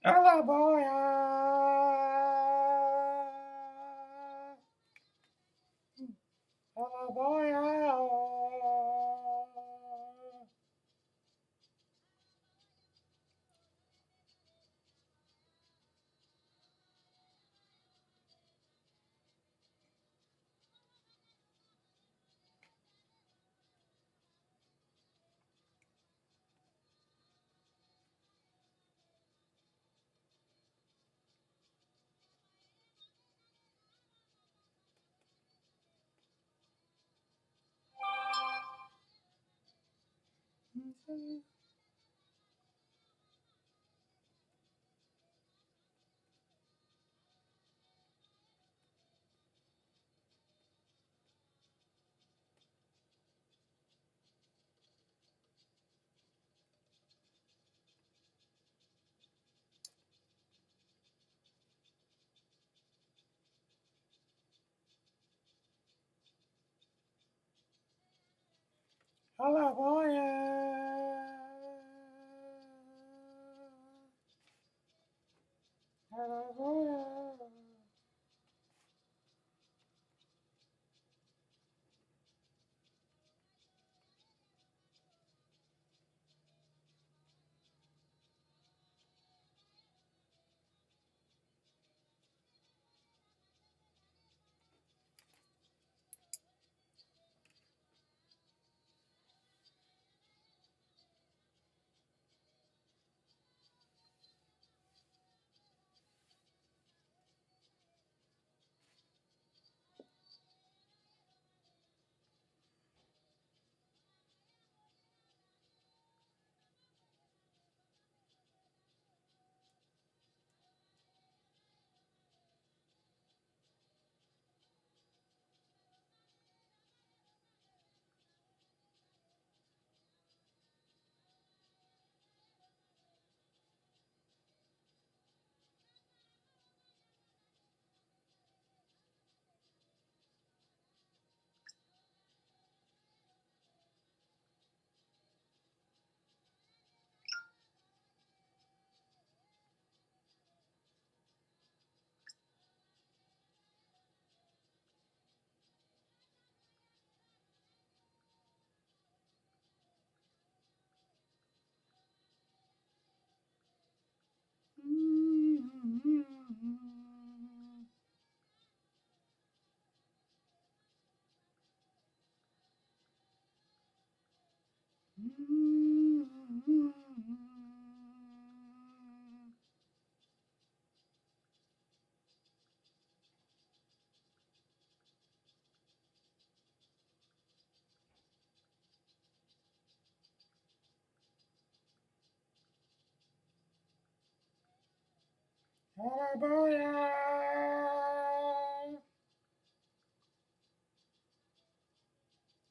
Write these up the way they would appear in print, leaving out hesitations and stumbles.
Hello, boy. Hello, boy. Hello, boy. Hello, boy.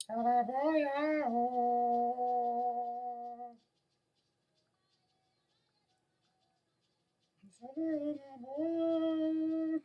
Hello, boy. Hello, boy.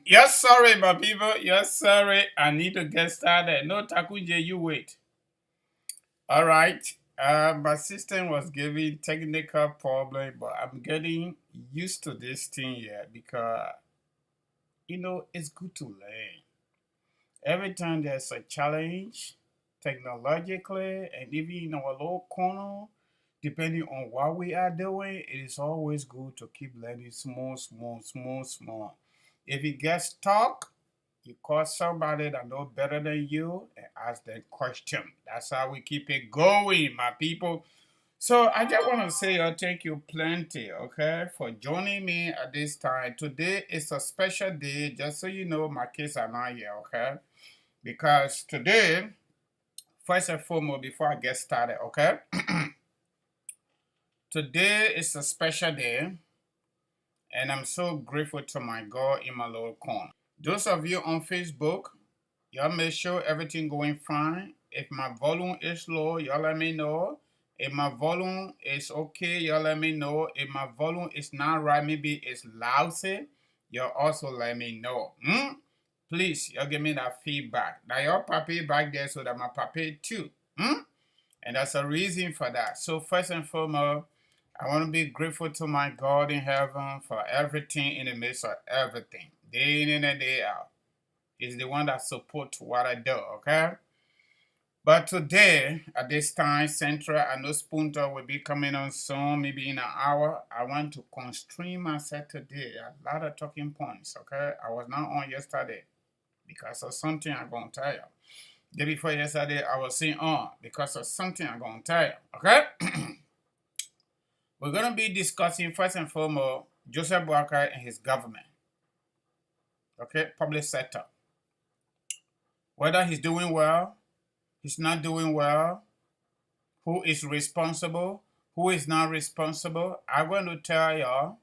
Yes, sorry, my people. Yes, sorry. I need to get started. No, Takuje, you wait. All right. My system was giving technical problem, but I'm getting used to this thing here because it's good to learn. Every time there's a challenge, technologically and even in our local corner, depending on what we are doing, it is always good to keep learning small, small, small, small. If you get stuck, you call somebody that knows better than you and ask them question. That's how we keep it going, my people. So I just want to say thank you plenty, okay, for joining me at this time. Today is a special day, just so you know my kids are not here, okay? Because today, first and foremost, before I get started, okay? Today is a special day, and I'm so grateful to my God in my Lord corner. Those of you on Facebook, y'all make sure everything going fine. If my volume is low, y'all let me know. If my volume is okay, y'all let me know. If my volume is not right, maybe it's lousy, y'all also let me know. Please, y'all give me that feedback. Now y'all papi back there so that my papi too. And that's a reason for that. So first and foremost, I want to be grateful to my God in heaven for everything in the midst of everything, day in and day out. He's the one that supports what I do, okay? But today, at this time, Central, I know Spunter will be coming on soon, maybe in an hour. I want to constrain myself today. A lot of talking points, okay? I was not on yesterday because of something I'm going to tell you. Day before yesterday, I was saying on because of something I'm going to tell you, okay? We're going to be discussing, first and foremost, Joseph Boakai and his government, okay? Public sector. Whether he's doing well, he's not doing well, who is responsible, who is not responsible. I'm going to tell y'all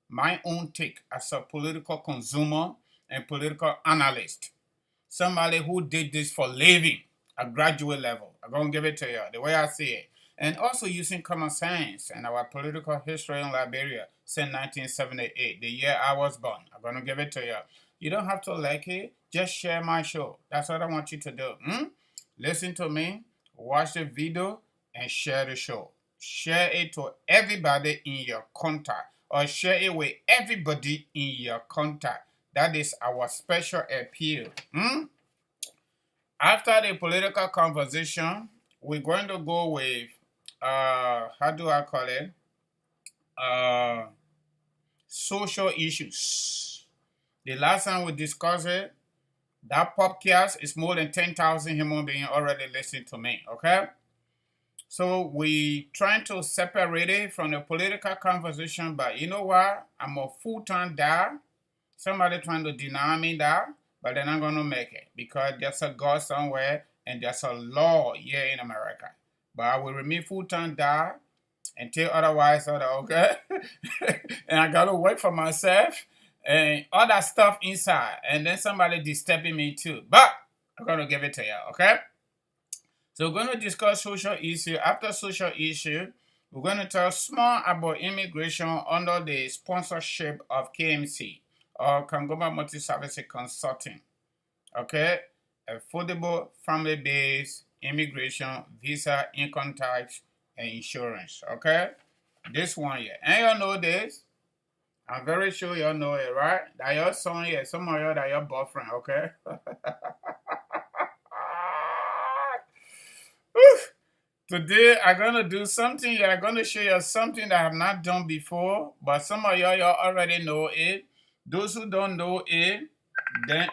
my own take as a political consumer and political analyst. Somebody who did this for living at graduate level. I'm going to give it to you the way I see it. And also using common sense and our political history in Liberia since 1978, the year I was born. I'm going to give it to you. You don't have to like it. Just share my show. That's what I want you to do. Listen to me, watch the video, and share the show. Share it to everybody in your contact, or share it with everybody in your contact. That is our special appeal. After the political conversation, we're going to go with, how do I call it? Social issues. The last time we discussed it, that podcast is more than 10,000 human beings already listening to me, okay? So we trying to separate it from the political conversation, but you know what? I'm a full-time dad. Somebody trying to deny me that, but they're not going to make it because there's a God somewhere and there's a law here in America. But I will remain full-time dad until otherwise, okay? And I got to work for myself and all that stuff inside. And then somebody disturbing me too. But I'm going to give it to you, okay? So we're going to discuss social issue. After social issue, we're going to talk small about immigration under the sponsorship of KMC, or Kangoma Multi-Service Consulting. Okay? Affordable family-based immigration, visa, income tax, and insurance. Okay? This one here. And y'all know this. I'm very sure y'all know it, right? That your son here, some of y'all that your boyfriend, okay? Today, I'm going to do something. I'm going to show you something that I have not done before, but some of y'all already know it. Those who don't know it, then,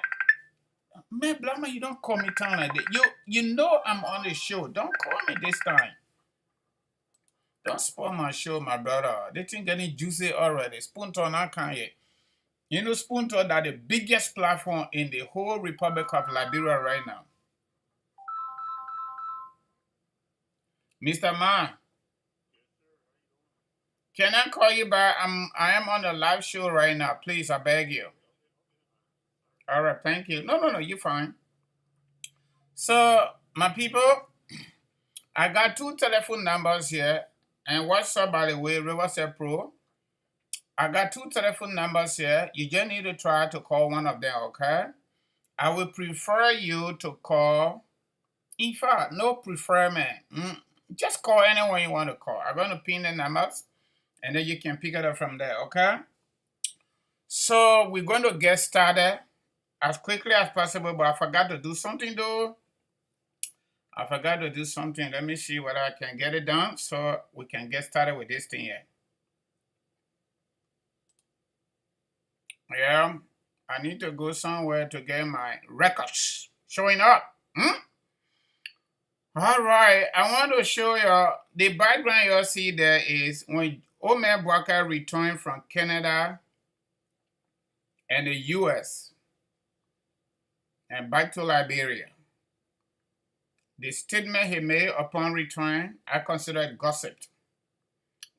man, Blama, you don't call me town like that. You know I'm on the show. Don't call me this time. Don't spoil my show, my brother. They think getting juicy already. Spoonton, I can't yet. You know, Spoonton, that the biggest platform in the whole Republic of Liberia right now. Mr. Man, can I call you back? I am on a live show right now. Please, I beg you. All right, thank you. No, you're fine. So, my people, I got two telephone numbers here. And WhatsApp, by the way, Riverset Pro. I got two telephone numbers here. You just need to try to call one of them, okay? I would prefer you to call. In fact, no preferment. Just call anyone you want to call. I'm going to pin the numbers, and then you can pick it up from there, okay? So we're going to get started as quickly as possible, but I forgot to do something though. I forgot to do something. Let me see whether I can get it done so we can get started with this thing here. Yeah, I need to go somewhere to get my records showing up. All right, I want to show you the background you see there is when Omer Bwaka returned from Canada and the US and back to Liberia. The statement he made upon return, I consider it gossip.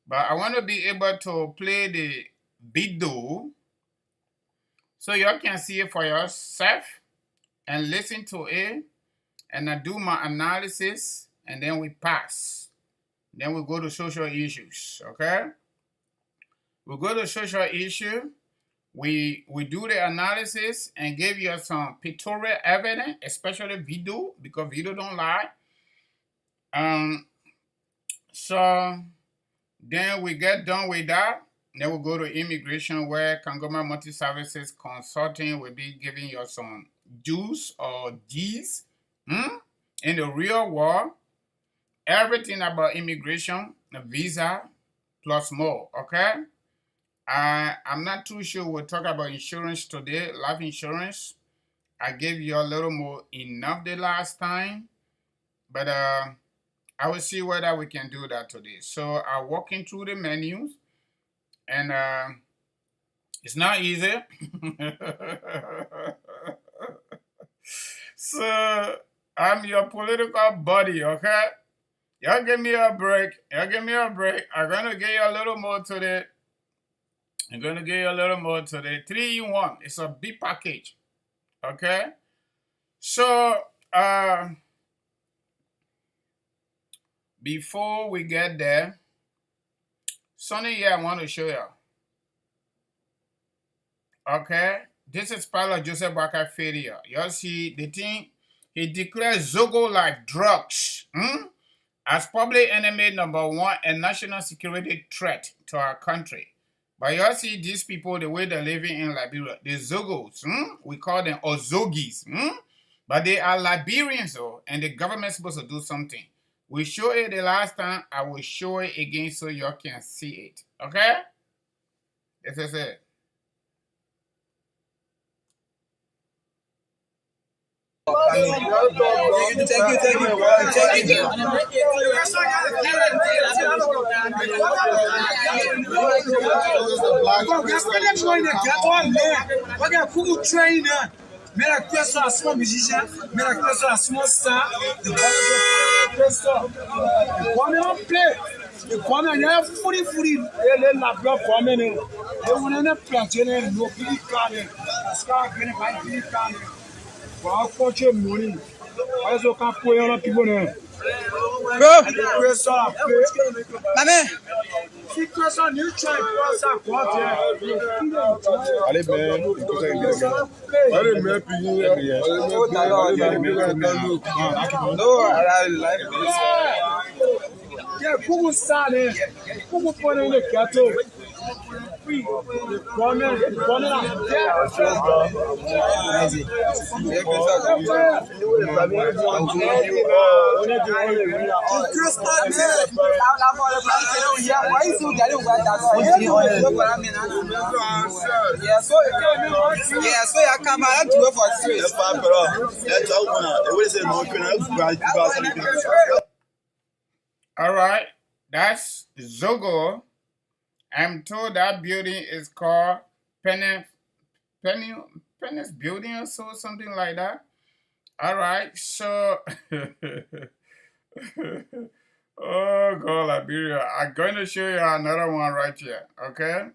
But I want to be able to play the video so you can see it for yourself and listen to it. And I do my analysis, and then we pass. Then we go to social issues, okay? We go to social issue. We do the analysis and give you some pictorial evidence, especially video, because video don't lie. So then we get done with that. Then we go to immigration, where Kangoma Multi Services Consulting will be giving you some do's or D's in the real world. Everything about immigration, visa, plus more, okay? I'm not too sure we'll talk about insurance today, life insurance. I gave you a little more enough the last time, but I will see whether we can do that today. So I'm walking through the menus, and it's not easy. So I'm your political buddy, okay? Y'all give me a break. Y'all give me a break. I'm going to give you a little more today. I'm going to give you a little more today. 3 in 1. It's a big package. Okay? So, before we get there, something here I want to show you. Okay? This is part of Joseph Bwaka failure. You see, the thing, he declared Zogo like drugs as public enemy number 1 and national security threat to our country. But you see these people, the way they're living in Liberia, the Zogos, we call them Ozogis, but they are Liberians, though, and the government's supposed to do something. We showed it the last time. I will show it again so you can see it. Okay? This is it. Thank you. Mais la question à son musicien, mais la question à son star, de kwame ya furi ele la block kwame ne e wona na planche ne no kili kane ska gene ba kili kane wa coach money azo ka poyo na pibo ne bro maman situation new try pour ça quoi allez ben allez mais puis yeah, como sale, como poner el gato. All right, that's Zogo. I'm told that building is called Pennis Building or so, something like that. All right, so oh God, Liberia. I'm going to show you another one right here. Okay,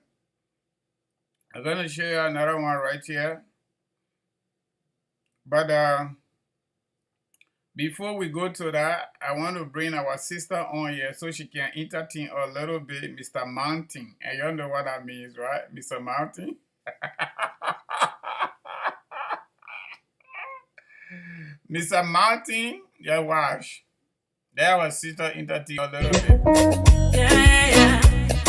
I'm going to show you another one right here. But before we go to that, I want to bring our sister on here so she can entertain a little bit, Mr. Mountain. And you know what that means, right? Mr. Mountain? Mr. Mountain, yeah, watch. There was sister entertain a little bit. Yeah.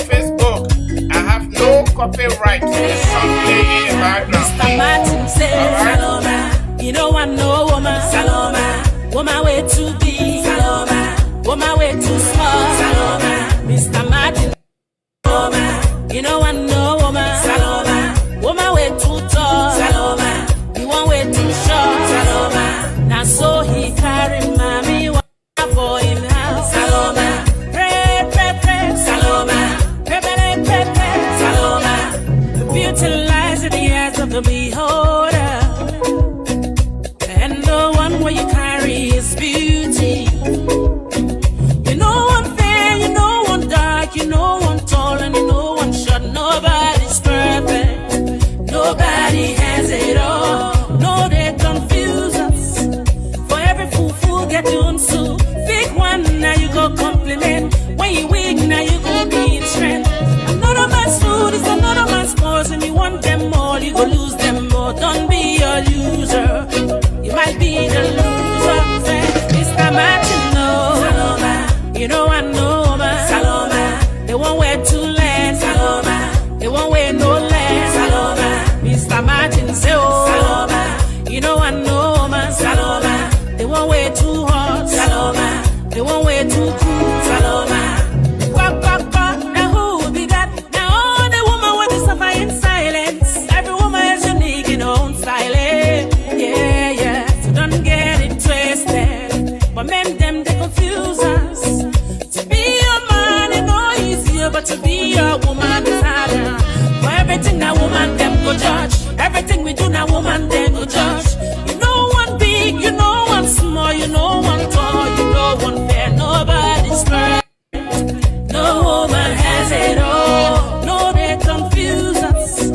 Facebook, I have no copyright to the song playing in the background. Mr. Martin says, Saloma, you know I'm no woman, Saloma. Woman way too big, Saloma. Woman way too small, Saloma. Mr. Martin, Saloma. You know I know woman, Saloma. Woman way too tall, Saloma. You want way too short, Saloma. Now so he carry mommy for him house, Saloma. Pray, pray, pray, Saloma. Pray, pray, pray, pray, Saloma. The beauty lies in the eyes of the beholder, and the one where you carry is beauty. You know one fair, you know one dark, you know one tall, and you know one short. Nobody's perfect, nobody has it all. No, they confuse us. For every fool get doing so. Big one, now you go compliment. When you weak, now you go be in strength. Another man's food is another man's pause, and you want them all, you go lose them all. Don't be a loser, you might be the loser. Mr. Martin, no, Saloma. You know I know, man, Saloma. They won't wear too less, Saloma. They won't wear no less, Saloma. Mr. Martin, say, oh, Saloma. You know I know, man, Saloma. They won't wear too hot, Saloma. They won't wear too cool, Saloma. Quack, quack, quack. Now who will be that? Now all the woman want to suffer in silence. Every woman is unique in her own style. Yeah, yeah. So don't get it twisted. But men them they confuse us. To be a man is no easier, but to be a woman is harder. For everything that woman them go judge. Everything we do now woman them go judge. You know one big, you know one small, you know one tall, you know one fair. Nobody's perfect. No woman has it all. No, they confuse us.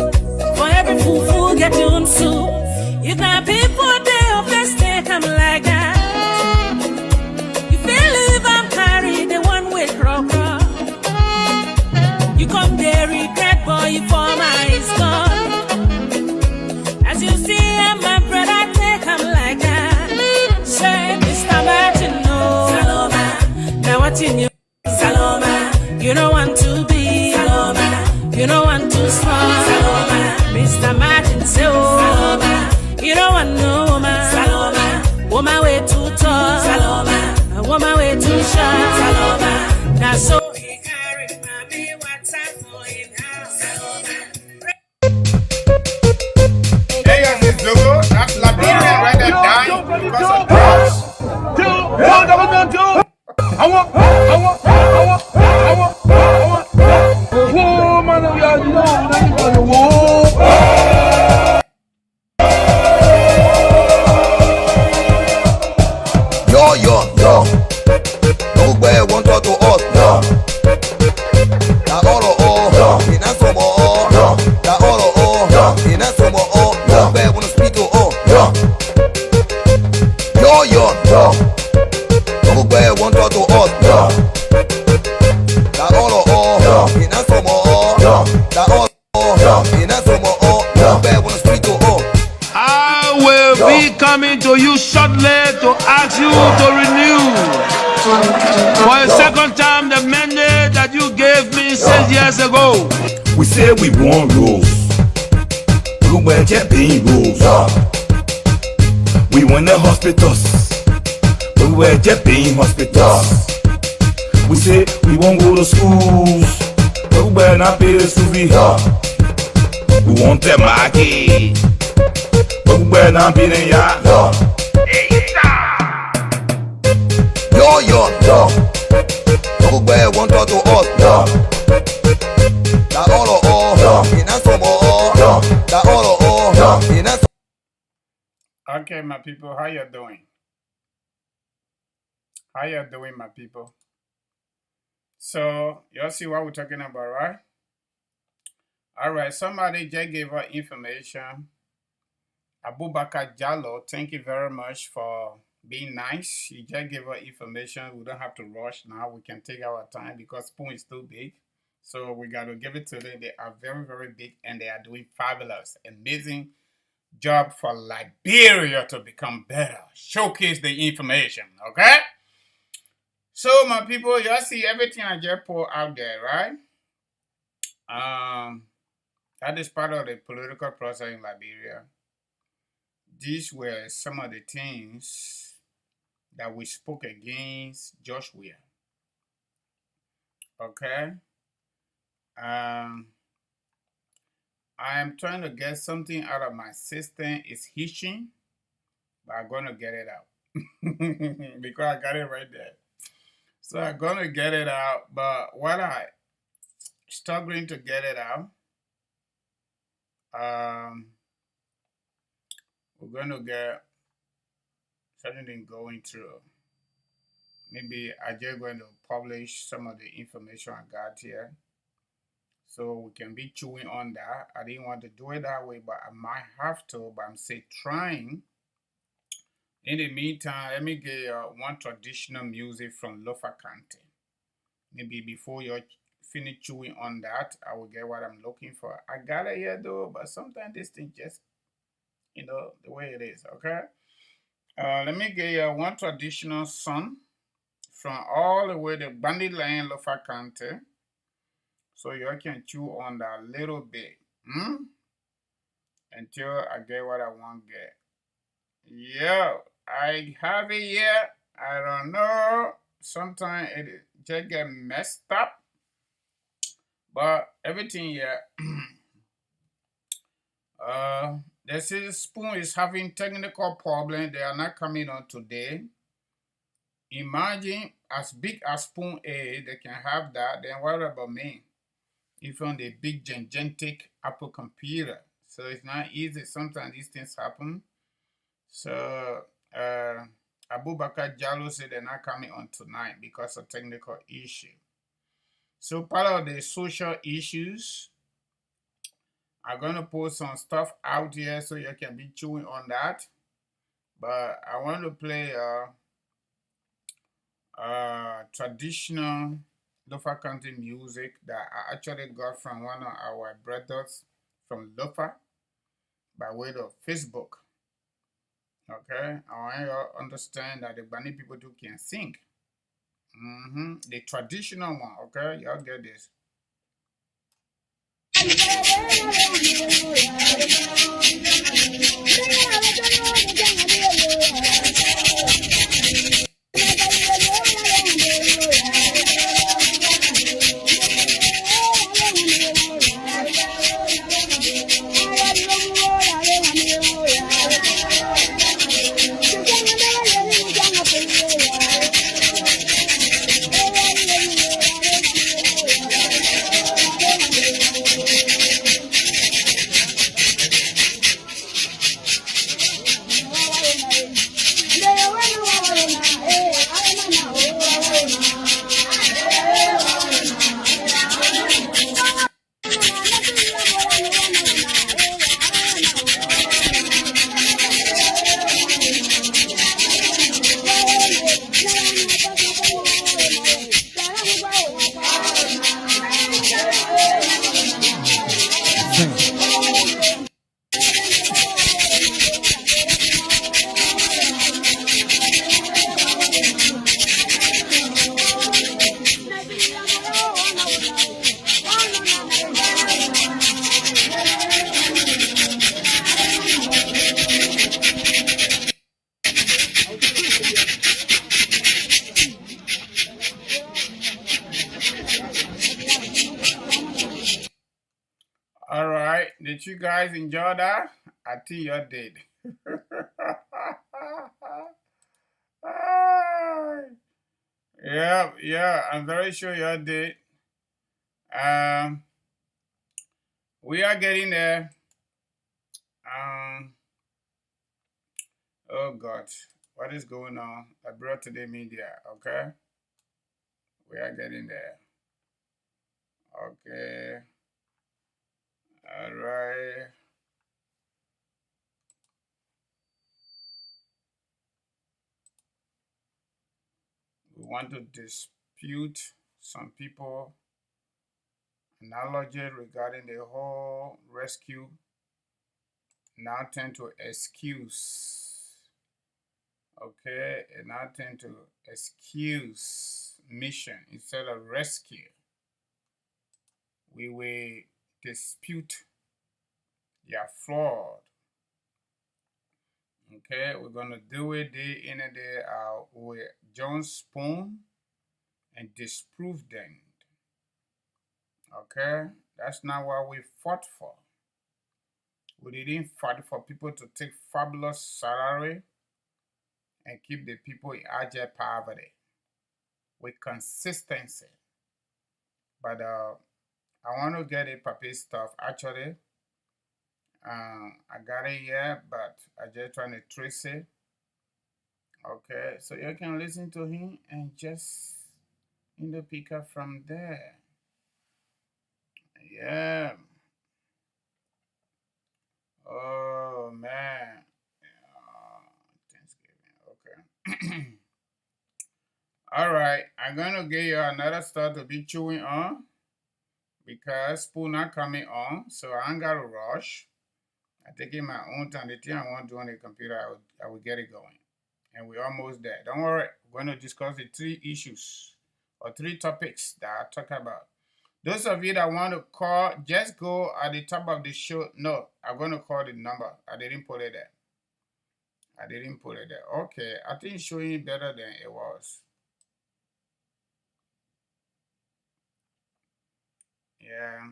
For every fool get doing so. If not people they of this they come like that. You believe I'm carried the one with crocker. You come there regret boy you for my is gone. As you see my brother take him like that. Say Mr. Martin no, Saloma. Now what in you, Saloma. You don't want to be, Saloma. You don't want to small, Saloma. Mr. Martin say oh, Saloma. You don't want no woman, Saloma. Woman way too tall, Saloma. A woman way too short, Saloma. Now so he carried mommy what's up for him house, Saloma. Hey, yes, it's Zogo. That's Liberian right there dying because of drugs. Yo. No way, one to us, yo. Da oro, yo. In a sumo, yo. Da oro, yo. In a sumo, yo. Way, one speed, yo. Yo. No way, one to us, yo. Da oro, yo. In a sumo, yo. Da oro, yo. In a sumo, yo. Way, one speed, yo. I will be coming to you shortly to ask you to renew for a second time the mandate that you gave me 6 years ago. We say we want rules. We were paying rules. We want the hospitals. We were paying hospitals. We say we won't go to schools. We were not pay the school fee. We want the market. We were not paying the yard. Yo. No way, one to us, yo. Da oro, yo. In a sumo, yo. Da oro, yo. In a Okay, my people, how you doing? How you doing, my people? So, y'all see what we're talking about, right? All right, somebody just gave her information. Abubakar Jallo, thank you very much for being nice. You just gave her information. We don't have to rush now. We can take our time because spoon is too big. So we got to give it to them. They are very, very big and they are doing fabulous, amazing job for Liberia to become better. Showcase the information, okay? So my people, y'all see everything I just put out there, right? That is part of the political process in Liberia. These were some of the things that we spoke against Joshua. Okay. I am trying to get something out of my system. It's hitching, but I'm gonna get it out because I got it right there. So I'm gonna get it out, but what I struggling to get it out, we're gonna get something going through. Maybe I just going to publish some of the information I got here, so we can be chewing on that. I didn't want to do it that way, but I might have to. But I'm say trying. In the meantime, let me get one traditional music from Lofa County. Maybe before you finish chewing on that, I will get what I'm looking for. I got it here though, but sometimes this thing just, the way it is, okay? Let me get you one traditional song from all the way to Bandit Land, Lofa County. So you can chew on that a little bit. Until I get what I want to get. Yeah, I have it here. I don't know. Sometimes it just get messed up. But everything here. This spoon is having technical problem. They are not coming on today. Imagine as big as spoon A, they can have that. Then what about me? Even the big gigantic Apple computer. So it's not easy. Sometimes these things happen. So Abu Bakar Jallo said they're not coming on tonight because of technical issue. So part of the social issues, I'm gonna put some stuff out here so you can be chewing on that. But I want to play traditional Lofa Country music that I actually got from one of our brothers from Lofa by way of Facebook. Okay, I want you to understand that the Bani people too can sing. The traditional one, okay? Y'all get this. All right, did you guys enjoy that? I think you did. Yeah, I'm very sure you did. We are getting there. Oh God, what is going on? I brought to the media, okay? We are getting there. Okay. All right. We want to dispute some people analogy regarding the whole rescue now tend to excuse. Okay, and now tend to excuse mission instead of rescue. We will dispute their fraud. Okay, we're gonna do it day in and day out with John Spoon and disprove them. Okay, that's not what we fought for. We didn't fight for people to take fabulous salary and keep the people in abject poverty with consistency. But I want to get a puppy stuff. Actually, I got it here, but I just trying to trace it. Okay, so you can listen to him and just pick up from there. Yeah. Oh man. Thanksgiving. Okay. All right. I'm gonna give you another stuff to be chewing on because spoon not coming on, so I ain't gotta rush. I take it my own time. The thing I want to do on the computer, I will get it going. And we're almost there. Don't worry. We're going to discuss the 3 issues or 3 topics that I talk about. Those of you that want to call, just go at the top of the show. No, I'm going to call the number. I didn't put it there. I didn't put it there. Okay, I think it's showing better than it was. Yeah.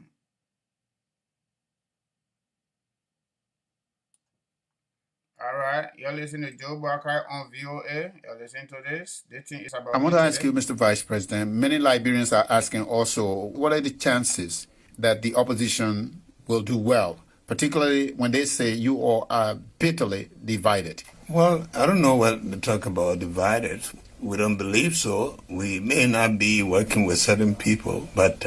All right, you're listening to Joe Barker on VOA. You're listening to this. This thing is about I want me to ask today. you, Mr. Vice President, many Liberians are asking also, what are the chances that the opposition will do well, particularly when they say you all are bitterly divided? Well, I don't know what to talk about divided. We don't believe so. We may not be working with certain people, but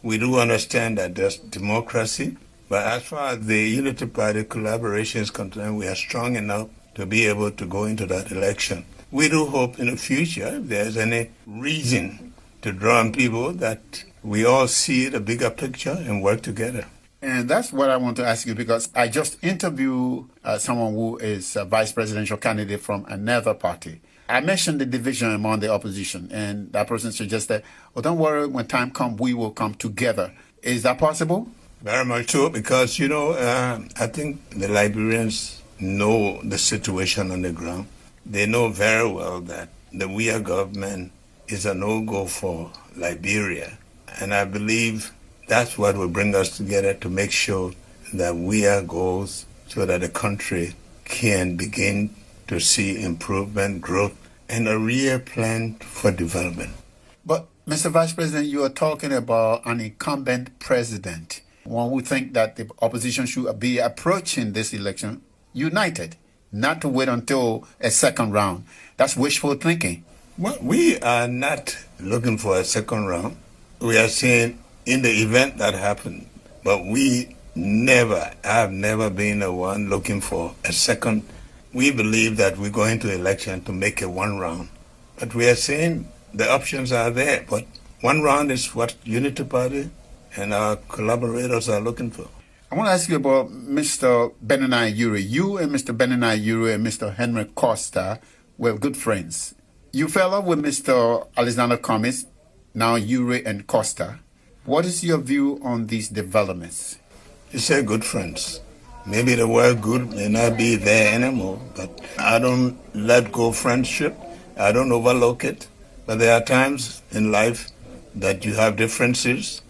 we do understand that there's democracy. But as far as the Unity Party collaboration is concerned, we are strong enough to be able to go into that election. We do hope in the future, if there's any reason to draw on people, that we all see the bigger picture and work together. And that's what I want to ask you, because I just interviewed someone who is a vice presidential candidate from another party. I mentioned the division among the opposition, and that person suggested, well, don't worry, when time comes, we will come together. Is that possible? Very much so, because, I think the Liberians know the situation on the ground. They know very well that the WIA government is a no-go for Liberia. And I believe that's what will bring us together to make sure that WIA goes so that the country can begin to see improvement, growth, and a real plan for development. But, Mr. Vice President, you are talking about an incumbent president. One would think that the opposition should be approaching this election united, not to wait until a second round. That's wishful thinking. Well, we are not looking for a second round. We are saying in the event that happened, but I've never been the one looking for a second. We believe that we're going to election to make it one round. But we are saying the options are there, but one round is what Unity Party and our collaborators are looking for. I want to ask you about Mr. Benani Yuri. You and Mr. Benani Yuri and Mr. Henry Costa were good friends. You fell up with Mr. Alexander Cummings, now Yuri and Costa. What is your view on these developments? You say good friends. Maybe the word good may not be there anymore, but I don't let go friendship. I don't overlook it. But there are times in life that you have differences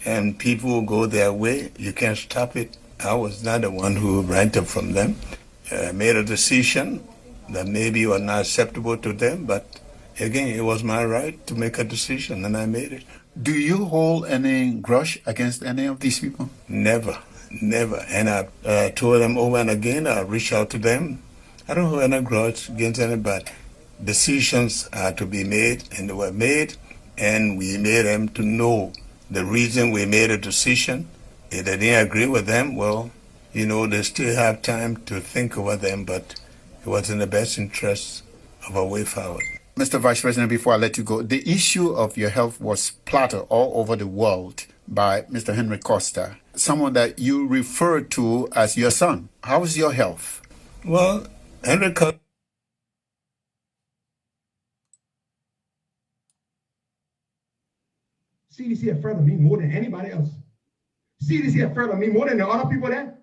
and people will go their way. You can't stop it. I was not the one who rented from them. I made a decision that maybe was not acceptable to them, but again, it was my right to make a decision, and I made it. Do you hold any grudge against any of these people? Never. And I told them over and again, I reached out to them. I don't hold any grudge against anybody. Decisions are to be made, and they were made, and we made them to know the reason we made a decision. If they didn't agree with them, well, they still have time to think over them, but it was in the best interest of a way forward. Mr. Vice President, before I let you go, the issue of your health was splattered all over the world by Mr. Henry Costa, someone that you referred to as your son. How is your health? Well, Henry Costa. CDC afraid of me more than anybody else. CDC afraid of me more than the other people there.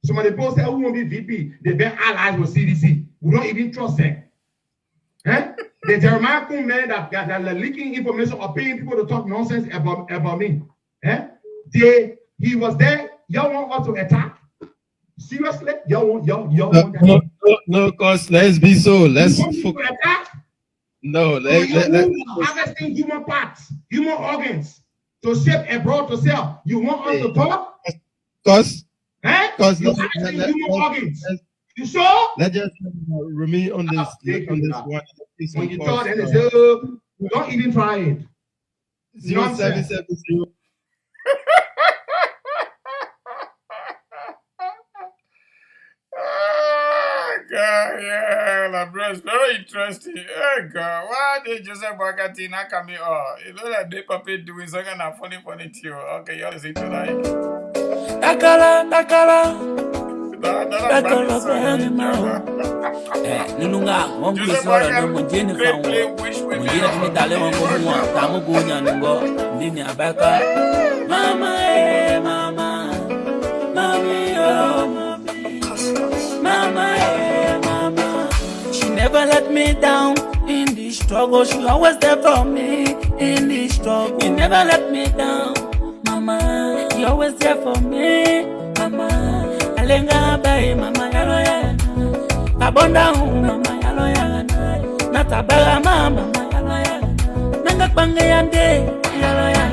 Some of the people say, who won't be VP? They've been allies with CDC. We don't even trust them. Eh? The Jeremiah Kun men that are leaking information or paying people to talk nonsense about me. Eh? He was there. Y'all want us to attack? Seriously? Y'all want that? No, cause let's be so. Let's attack? no. Harvesting human parts, human organs to ship abroad to sell. You want us to talk? Cause you harvesting human organs. You sure? Let's just remain on this one. When you talk, and don't even try it. 0770. Oh, God, yeah, Labra is very interesting. Oh, God, why did Joseph Wakati not coming? Oh, you know that they puppy doing some kind of funny to you. Okay, you're listening to that. Takala, Nunga, one piece or no Mujini found Mujina Mitale, one more, Tamugunya, and go, Dina Baka. Mama, Mama, Mommy, oh, Mama, Mama. She never let me down in the struggle. She always there for me in the struggle. You never let me down, Mama. You always there for me, Mama. Alenga bay, Mama, yalo ya. Abonda Mama, yalo ya. Natabara Mama, yalo ya. Nanga pange yande, yalo ya.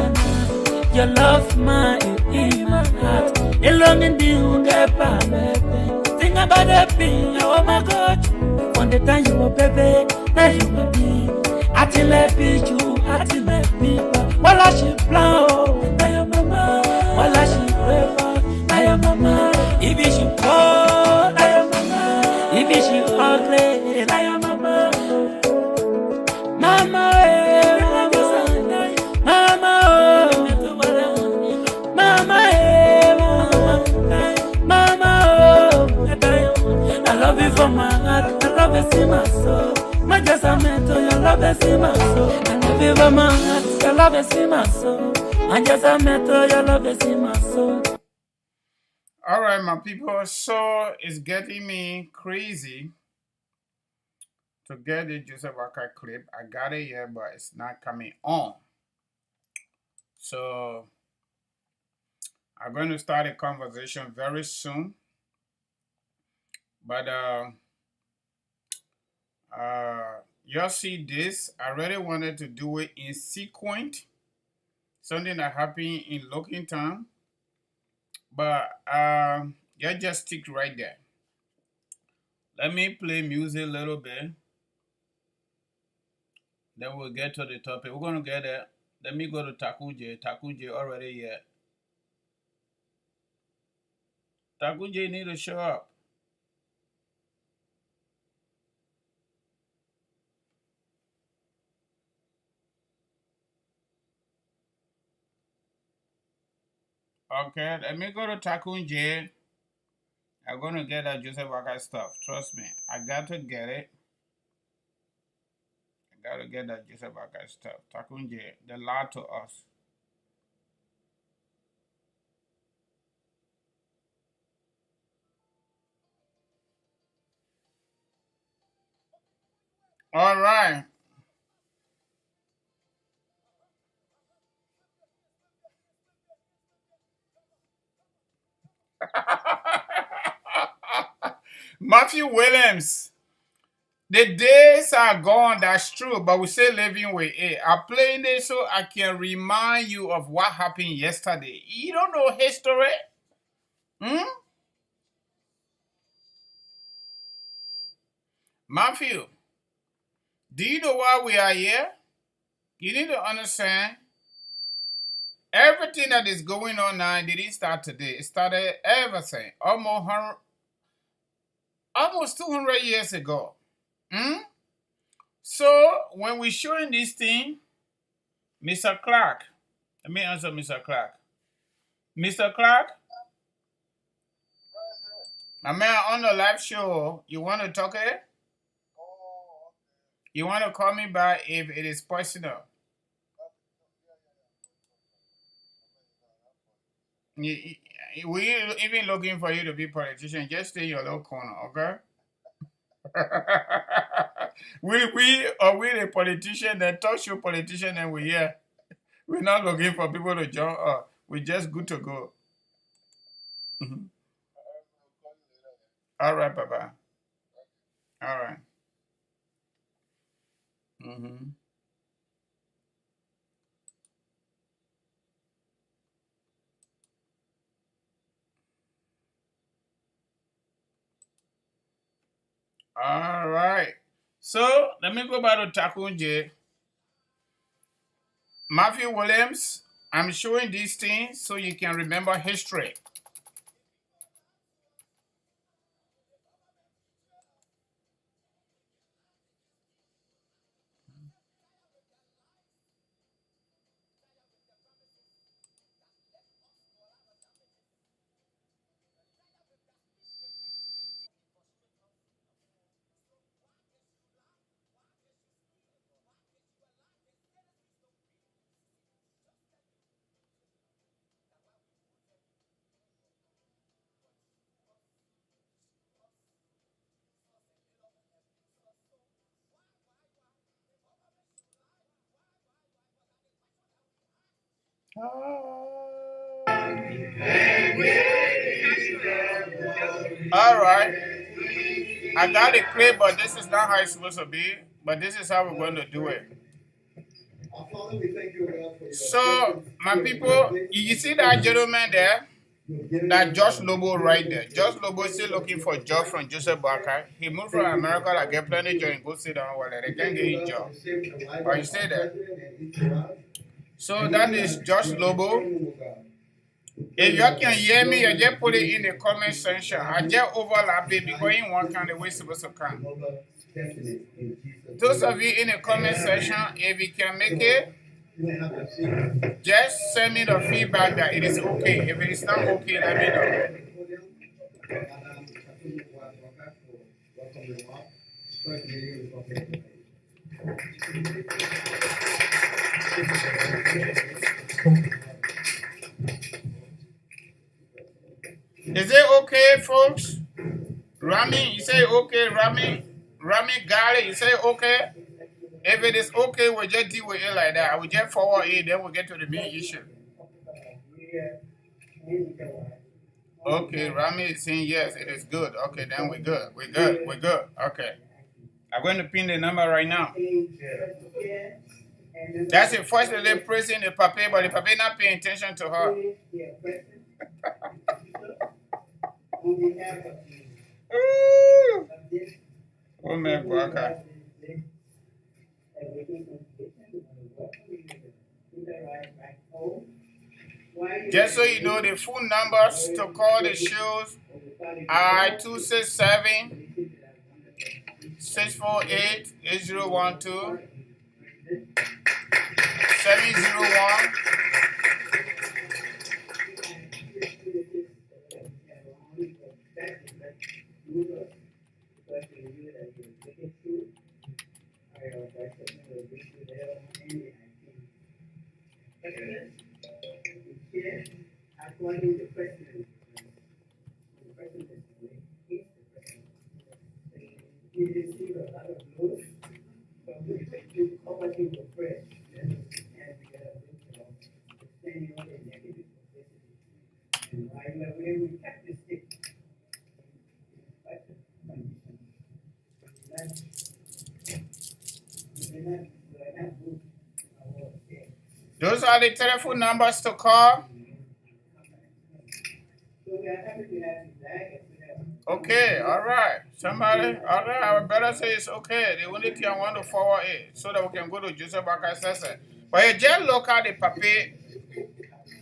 Your love, my in my heart. Along in the ungepa. Think about the pain, oh my God. From the time you were baby, now you will be. I till I beat you, I till I beat you. While I should blow, now your mama. While I should river, now your mama. If you should go, now your mama. If you should ugly, now your mama. Mama, mama, mama, mama, I love you from my heart, I love you in my soul. My just I met your love is in my soul. I love you from my heart, your love is in my soul. My just I met your love is in my soul. All right, my people, so it's getting me crazy to get the Joseph Waka clip. I got it here, but it's not coming on. So I'm going to start a conversation very soon. But you'll see this. I really wanted to do it in sequence. Something that happened in Lockington. But you just stick right there. Let me play music a little bit. Then we'll get to the topic. We're going to get there. Let me go to Takuje. Takuje already here. Takuje need to show up. Okay, let me go to Takunje. I'm going to get that Joseph Waka stuff. Trust me. I got to get it. I got to get that Joseph Waka stuff. Takunje, they lied to us. All right. Matthew Williams. The days are gone, that's true, but we still living with it. I'm playing this so I can remind you of what happened yesterday. You don't know history? Matthew, do you know why we are here? You need to understand everything that is going on now didn't start today. It started everything almost 200 years ago. So when we showing this thing, Mr. Clark, let me answer Mr. Clark. Mr. Clark, my man on the live show, you want to talk it? You want to call me back if it is personal? We even looking for you to be politician. Just stay in your little corner, okay? we the politician, the talk show politician, and we here. We're not looking for people to join us. We're just good to go. Mhm. All right, Papa. All right. Mm-hmm. All right. So let me go back to Takunje. Matthew Williams, I'm showing these things so you can remember history. All right. I got it clear, but this is not how it's supposed to be. But this is how we're going to do it. So, my people, you see that gentleman there? That Josh Lobo right there. Josh Lobo is still looking for a job from Joseph Barker. He moved from America, like get plenty of job and go sit down while they can't get his job. But you say that. So that is Josh Lobo. If you can hear me, you just put it in the comment section. I just overlap it because in one kind of way it's supposed to come. Those of you in the comment section, if you can make it, just send me the feedback that it is okay. If it is not okay, let me know. Is it okay, folks? Rami, you say okay, Rami Gali, you say okay? If it is okay, we'll just deal with it like that. I will just forward it, then we'll get to the main issue. Okay, Rami is saying yes, it is good. Okay, then we're good. We're good. We're good. Okay. I'm going to pin the number right now. That's it. First, they're praising the papi, but the papi not paying attention to her. Oh, man, okay. Just so you know, the phone numbers to call the shows are 267 648 8012 701 Those are the telephone numbers to call. Okay, all right. Somebody, all right, I better say it's okay. The only thing I want to forward it so that we can go to Joseph Barker's session. But you just look at the papi,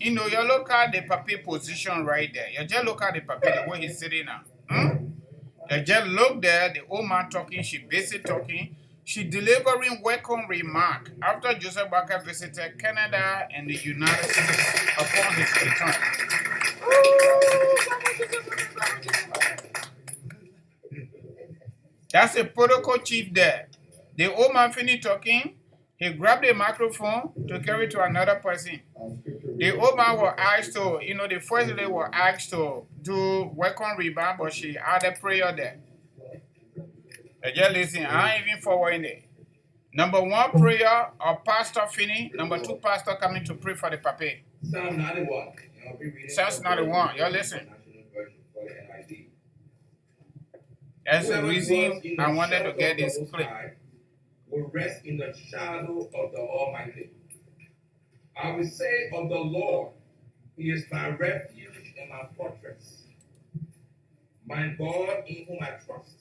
you know, you look at the papi position right there. You just look at the papi, the way he's sitting now. You just look there, the old man talking, she busy talking. She delivering welcome remark after Joseph Barker visited Canada and the United States upon his return. That's a protocol chief there. The old man finished talking. He grabbed the microphone to carry to another person. The old man was asked to, the first lady was asked to do welcome rebound, but she added prayer there. Just listen, I ain't even forwarding it. Number 1 prayer of Pastor Finney. Number 2 pastor coming to pray for the papa. Psalm 91. Psalms 91. Y'all listen. That's the reason I wanted to get this clip. Will rest in the shadow of the Almighty. I will say of the Lord, He is my refuge and my fortress, my God in whom I trust.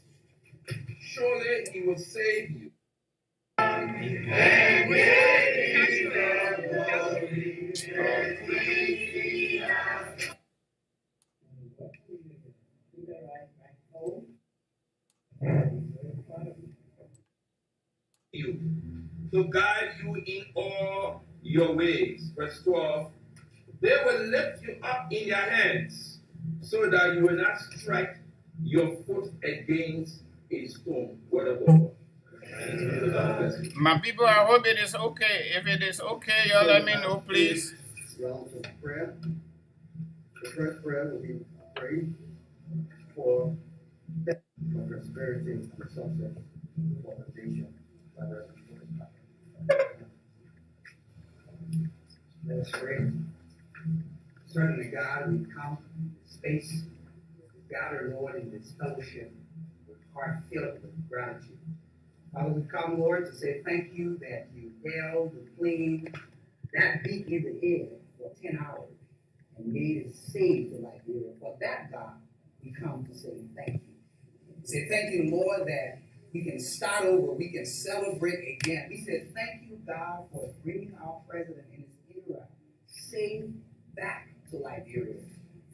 Surely He will save you. To guide you in all your ways. Verse 12. They will lift you up in their hands, so that you will not strike your foot against a stone. Whatever. My people, I hope it is okay. If it is okay, y'all let me know, please. Rounds of prayer. The first prayer will be prayed for prosperity and success for the nation. Let us pray. Certainly, God, we come in this space, gather, Lord, in this fellowship with heart filled with gratitude. Father, we come, Lord, to say thank you that you held the plane that beat in the air for 10 hours and made it safe to Liberia. For that, God, we come to say thank you. Say thank you, Lord, that we can start over, we can celebrate again. We said thank you, God, for bringing our president in his era safe back to Liberia.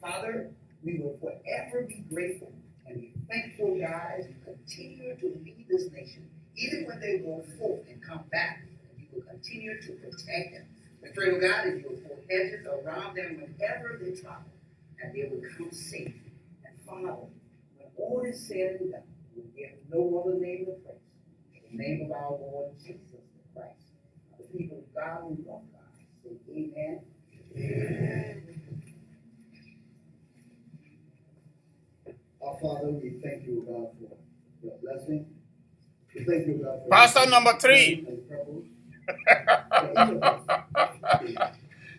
Father, we will forever be grateful and be thankful, God, as you continue to lead this nation, even when they go forth and come back, you will continue to protect them. We pray, God, that you will put hedges around them whenever they travel, and they will come safe. And Father, when all is said and done, we give no other name to praise. In the name of our Lord Jesus Christ. The people of God who love God, say amen. Amen. Our Father, we thank you, God, for your blessing. We thank you, God, for Pastor number 3.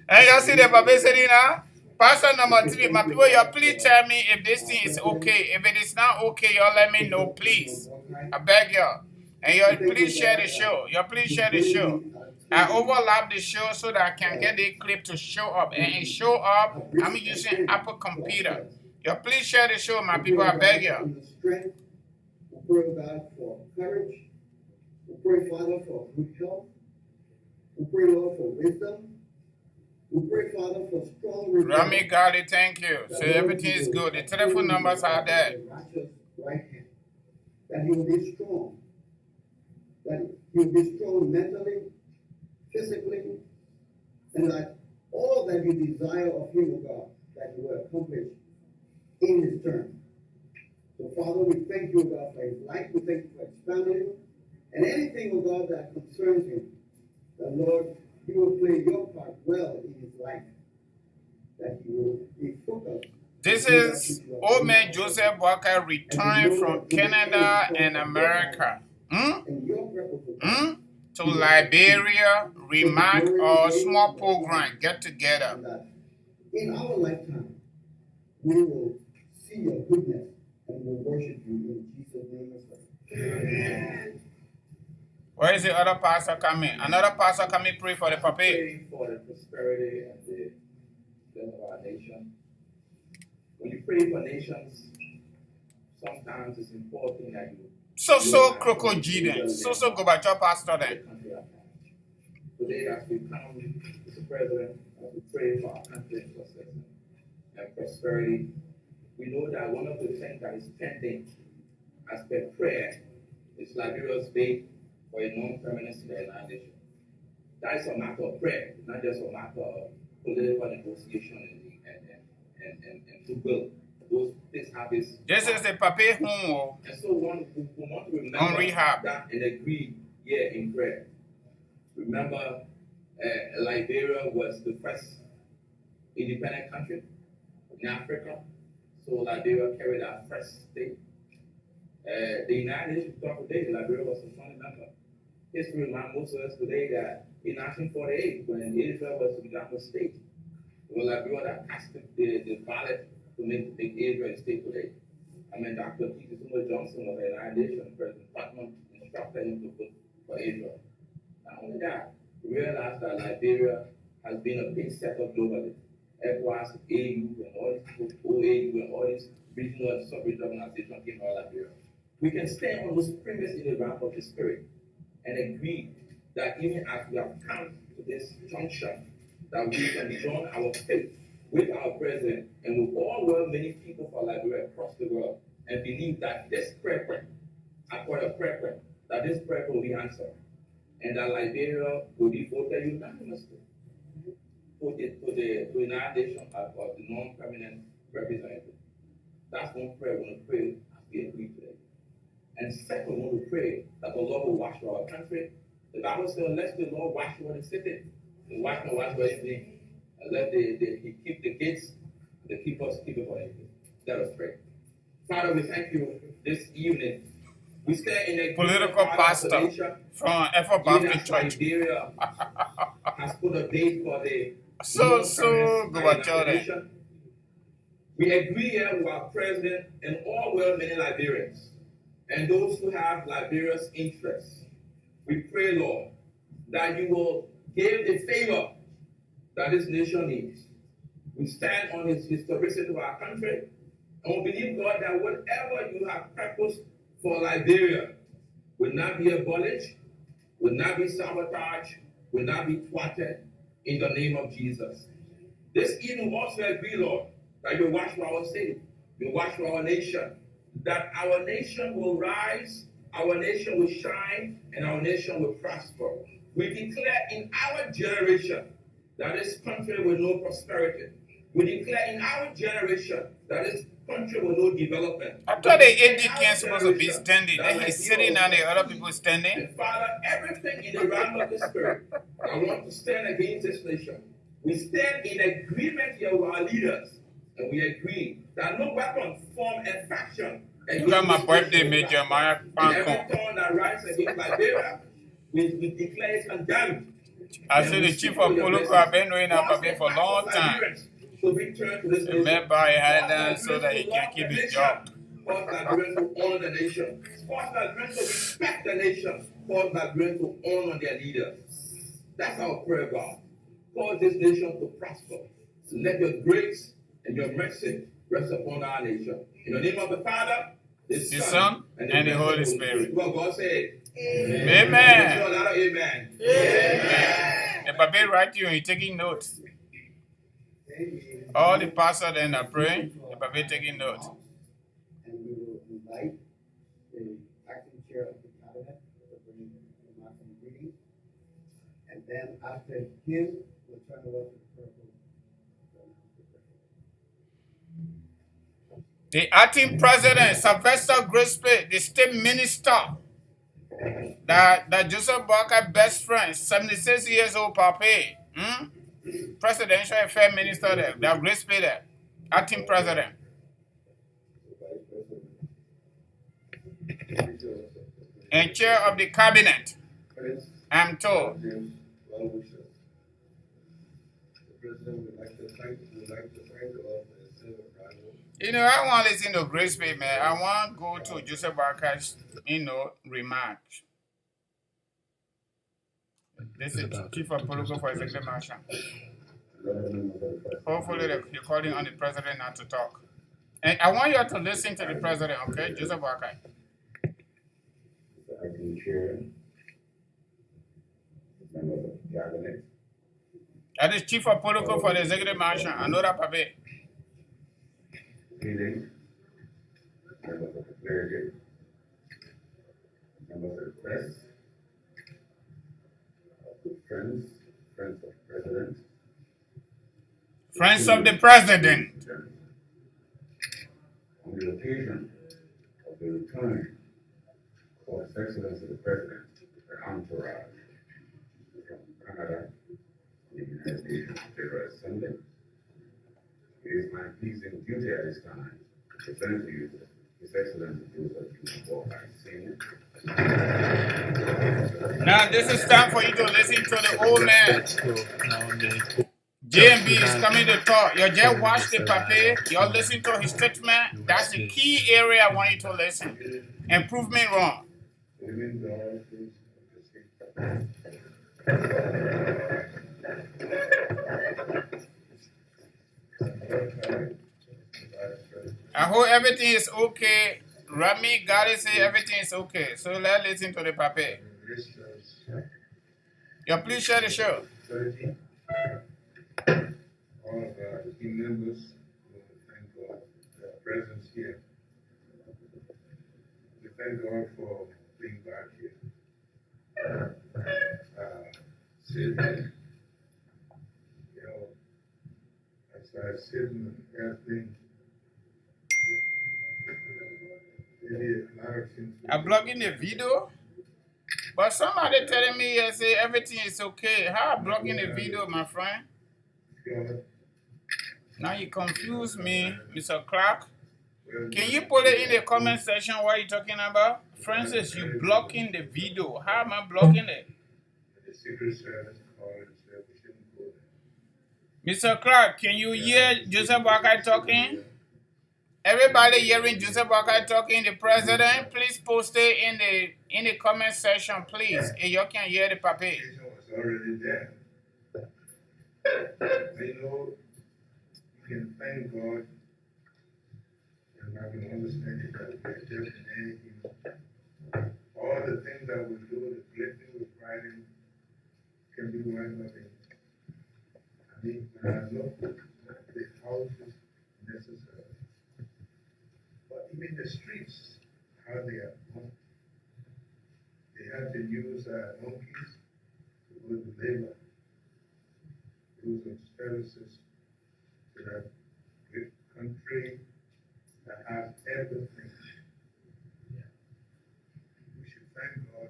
Hey, y'all see the Papa sitting now? Pastor number 3. My people, y'all please tell me if this thing is okay. If it is not okay, y'all let me know, please. I beg y'all. And y'all please share the show. Y'all please share the show. I overlap the show so that I can get the clip to show up. And it show up, I'm using Apple computer. Y'all please share the show, my people. I beg y'all. We pray, God, for courage. We pray, Father, for good health. We pray, Lord, for wisdom. We pray, Father, for strong resolve. Rami Gali, thank you. So everything is good. The telephone numbers are there. Right hand. That he will be strong. That he will be strong mentally, physically, and that all that you desire of him, O God, that he will accomplish in his term. So, Father, we thank you, O God, for his life. We thank you for his family. And anything, O God, that concerns him, the Lord, you will play your part well in his life. That he will be focused. This is old man Joseph Walker returned from Canada and America. To Liberia, remark or small program, get together. In our lifetime, we will see your goodness and will worship you in Jesus' name. Amen. Where is the other pastor coming? Another pastor coming pray for the papa. Pray for the prosperity and the death of our nation. When you pray for nations, sometimes it's important that you crocodile. So go back to your pastor then. Today, as we come, Mr. President, as we pray for our country and prosperity, we know that one of the things that is pending as per prayer is Liberia's bid for a non-permanent civilization. That is a matter of prayer, not just a matter of political negotiation and goodwill. Those things have this. This is the papa home. And so we want to remember on Rehab that and agree here in prayer. Remember, Liberia was the first independent country in Africa. So Liberia carried our first state. The United Nations thought today Liberia was a founding member. History reminds most of us today that in 1948, when Israel was to become a state, it was Liberia that passed the ballot to make Israel a state today. I mean, Dr. T.T. Johnson was the United Nations President Putnam instructed him to vote for Israel. Not only that, we realized that Liberia has been a big setter globally. ECOWAS, AU, and all these OAU, and all these regional and sub-regional organizations came out of Liberia. We can stand on those premise in the realm of the spirit and agree that even as we have come to this junction, that we can join our faith with our president and with all many people from Liberia across the world and believe that this prayer point, I call it a prayer point, that this prayer will be answered and that Liberia will be voted unanimously to the United Nations or the non-permanent representative. That's one prayer we want to pray as we agree today. And second, we want to pray that the Lord will watch over our country. The Bible says, let the Lord watch over the city. The watchman watch over anything. And let he keep the gates, the keepers keep it for anything. Let us pray. Father, we thank you this evening. We stand in a Political pastor from Effa Baptist Church. Liberia has put a date for the Gobachaw. We agree here with our president and all well-meaning Liberians and those who have Liberia's interests. We pray, Lord, that you will give the favor that this nation needs. We stand on his historicity of our country, and we believe, God, that whatever you have purposed for Liberia will not be abolished, will not be sabotaged, will not be thwarted in the name of Jesus. This evening we also agree, Lord, that you watch for our city, you watch for our nation, that our nation will rise, our nation will shine, and our nation will prosper. We declare in our generation that this country will know prosperity. We declare in our generation that this country will know development. I thought the ADK is supposed to be standing. Then he's sitting and the other people standing. And Father, everything in the realm of the Spirit, I want to stand against this nation. We stand in agreement here with our leaders, and we agree that no weapon, form, and faction You got my birthday, Major Maya every tongue that rises against Liberia, we declare it condemned. I say the chief of Poluco, I've been knowing about him for a long time. So return to this nation. Remember, I had that so that he can keep his job. Cause Liberians to honor the nation. Cause Liberians to respect the nation. Cause Liberians to honor their leaders. That's our prayer, God. Cause this nation to prosper. So let your grace and your mercy rest upon our nation. In the name of the Father, the Son, and the Holy Spirit. Well, God said, Amen. Amen. Amen. The Babe write you, he's taking notes. All the pastors then are praying, the Babe taking notes. And we will invite the acting chair of the cabinet to bring the Martin greeting. And then after him, we'll turn over to the purple. The acting president, Sylvester Grispe, the state minister, that Joseph Barker best friend, 76 years old, Pape, presidential affairs minister there, that Grispe there, acting president. And chair of the cabinet, I'm told. The president would like to thank all for his silver arrival. You know, I want to listen to Grace Bay, man. I want to go to Joseph Barker's, remarks. This is Chief of Political for Executive Marshal. Hopefully, they're calling on the president not to talk. And I want you to listen to the president, okay? Joseph Barker. The acting chair, members of the cabinet. That is Chief of Political for the Executive Marshal. I know that, Pape. Greetings, members of the clergy, members of the press, good friends of the president. Friends of the president. On the occasion of the return of His Excellency the President, the entourage from Canada, the United Nations General Assembly, It is my pleasing duty at this time to present to you His Excellency Joseph Junior by singing. Now this is time for you to listen to the old man. JMB is coming to talk. You just watch the paper. You're listening to his statement. That's the key area I want you to listen. And prove me wrong. I hope everything is okay. Rami gotta say everything is okay. So let's listen to the paper. Yeah, please share the show. All of our team members, we thank God for their presence here. We thank God for being back here. Sitting, as I sit in the airplane, maybe a lot of things. I'm blogging the video, but somebody telling me say everything is okay. How I'm blogging the video, my friend? Now you confuse me, Mr. Clark. Can you put it in the comment section what you're talking about? Francis, you blocking the video. How am I blocking it? Mr. Clark, can you hear Joseph Boakai talking? Everybody hearing Joseph Boakai talking, the president, please post it in the comment section, please. If you can hear the paper. Already there. I know you can thank God and I can understand it that we're just in anything. All the things that we do, the blessing with writing can be one of it. I mean, when I look at the houses necessary, but even the streets, how they are done, they have to use donkeys to go to labor. Using services to that great country that has everything. We should thank God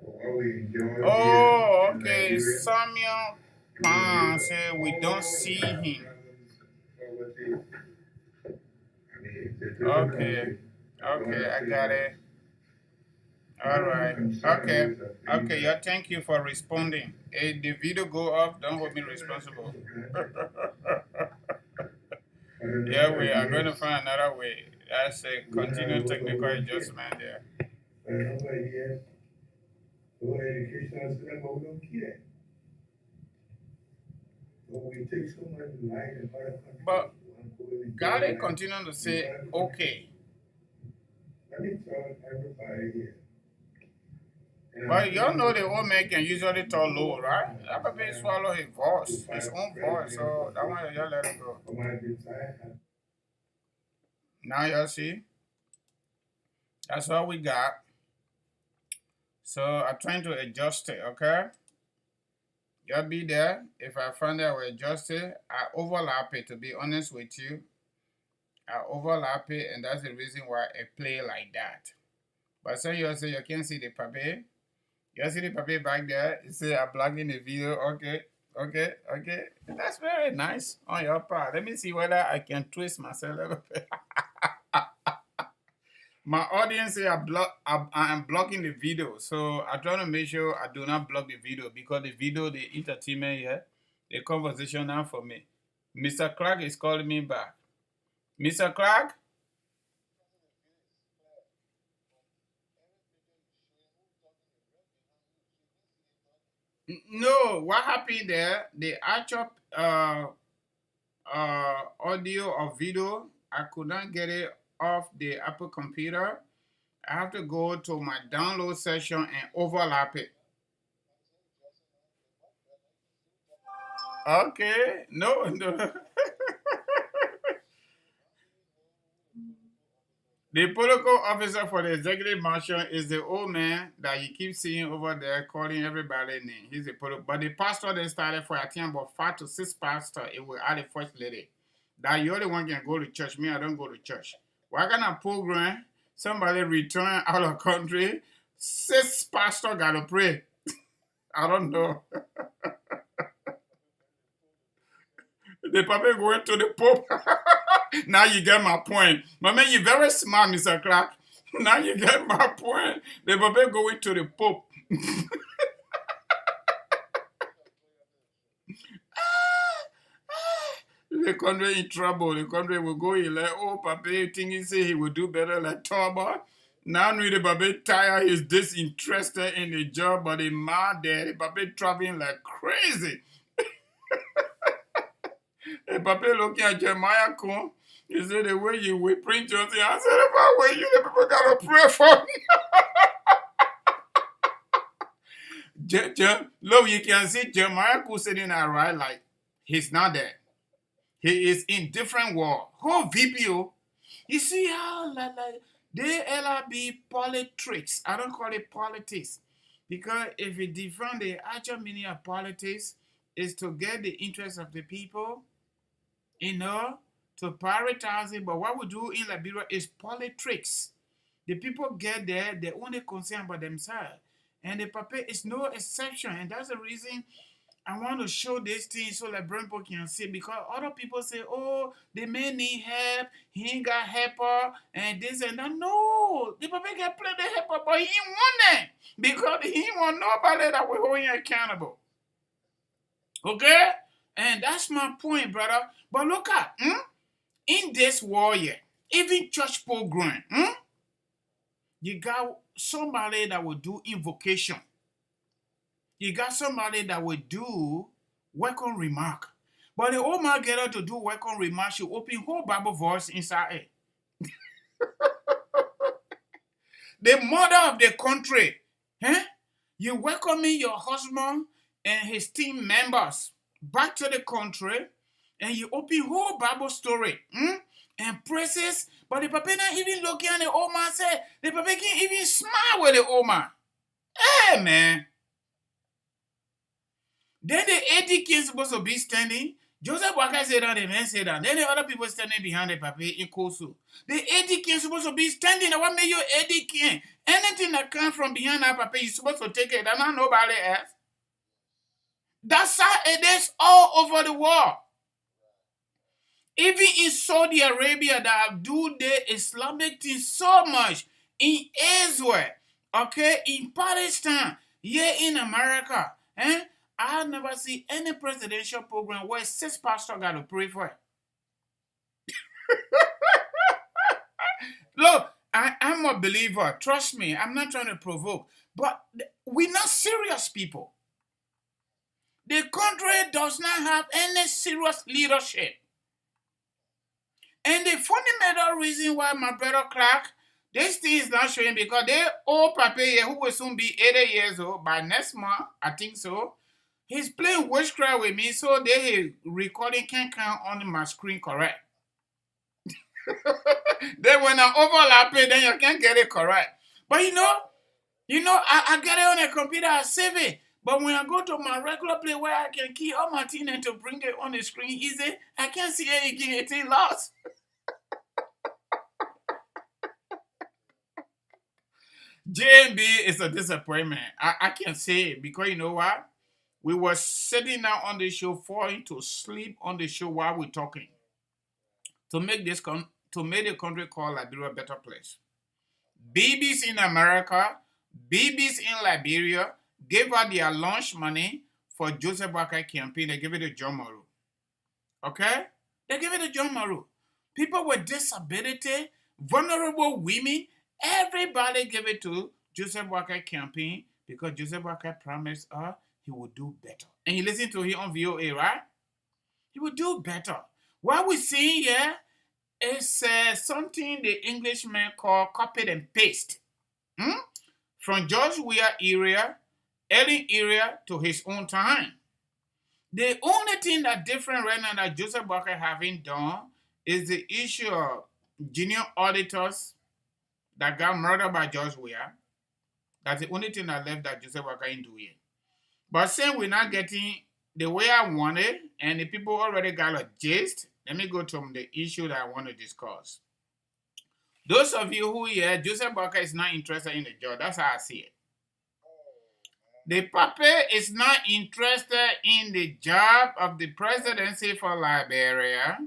for what we enjoy. Oh, okay. Samuel Pan said we don't see him. Okay. Okay, I got it. All right. Okay. Okay, yeah, thank you for responding. If the video go off, don't hold me responsible. Yeah, we are going to find another way. That's a continued technical adjustment there. But God is continuing to say, okay. Let me tell everybody here. But y'all know the old man can usually talk low, right? That baby swallow his voice, his own voice, so that one y'all let it go. Now y'all see? That's all we got. So I'm trying to adjust it, okay? Y'all be there. If I find that I will adjust it, I overlap it, to be honest with you. I overlap it, and that's the reason why I play like that. But some y'all say you can't see the paper. You see the paper back there? You say I'm blocking the video. Okay, okay, okay. That's very nice on your part. Let me see whether I can twist myself a little bit. My audience say I'm blocking the video. So I'm trying to make sure I do not block the video because the video, the entertainment here, the conversation now for me. Mr. Clark is calling me back. Mr. Clark? No, what happened there? The actual audio or video, I could not get it off the Apple computer. I have to go to my download section and overlap it. Okay, no, no. The protocol officer for the executive marshal is the old man that you keep seeing over there calling everybody name. He's the protocol. But the pastor then started for, I think, about 5 to 6 pastors. It will add the first lady. That you're the one can go to church. Me, I don't go to church. What kind of program? Somebody return out of country. 6 pastors got to pray. I don't know. The papa going to the Pope. Now you get my point. Mama, you're very smart, Mr. Clark. Now you get my point. The papa going to the Pope. The country in trouble. The country will go in like, oh, papa, you think he say he will do better like Toba? Now the papa tired, he's disinterested in the job, but the mad there, the papa traveling like crazy. The papa looking at Jeremiah Kuhn, he said, the way you will print your thing, I said, if I were you, the people gotta pray for me. Look, you can see Jeremiah Kuhn sitting there, right? Like, he's not there. He is in different world. Whole VPO. You see how like they LRB politics. I don't call it politics. Because if it define the actual meaning of politics is to get the interest of the people, to prioritize it. But what we do in Liberia is politics. The people get there, they're only concerned about themselves. And the papa is no exception. And that's the reason I want to show this thing so that people can see, because other people say, oh, the man need help, he ain't got helper, and this and that. No, the papa get plenty of helper, but he ain't want them, because he ain't want nobody that will hold him accountable. Okay? And that's my point, brother. But look at, in this war here, even church program, you got somebody that will do invocation. You got somebody that will do welcome remark. But the old man get her to do welcome remark, she open whole Bible verse inside it. The mother of the country, you welcoming your husband and his team members back to the country, and you open whole Bible story and praises, but the papa not even looking at the old man, say, the papa can't even smile with the old man. Hey, man. Then the 80 kids supposed to be standing. Joseph Waka said that, the man said that. Then the other people standing behind the papa in Kosu. The 80 kids supposed to be standing. What made you 80 king? Anything that comes from behind that papa, you're supposed to take it. That's not nobody else. That's how it is all over the world. Even in Saudi Arabia, that do the Islamic thing so much. In Israel, okay, in Palestine, here in America, I never see any presidential program where 6 pastors got to pray for it. Look, I'm a believer. Trust me, I'm not trying to provoke. But we're not serious people. The country does not have any serious leadership. And the fundamental reason why my brother Clark, this thing is not showing, because they old papa here who will soon be 80 years old by next month, I think so. He's playing witchcraft with me, so the recording can't come on my screen correct. Then when I overlap it, then you can't get it correct. But I get it on a computer, I save it. But when I go to my regular play where I can key all my things and to bring it on the screen easy, I can't see anything, it's lost. JMB is a disappointment. I can say it, because you know what? We were sitting down on the show, falling to sleep on the show while we're talking. To make the country called Liberia a better place. Babies in America, babies in Liberia gave out their lunch money for Joseph Waka campaign. They gave it to John Maru. Okay? They gave it to John Maru. People with disability, vulnerable women, everybody gave it to Joseph Waka campaign, because Joseph Waka promised us he would do better. And you listen to him on VOA, right? He would do better. What we're seeing here is something the Englishman call copy and paste. From George Weah era, early era to his own time. The only thing that different right now that Joseph Waka having done is the issue of junior auditors that got murdered by George Weah. That's the only thing that left that Joseph Waka ain't doing. But since we're not getting the way I wanted, and the people already got a gist, let me go to the issue that I want to discuss. Those of you who hear Joseph Waka is not interested in the job, that's how I see it. The puppet is not interested in the job of the presidency for Liberia.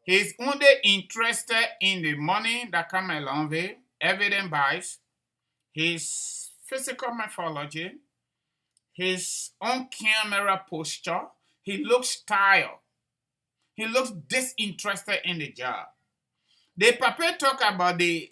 He's only interested in the money that comes along with it, evident by his physical morphology, his on-camera posture. He looks tired. He looks disinterested in the job. The puppet talk about the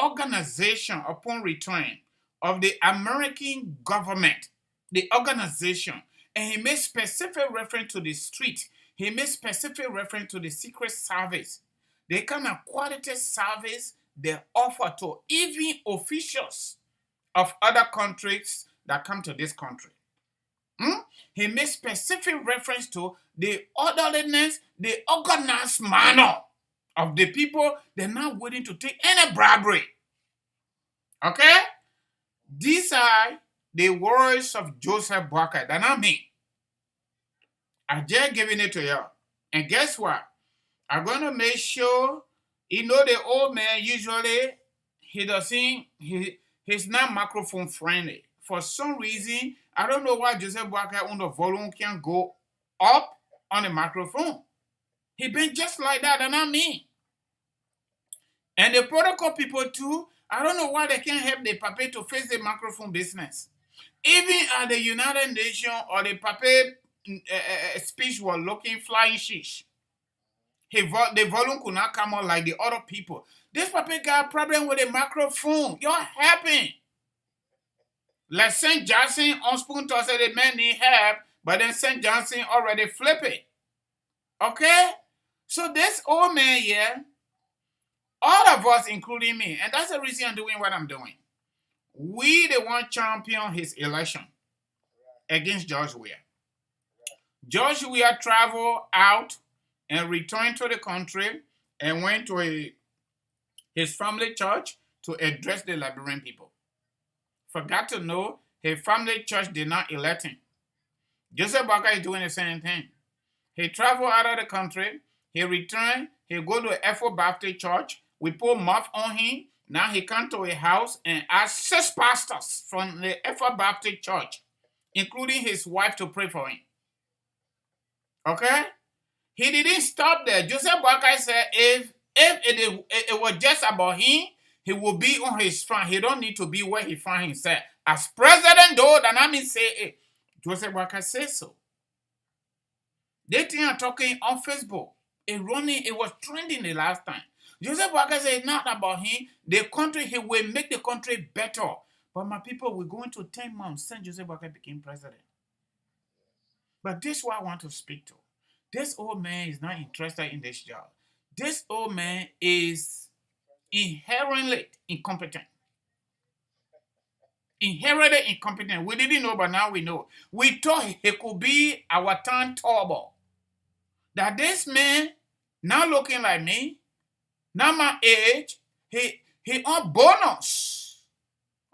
organization upon return of the American government, the organization, and he made specific reference to the street. He made specific reference to the Secret Service, the kind of quality service they offer to even officials of other countries that come to this country. He made specific reference to the orderliness, the organized manner of the people. They're not willing to take any bribery. Okay? These are the words of Joseph Boakai. They're not me. I'm just giving it to you. And guess what? I'm going to make sure, the old man usually, he's not microphone friendly. For some reason, I don't know why Joseph Boakai on the volume can go up on the microphone. He been just like that, and not me. And the protocol people too, I don't know why they can't help the puppet to face the microphone business. Even at the United Nations or the puppet speech was looking flying shish. The volume could not come on like the other people. This puppet got a problem with the microphone. You're happy. Like St. Johnson on Spoon said the man need help, but then St. Johnson already flip it. Okay? So this old man here, all of us, including me, and that's the reason I'm doing what I'm doing. We the one champion his election against George Weah. George Weah traveled out and returned to the country and went to his family church to address the Liberian people. Forgot to know his family church did not elect him. Joseph Boakai is doing the same thing. He traveled out of the country. He returned. He go to Ethel Baptist Church. We put mouth on him. Now he come to a house and asked 6 pastors from the Ethel Baptist Church, including his wife, to pray for him. Okay? He didn't stop there. Joseph Boakai said if it was just about him, he will be on his front. He don't need to be where he found himself. As president, though, that I mean say it. Joseph Boakai says so. They think I'm talking on Facebook. It was trending the last time. Joseph Boakai said it's not about him. The country, he will make the country better. But my people, we're going to 10 months since Joseph Boakai became president. But this is what I want to speak to. This old man is not interested in this job. This old man is inherently incompetent. Inherently incompetent. We didn't know, but now we know. We thought he could be our town turbo. That this man, now looking like me, now my age, he on bonus.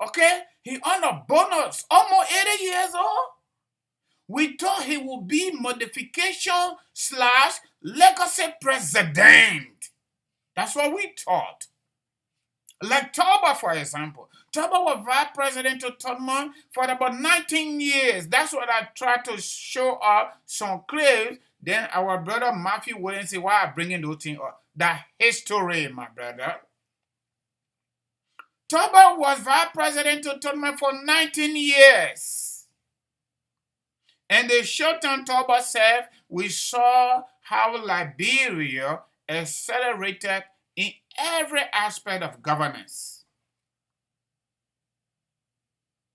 Okay? He on a bonus. Almost 80 years old. We thought he would be modification / legacy president. That's what we thought. Like Toba, for example. Toba was vice president to Tubman for about 19 years. That's what I tried to show up some clips. Then our brother Matthew Williams said, why I'm bringing those things up. That history, my brother. Toba was vice president to Tubman for 19 years. And the short-term Toba said, we saw how Liberia accelerated in every aspect of governance.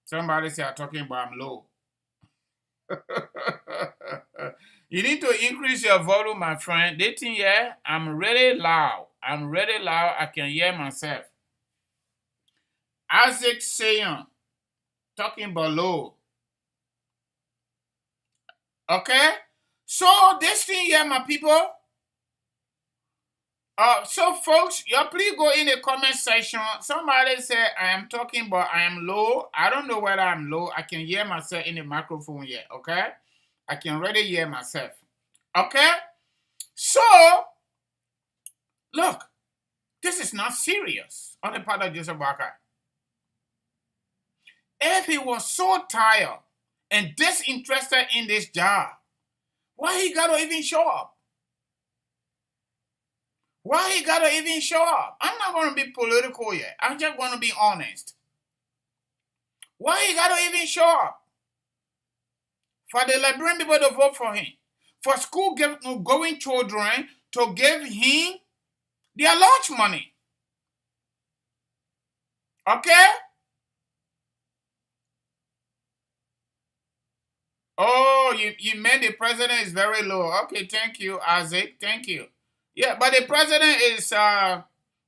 Somebody say I'm talking about I'm low. You need to increase your volume, my friend. They think, yeah, I'm really loud. I'm really loud. I can hear myself. Isaac Sayon, talking about low. Okay? So this thing here, my people. So folks, you please go in the comment section. Somebody said I am talking, but I am low. I don't know whether I'm low. I can hear myself in the microphone here. Okay? I can really hear myself. Okay? So, look, this is not serious on the part of Joseph Boakai. If he was so tired and disinterested in this job. Why he gotta even show up? Why he gotta even show up? I'm not gonna be political yet. I'm just gonna be honest. Why he gotta even show up? For the Liberian people to vote for him. For school going children to give him their lunch money. Okay? Oh, you meant the president is very low. Okay, thank you, Isaac. Thank you. Yeah, but the president is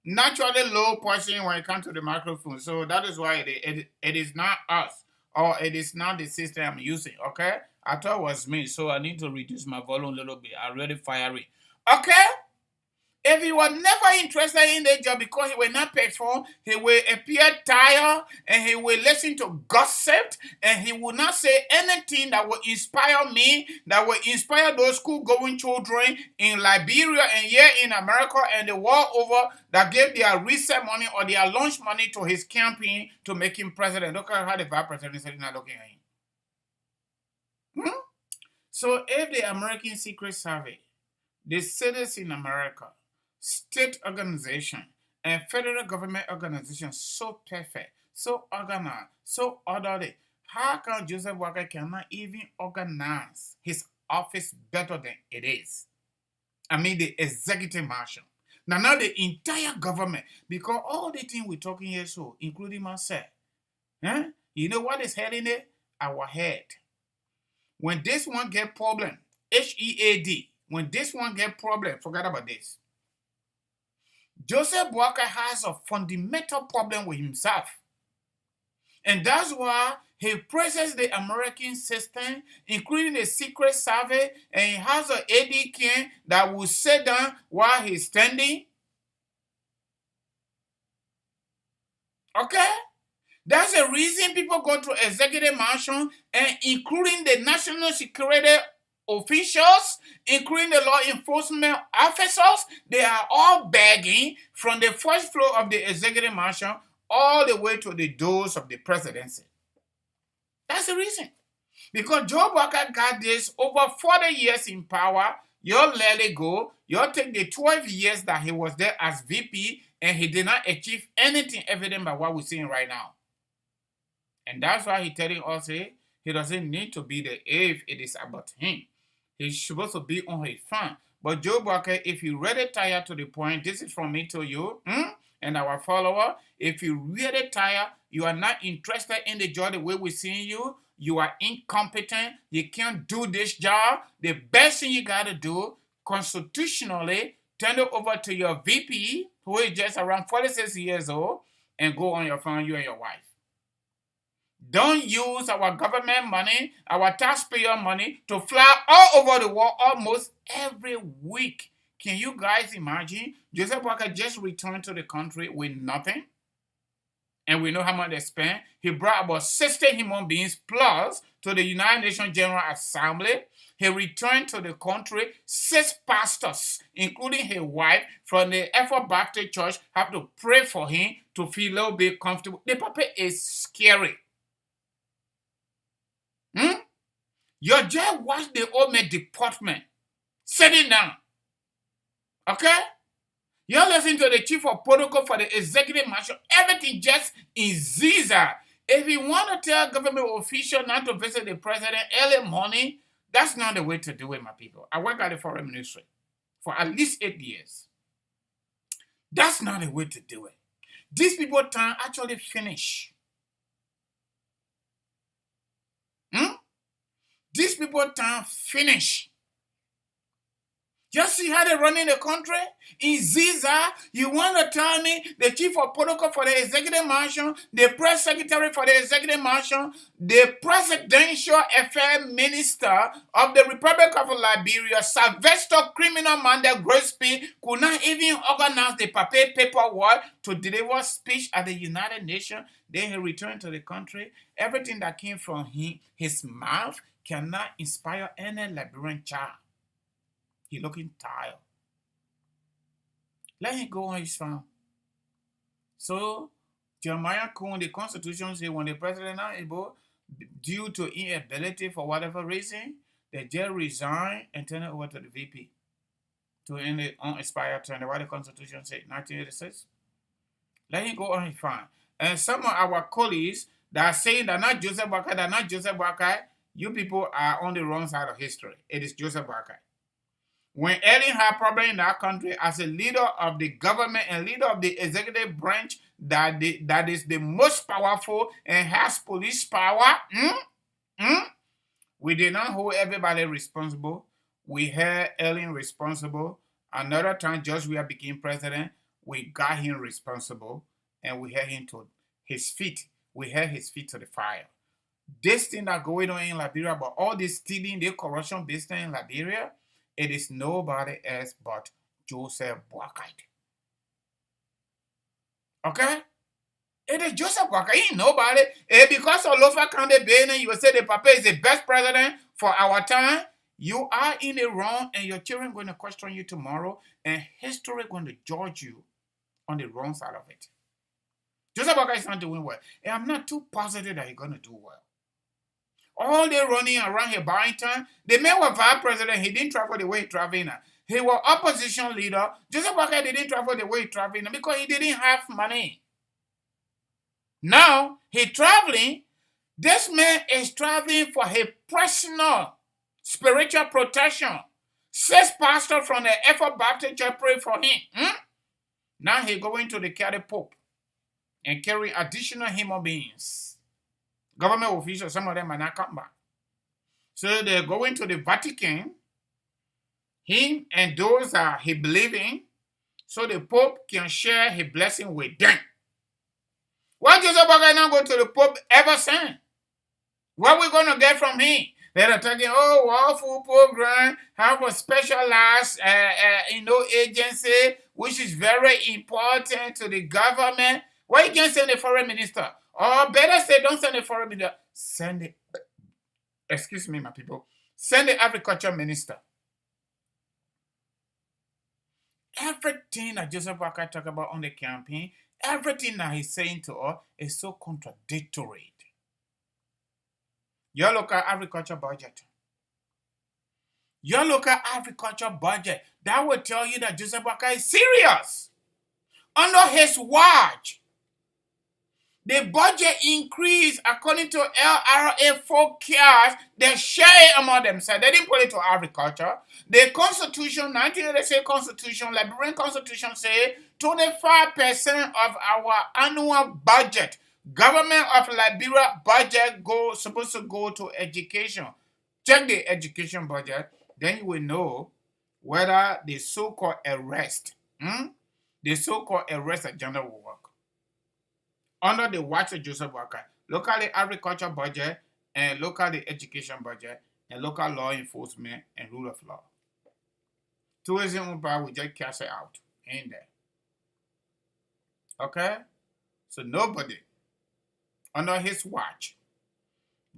naturally low person when it comes to the microphone. So that is why it is not us, or it is not the system I'm using. Okay? I thought it was me, so I need to reduce my volume a little bit. I'm really fiery. Okay? If he was never interested in the job because he will not perform, he will appear tired and he will listen to gossip and he will not say anything that will inspire me, that will inspire those school-going children in Liberia and here in America and the world over that gave their reset money or their lunch money to his campaign to make him president. Look at how the vice president is not looking at him. So if the American Secret Service, the cities in America, state organization, and federal government organization so perfect, so organized, so orderly, how come Joseph Walker cannot even organize his office better than it is? I mean the executive marshal. Now the entire government, because all the things we're talking here, so including myself, you know what is heading it? Our head. When this one get problem, HEAD, when this one get problem, forget about this. Joseph Walker has a fundamental problem with himself. And that's why he praises the American system, including the Secret Service, and he has an AD that will sit down while he's standing. Okay? That's the reason people go to executive mansion, and including the national security officials, including the law enforcement officers, they are all begging from the first floor of the executive mansion all the way to the doors of the presidency. That's the reason. Because Joe Walker got this over 40 years in power. You let it go. You take the 12 years that he was there as VP and he did not achieve anything evident by what we're seeing right now. And that's why he's telling us he doesn't need to be there if it is about him. He's supposed to be on his farm. But Joe Walker, if you really tired to the point, this is from me to you and our follower. If you really tired, you are not interested in the job the way we're seeing you, you are incompetent, you can't do this job, the best thing you got to do, constitutionally, turn it over to your VP, who is just around 46 years old, and go on your farm, you and your wife. Don't use our government money, our taxpayer money to fly all over the world almost every week. Can you guys imagine? Joseph Walker just returned to the country with nothing. And we know how much they spent. He brought about 60 human beings plus to the United Nations General Assembly. He returned to the country. 6 pastors, including his wife, from the Effort Baptist Church, have to pray for him to feel a little bit comfortable. The puppet is scary. You just watch the old department sitting down. Okay? You listen to the chief of protocol for the executive marshal. Everything just in zizza. If you want to tell government official not to visit the president early morning, that's not the way to do it, my people. I work at the foreign ministry for at least 8 years. That's not the way to do it. These people time actually finish. These people time finish. Just see how they're running the country? In Ziza, you want to tell me the chief of protocol for the executive marshal, the press secretary for the executive marshal, the presidential affairs minister of the Republic of Liberia, Sylvester criminal Mandel Gillespie, could not even organize the paperwork to deliver speech at the United Nations. Then he returned to the country. Everything that came from his mouth cannot inspire any Liberian child. He's looking tired. Let him go on his farm. So, Jeremiah Cohen, the Constitution says when the president is not able, due to inability for whatever reason, they just resign and turn it over to the VP to end the unexpired term. What the Constitution said, 1986. Let him go on his fine. And some of our colleagues that are saying that not Joseph Boakai, that not Joseph Boakai, you people are on the wrong side of history. It is Joseph Boakai. When Ellen had problem in our country as a leader of the government and leader of the executive branch that is the most powerful and has police power, we did not hold everybody responsible. We held Ellen responsible. Another time, George Weah became president, we got him responsible and we held him to his feet. We held his feet to the fire. This thing that going on in Liberia, but all this stealing, the corruption business in Liberia, it is nobody else but Joseph Boakai. Okay? It is Joseph Boakai. He ain't nobody. And because of Lofa County Benin, you will say the Papa is the best president for our time. You are in the wrong, and your children are going to question you tomorrow, and history is going to judge you on the wrong side of it. Joseph Boakai is not doing well. And I'm not too positive that he's going to do well. All they running around here buying time. The man was vice president. He didn't travel the way he traveling now. He was opposition leader. Joseph Boakai didn't travel the way he traveling now because he didn't have money. Now he traveling. This man is traveling for his personal spiritual protection. 6 pastors from the Effort Baptist Church pray for him. Now he going to the carry Pope and carry additional human beings. Government officials, some of them might not come back. So they're going to the Vatican, him and those that he believe in, so the Pope can share his blessing with them. Why Joseph Boakai not go to the Pope ever since? What we going to get from him? They're talking, World Food Program have a specialized agency, which is very important to the government. Why you can't send the foreign minister? Or better say, don't send the foreign minister. Send the, excuse me, my people. Send the agriculture minister. Everything that Joseph Boakai talk about on the campaign, everything that he's saying to us is so contradictory. Your local agriculture budget. Your local agriculture budget. That will tell you that Joseph Boakai is serious. Under his watch, the budget increase according to LRA forecast. They share it among themselves. They didn't put it to agriculture. The Constitution, 1986 Constitution, Liberian Constitution say 25% of our annual budget, government of Liberia budget supposed to go to education. Check the education budget, then you will know whether the so-called arrest, the so-called arrest agenda will work. Under the watch of Joseph Boakai, locally agriculture budget and locally education budget and local law enforcement and rule of law. Tourism will just cash it out in there. Okay? So nobody under his watch,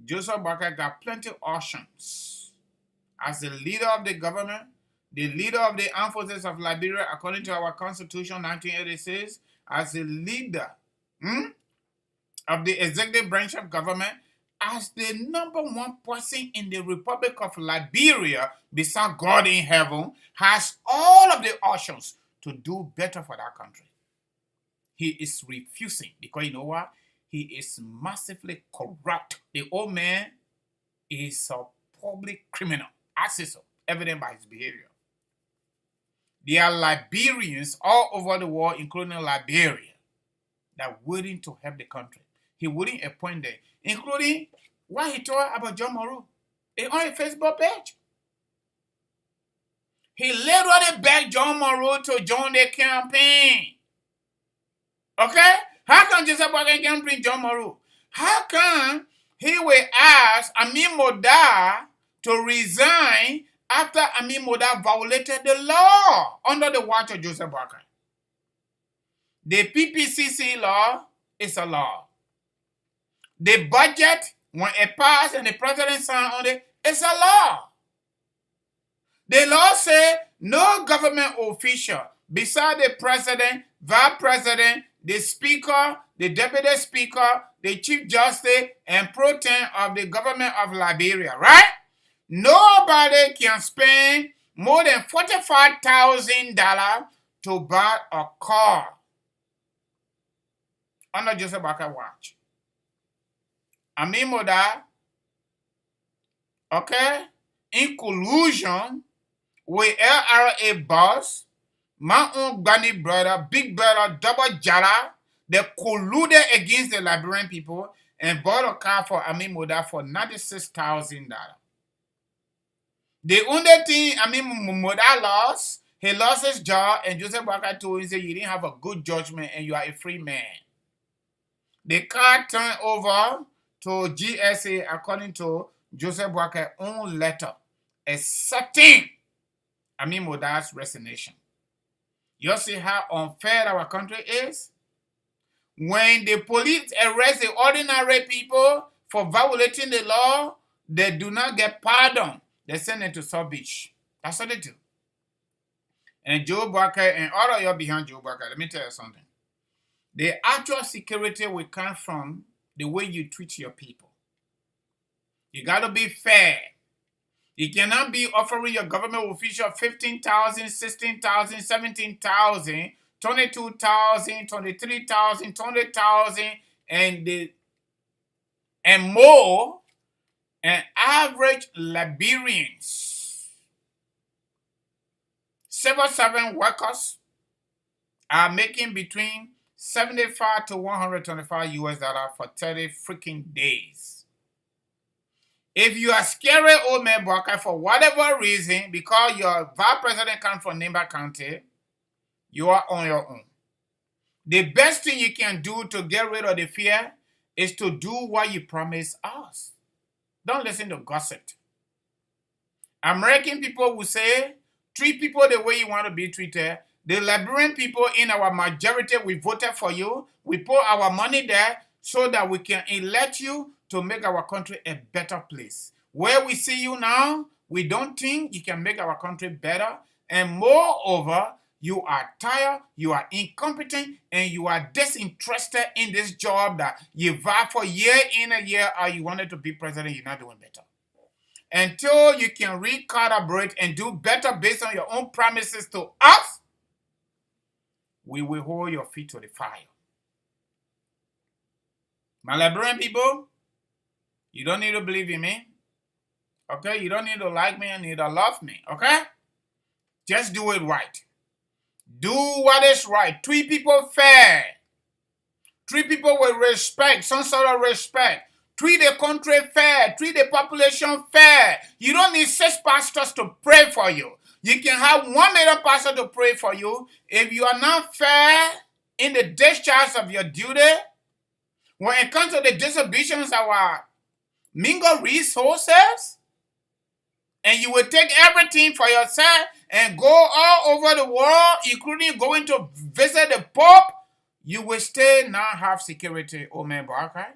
Joseph Boakai got plenty of options. As the leader of the government, the leader of the armed forces of Liberia, according to our Constitution 1986, as the leader of the executive branch of government, as the number one person in the Republic of Liberia, beside God in heaven, has all of the options to do better for that country. He is refusing because you know what? He is massively corrupt. The old man is a public criminal. I say so, evident by his behavior. There are Liberians all over the world, including Liberia, that are willing to help the country. He wouldn't appoint them, including what he told about John Moreau on his Facebook page. He literally begged John Moreau to join the campaign. Okay? How come Joseph Boakai can't bring John Moreau? How come he will ask Amin Moda to resign after Amin Moda violated the law under the watch of Joseph Boakai? The PPCC law is a law. The budget, when it passed and the president signed on it, it's a law. The law says no government official beside the president, vice president, the speaker, the deputy speaker, the chief justice, and pro tem of the government of Liberia, right? Nobody can spend more than $45,000 to buy a car under Joseph Boakai watch. Moda, okay, in collusion with LRA boss, my own granny brother, big brother, double jala, they colluded against the Liberian people and bought a car for Moda for $96,000. The only thing Moda lost, he lost his job, and Joseph Boakai told him, you didn't have a good judgment and you are a free man. The car turned over to GSA according to Joseph Boakai's own letter, accepting Moda's resignation. You see how unfair our country is? When the police arrest the ordinary people for violating the law, they do not get pardon. They send them to South Beach. That's what they do. And Joe Boakai and all of you behind Joe Boakai, let me tell you something. The actual security will come from the way you treat your people. You got to be fair. You cannot be offering your government official $15,000, $16,000, $17,000, $22,000, $23,000, $20,000, and more. And average Liberians, civil servant workers, are making between $75 to $125 for 30 freaking days. If you are scary old man Boakai for whatever reason, because your vice president comes from Nimba County, you are on your own. The best thing you can do to get rid of the fear is to do what you promised us. Don't listen to gossip. American people will say, treat people the way you want to be treated. The Liberian people in our majority, we voted for you. We put our money there so that we can elect you to make our country a better place. Where we see you now, we don't think you can make our country better. And moreover, you are tired, you are incompetent, and you are disinterested in this job that you vowed for year in and year out. You wanted to be president, you're not doing better. Until you can recalibrate and do better based on your own promises to us, we will hold your feet to the fire. My Liberian people, you don't need to believe in me. Okay? You don't need to like me and neither love me. Okay? Just do it right. Do what is right. Treat people fair. Treat people with respect, some sort of respect. Treat the country fair. Treat the population fair. You don't need 6 pastors to pray for you. You can have 1 million pastors to pray for you. If you are not fair in the discharge of your duty, when it comes to the distributions of our mingled resources, and you will take everything for yourself and go all over the world, including going to visit the Pope, you will still not have security, oh man, Boakai.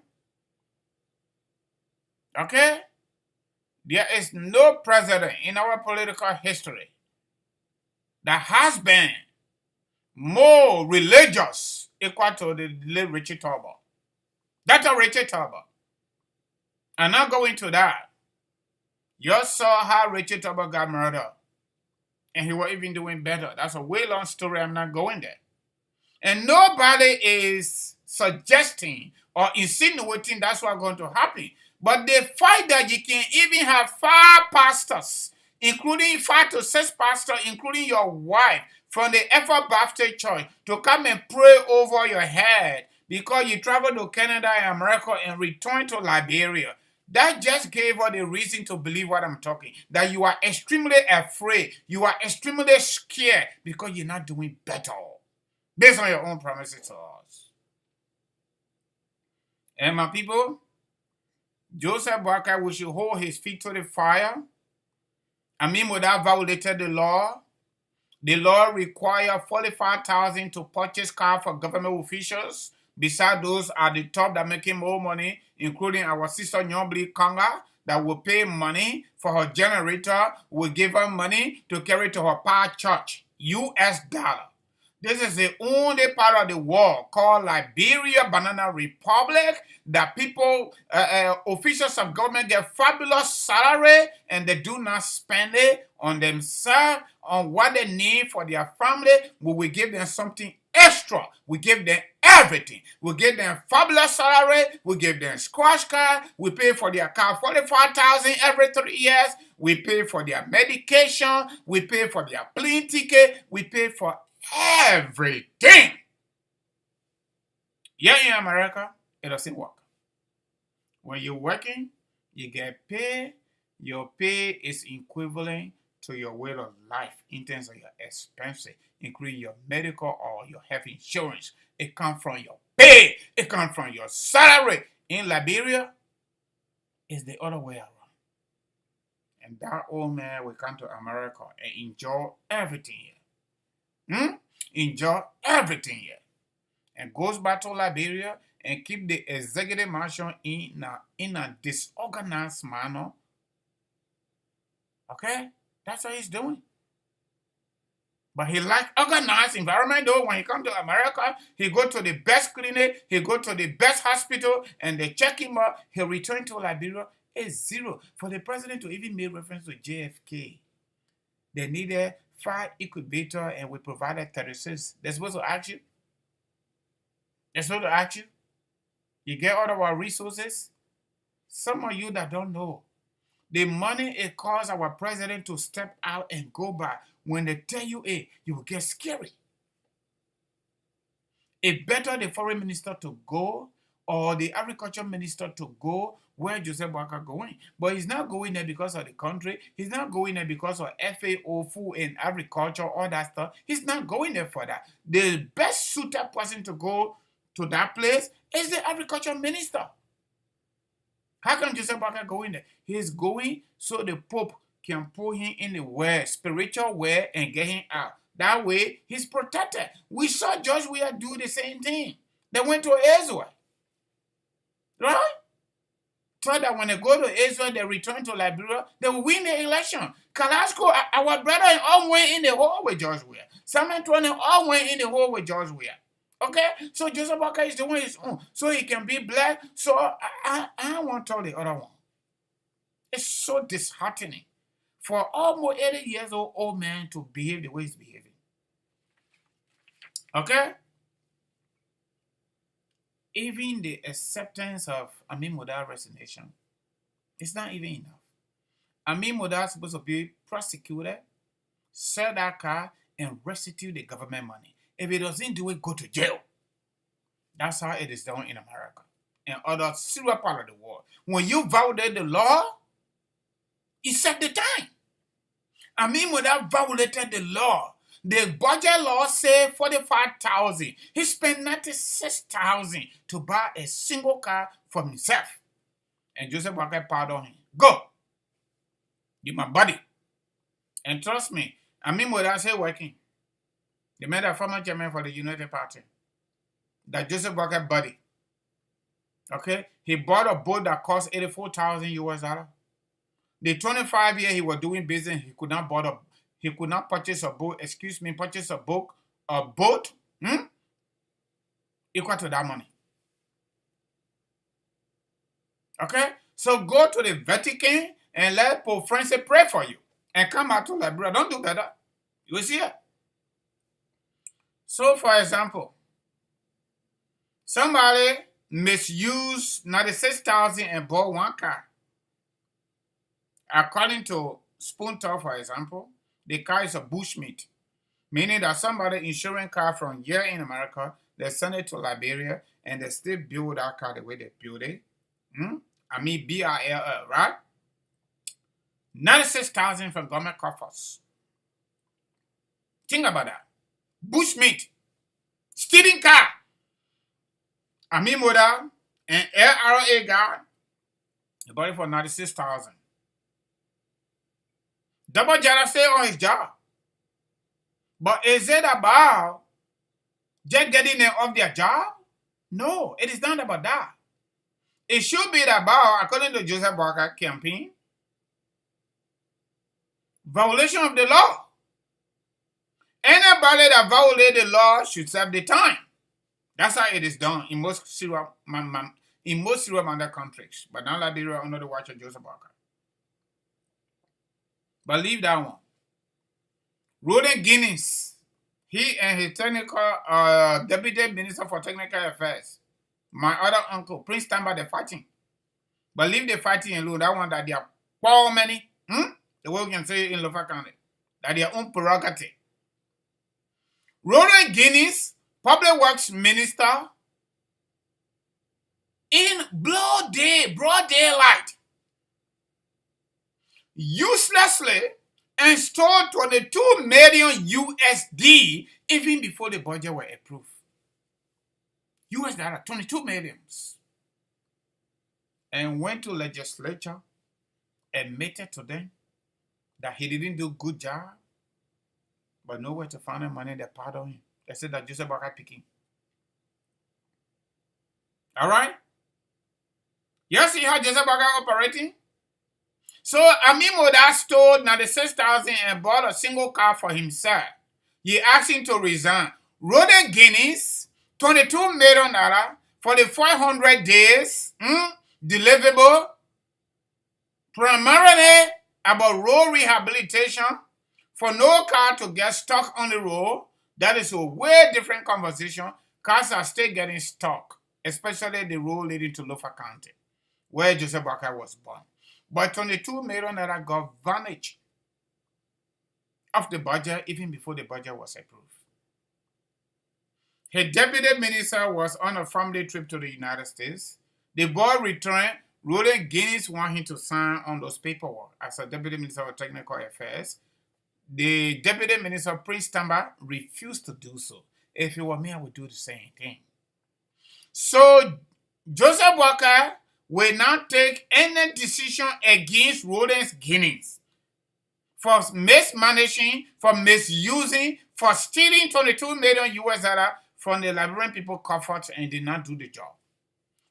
Okay? There is no president in our political history that has been more religious equal to the late Richard Talbot. Dr. Richard Talbot. I'm not going to that. You saw how Richard Talbot got murdered. And he was even doing better. That's a way long story. I'm not going there. And nobody is suggesting or insinuating that's what's going to happen. But the fact that you can even have 5 pastors, including 5 to 6 pastors, including your wife, from the Effort Baptist Church, to come and pray over your head because you traveled to Canada and America and returned to Liberia. That just gave her the reason to believe what I'm talking. That you are extremely afraid. You are extremely scared because you're not doing better. Based on your own promises to us. And my people, Joseph Boakai, we should hold his feet to the fire. Moda violated the law. The law requires $45,000 to purchase cars for government officials. Besides those at the top that making more money, including our sister Nyobli Kanga, that will pay money for her generator, will give her money to carry to her power church, US dollar. This is the only part of the world called Liberia Banana Republic that people, officials of government get fabulous salary and they do not spend it on themselves, on what they need for their family. We will give them something extra. We give them everything. We give them fabulous salary. We give them squash car. We pay for their car 45,000 every 3 years. We pay for their medication. We pay for their plane ticket. We pay for everything. Here in America, it doesn't work. When you're working, you get paid. Your pay is equivalent to your way of life in terms of your expenses, including your medical or your health insurance. It comes from your pay. It comes from your salary. In Liberia, it's the other way around. And that old man will come to America and enjoy everything here. Enjoy everything here. And goes back to Liberia and keep the executive mansion in a disorganized manner. Okay? That's what he's doing. But he like organized environment though. When he come to America, he go to the best clinic, he go to the best hospital, and they check him out. He return to Liberia. It's zero. For the president to even make reference to JFK, they needed 5 incubators and we provided 36. They're supposed to ask you. They're supposed to ask you. You get all of our resources. Some of you that don't know, the money it costs our president to step out and go back. When they tell you, hey, you will get scary. It's better the foreign minister to go or the agriculture minister to go where Joseph Boakai going. But he's not going there because of the country. He's not going there because of FAO, food and agriculture, all that stuff. He's not going there for that. The best suited person to go to that place is the agriculture minister. How come Joseph Boakai going there? He's going so the Pope can pull him in the well, spiritual well, and get him out. That way, he's protected. We saw George Weah do the same thing. They went to Israel. Right? So that when they go to Israel, they return to Liberia, they will win the election. Kalasco, our brother, all went in the hole with George Weah. Simon Twain all went in the hole with George Weah. Okay? So Joseph Boakai is doing his own. So he can be black. So I want to tell the other one. It's so disheartening for almost 80 years old man to behave the way he's behaving. Okay? Even the acceptance of Amin Modar's resignation, it's not even enough. Amin Modar is supposed to be prosecuted, sell that car, and restitute the government money. If he doesn't do it, go to jail. That's how it is done in America and other serious part of the world. When you violate the law, you set the time. Amin Modar violated the law. The budget law said 45,000. He spent 96,000 to buy a single car for himself. And Joseph Boakai pardoned him. Go. You're my buddy. And trust me, Amin Modar said working. They made a former chairman for the United Party. That Joseph Boakai buddy. Okay? He bought a boat that cost 84,000 US dollars. The 25 years he was doing business, he could not purchase a boat, purchase a boat equal to that money. Okay? So go to the Vatican and let Pope Francis pray for you. And come back to Liberia. Don't do better. You will see it. So, for example, somebody misused 96,000 and bought one car. According to Spoontalk, for example, the car is a bushmeat, meaning that somebody insuring car from here in America, they send it to Liberia and they still build that car the way they build it. I mean BRL, right? 96,000 from government coffers. Think about that. Bushmeat, stealing car. Amin Modar and LRA guy, they bought it for 96,000. Double Jara stay on his job. But is it about just getting them off their job? No, it is not about that. It should be about, according to Joseph Boakai campaign, violation of the law. Anybody that violate the law should serve the time. That's how it is done in most Sierra Leone countries. But now Liberia under the watch of Joseph Walker. But leave that one. Roden Guinness, he and his technical deputy minister for technical affairs, my other uncle, Prince Tamba, they're fighting. But leave the fighting alone. That one that they are poor many, the way we can say in Lofa County, that their own prerogative. Roden Guinness, public works minister, in broad daylight, uselessly installed 22 million USD even before the budget were approved. US dollar, 22 millions. And went to legislature, admitted to them that he didn't do a good job, but nowhere to find the money, they pardoned him. They said that Joseph Boakai picking. All right? You see how Joseph Boakai operating? So Amimoda stole 96,000 and bought a single car for himself. He asked him to resign. Roden Guinness, $22 million for the 400 days, deliverable, primarily about road rehabilitation, for no car to get stuck on the road. That is a way different conversation. Cars are still getting stuck, especially the road leading to Lofa County, where Joseph Boakai was born. But $22 million got vanished off the budget even before the budget was approved. His deputy minister was on a family trip to the United States. The boy returned. Roden Guinness wanted him to sign on those paperwork as a deputy minister of technical affairs. The deputy minister, Prince Tamba, refused to do so. If it were me, I would do the same thing. So Joseph Boakai will not take any decision against Roden Guinness for mismanaging, for misusing, for stealing 22 million US dollars from the Liberian people coffers and did not do the job.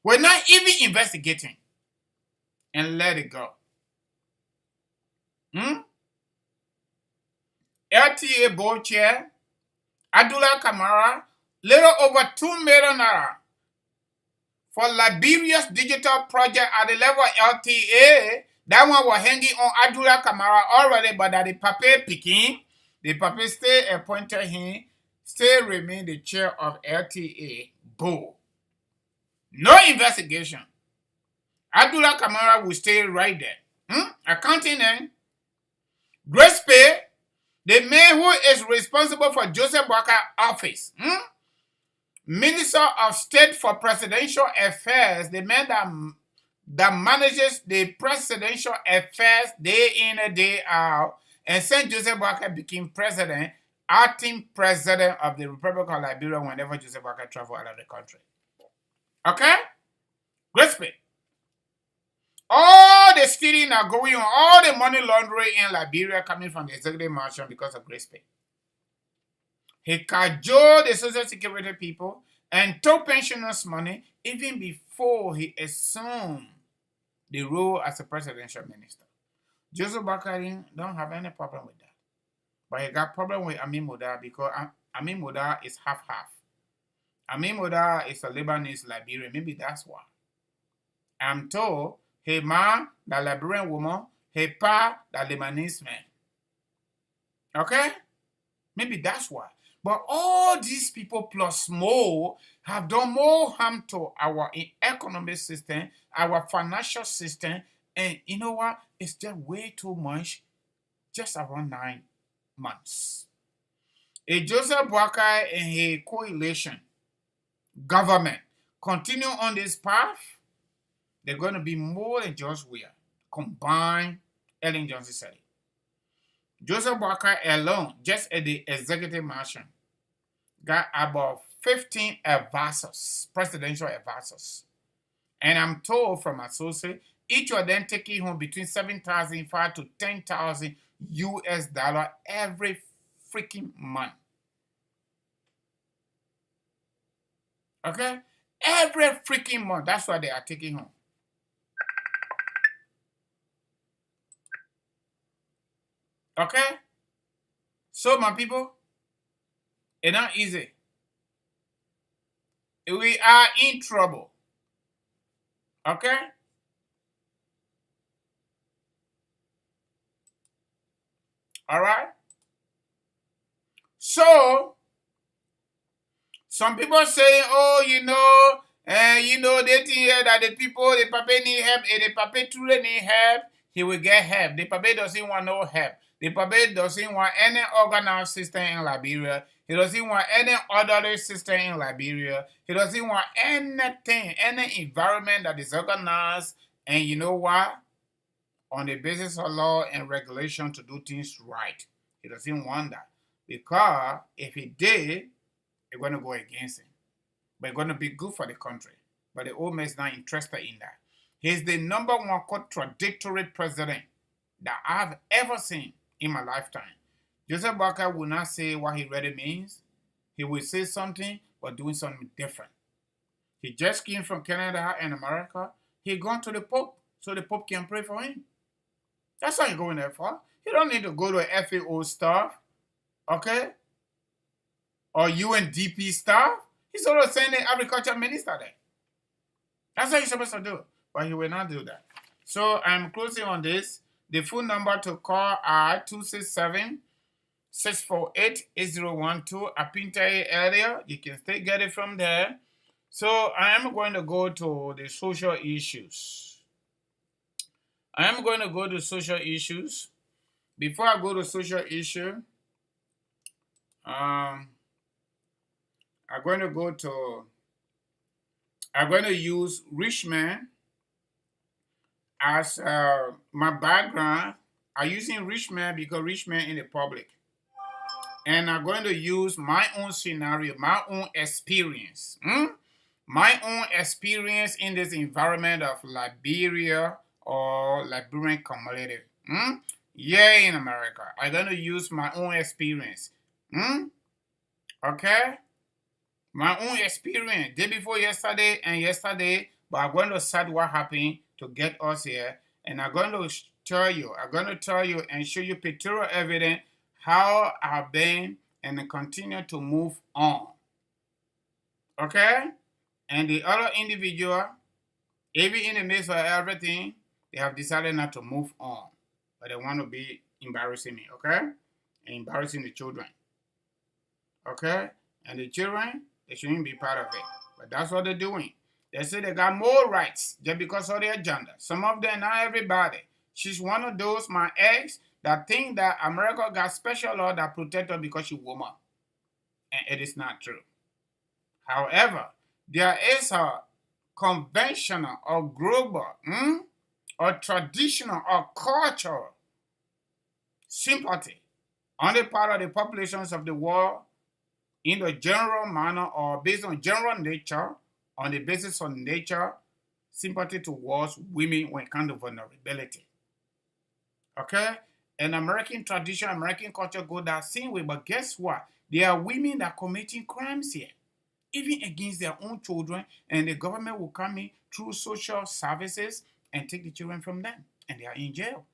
We're not even investigating and let it go. LTA board chair, Abdullah Kamara, little over $2 million for Liberia's digital project at the level of LTA. That one was hanging on Abdullah Kamara already, but that the paper picking, the paper still appointed him, still remain the chair of LTA board. No investigation. Abdullah Kamara will stay right there. Accounting then. Grace Pay, the man who is responsible for Joseph Boakai office. Minister of State for Presidential Affairs, the man that manages the presidential affairs day in and day out. And since Joseph Boakai became president, acting president of the Republic of Liberia whenever Joseph Boakai traveled out of the country. Okay? Grace Pay. All the stealing are going on, all the money laundering in Liberia coming from the executive mansion because of Grace Pay. He cajoled the Social Security people and took pensioners' money even before he assumed the role as a presidential minister. Joseph Boakai don't have any problem with that. But he got problem with Amin Moda because Amin Moda is half-half. Amin Moda is a Lebanese Liberian. Maybe that's why. I'm told her man, the Liberian woman, her pa, the Lebanese man. Okay? Maybe that's why. But all these people plus more have done more harm to our economic system, our financial system, and you know what? It's just way too much, just around 9 months. If Joseph Boakai and his coalition government continue on this path, they're going to be more than just we are. Combined, Ellen Johnson said it. Joseph Boakai alone, just at the executive mansion, got about 15 advisors, presidential advisors. And I'm told from associates, each of them taking home between $7,500 to $10,000 US dollar every freaking month. Okay? Every freaking month. That's what they are taking home. Okay? So, my people, It's not easy. We are in trouble. Okay? All right? So, some people say, oh, they think here that the people, the papa need help, if the papa truly need help, he will get help. The papa doesn't want no help. The papa doesn't want any organized system in Liberia. He doesn't want any orderly system in Liberia. He doesn't want anything, any environment that is organized. And you know what? On the basis of law and regulation to do things right. He doesn't want that. Because if he did, it's going to go against him. But it's going to be good for the country. But the old man is not interested in that. He's the number one contradictory president that I've ever seen in my lifetime. Joseph Boakai will not say what he really means. He will say something, but doing something different. He just came from Canada and America. He gone to the Pope, so the Pope can pray for him. That's what he's going there for. He don't need to go to FAO staff, okay? Or UNDP staff. He's already sending the agriculture minister there. That's what he's supposed to do. But he will not do that. So I'm closing on this. The phone number to call are 267-648-8012. I printed it earlier. You can still get it from there. So I am going to go to the social issues. Before I go to social issue, I'm going to use Richmond as my background. I'm using Richmond because Richmond in the public. And I'm going to use my own scenario, my own experience. My own experience in this environment of Liberia or Liberian community. Yeah, in America. I'm going to use my own experience. Okay? My own experience, day before yesterday and yesterday, but I'm going to start what happened to get us here. And I'm going to tell you and show you pictorial evidence how I've been and continue to move on. Okay? And the other individual, even in the midst of everything, they have decided not to move on. But they want to be embarrassing me, okay? And embarrassing the children. Okay? And the children, they shouldn't be part of it. But that's what they're doing. They say they got more rights just because of their gender. Some of them, not everybody. She's one of those, my ex, that think that America got special law that protect her because she's a woman. And it is not true. However, there is a conventional or global or traditional or cultural sympathy on the part of the populations of the world in the general manner or based on general nature, on the basis of nature, sympathy towards women when it comes to vulnerability. Okay? And American tradition, American culture go that same way, but guess what? There are women that are committing crimes here, even against their own children, and the government will come in through social services and take the children from them, and they are in jail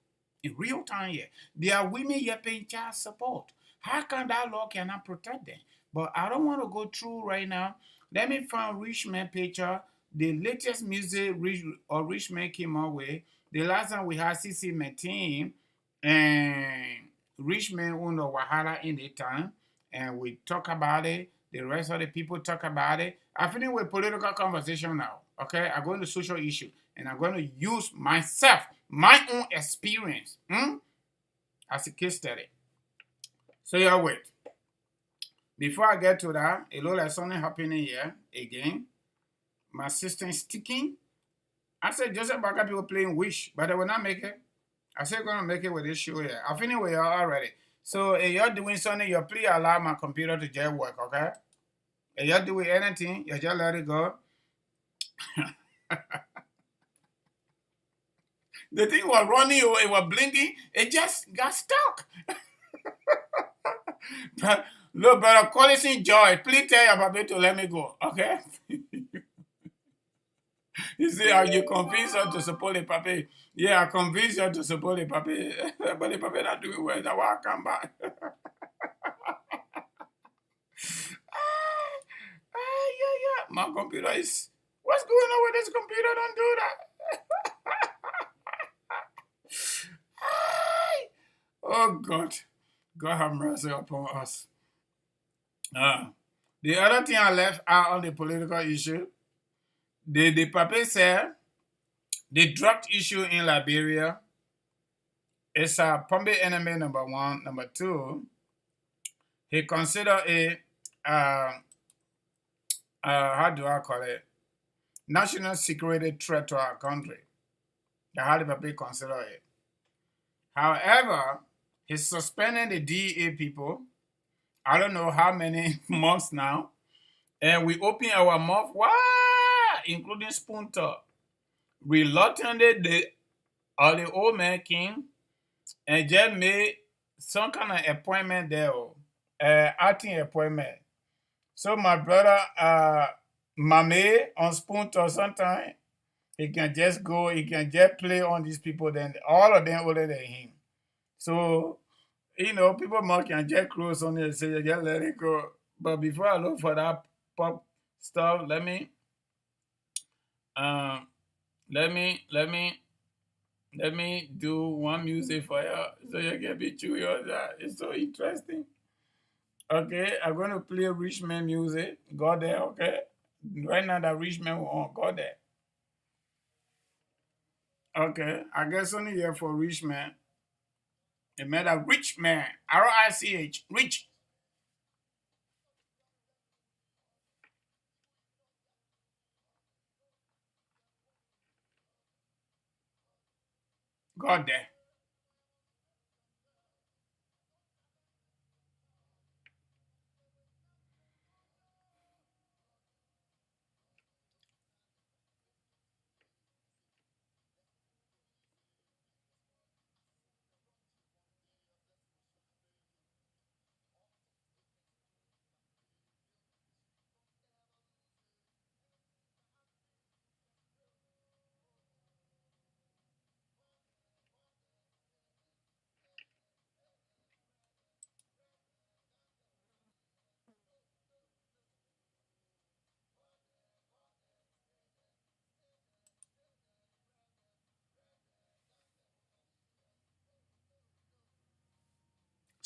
in real time here. There are women here paying child support. How come that law cannot protect them? But I don't want to go through right now. Let me find Richmond picture, the latest music Richmond came up with. The last time we had CC Martin and Richmond on the Wahala in the time, and we talk about it. The rest of the people talk about it. I finish with political conversation now. Okay, I'm going to social issue, and I'm going to use myself, my own experience, as a case study. So y'all wait. Before I get to that, it looks like something happening here again. My sister is sticking. I said Joseph Boakai people playing Wish, but they will not make it. I said going to make it with this show here. I finished with y'all already. So if you're doing something, you please allow my computer to just work, okay? If you're doing anything, you just let it go. The thing was running, it was blinking, it just got stuck. But look, brother, Collison Joy, please tell your baby to let me go, okay? You see how you convince her to support the papi. Yeah, I convinced her to support the papi. But the papi not doing well. That's why I come back. Yeah. My computer is. What's going on with this computer? Don't do that. Oh God. God have mercy upon us. The other thing I left out on the political issue, the paper said the drug issue in Liberia is a public enemy number one. Number two, he considered a how do I call it? National security threat to our country. That's how the paper consider it. However, he's suspending the DEA people. I don't know how many months now. And we open our mouth wide, including spoon talk. Reluctantly, the old man came and just made some kind of appointment there, acting appointment. So my brother, Mame on spoon talk sometimes, he can just go, he can just play on these people, then all of them older than him. So, people more can just close on it and say, just let it go. But before I look for that pop stuff, um, let me do one music for you so you can be curious. It's so interesting. Okay, I'm going to play rich man music. Go there, okay? Right now, that rich man will on. Go there. Okay, I guess only here for rich man. It made a rich man. R-I-C-H. Rich. Go there.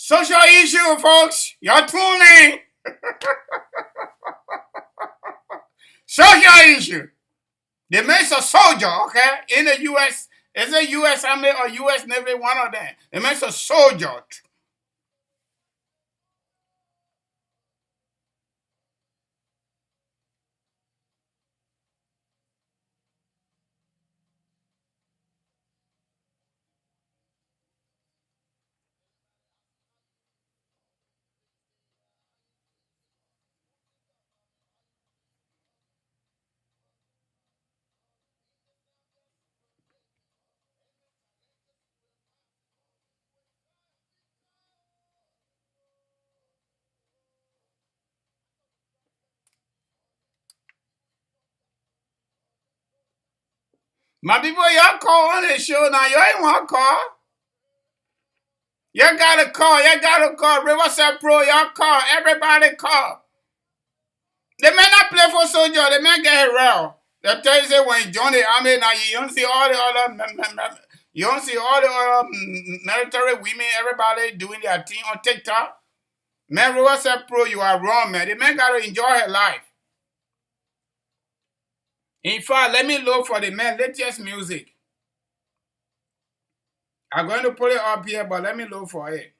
Social issue, folks. You're tuning. Social issue. They makes a soldier, okay, in the U.S. Is it U.S. Army or U.S. Navy? One of them. It makes a soldier. My people, y'all call on the show now. You ain't want to call. You gotta call. You gotta call. Riverside Pro, y'all call. Everybody call. They may not play for soldier. They may get real. They tell you say when you join the army now, you don't see all the other. You don't see all the other military women. Everybody doing their thing on TikTok. Man, Riverside Pro, you are wrong, man. The man gotta enjoy her life. In fact, let me look for the man latest music. I'm going to put it up here, but let me look for it.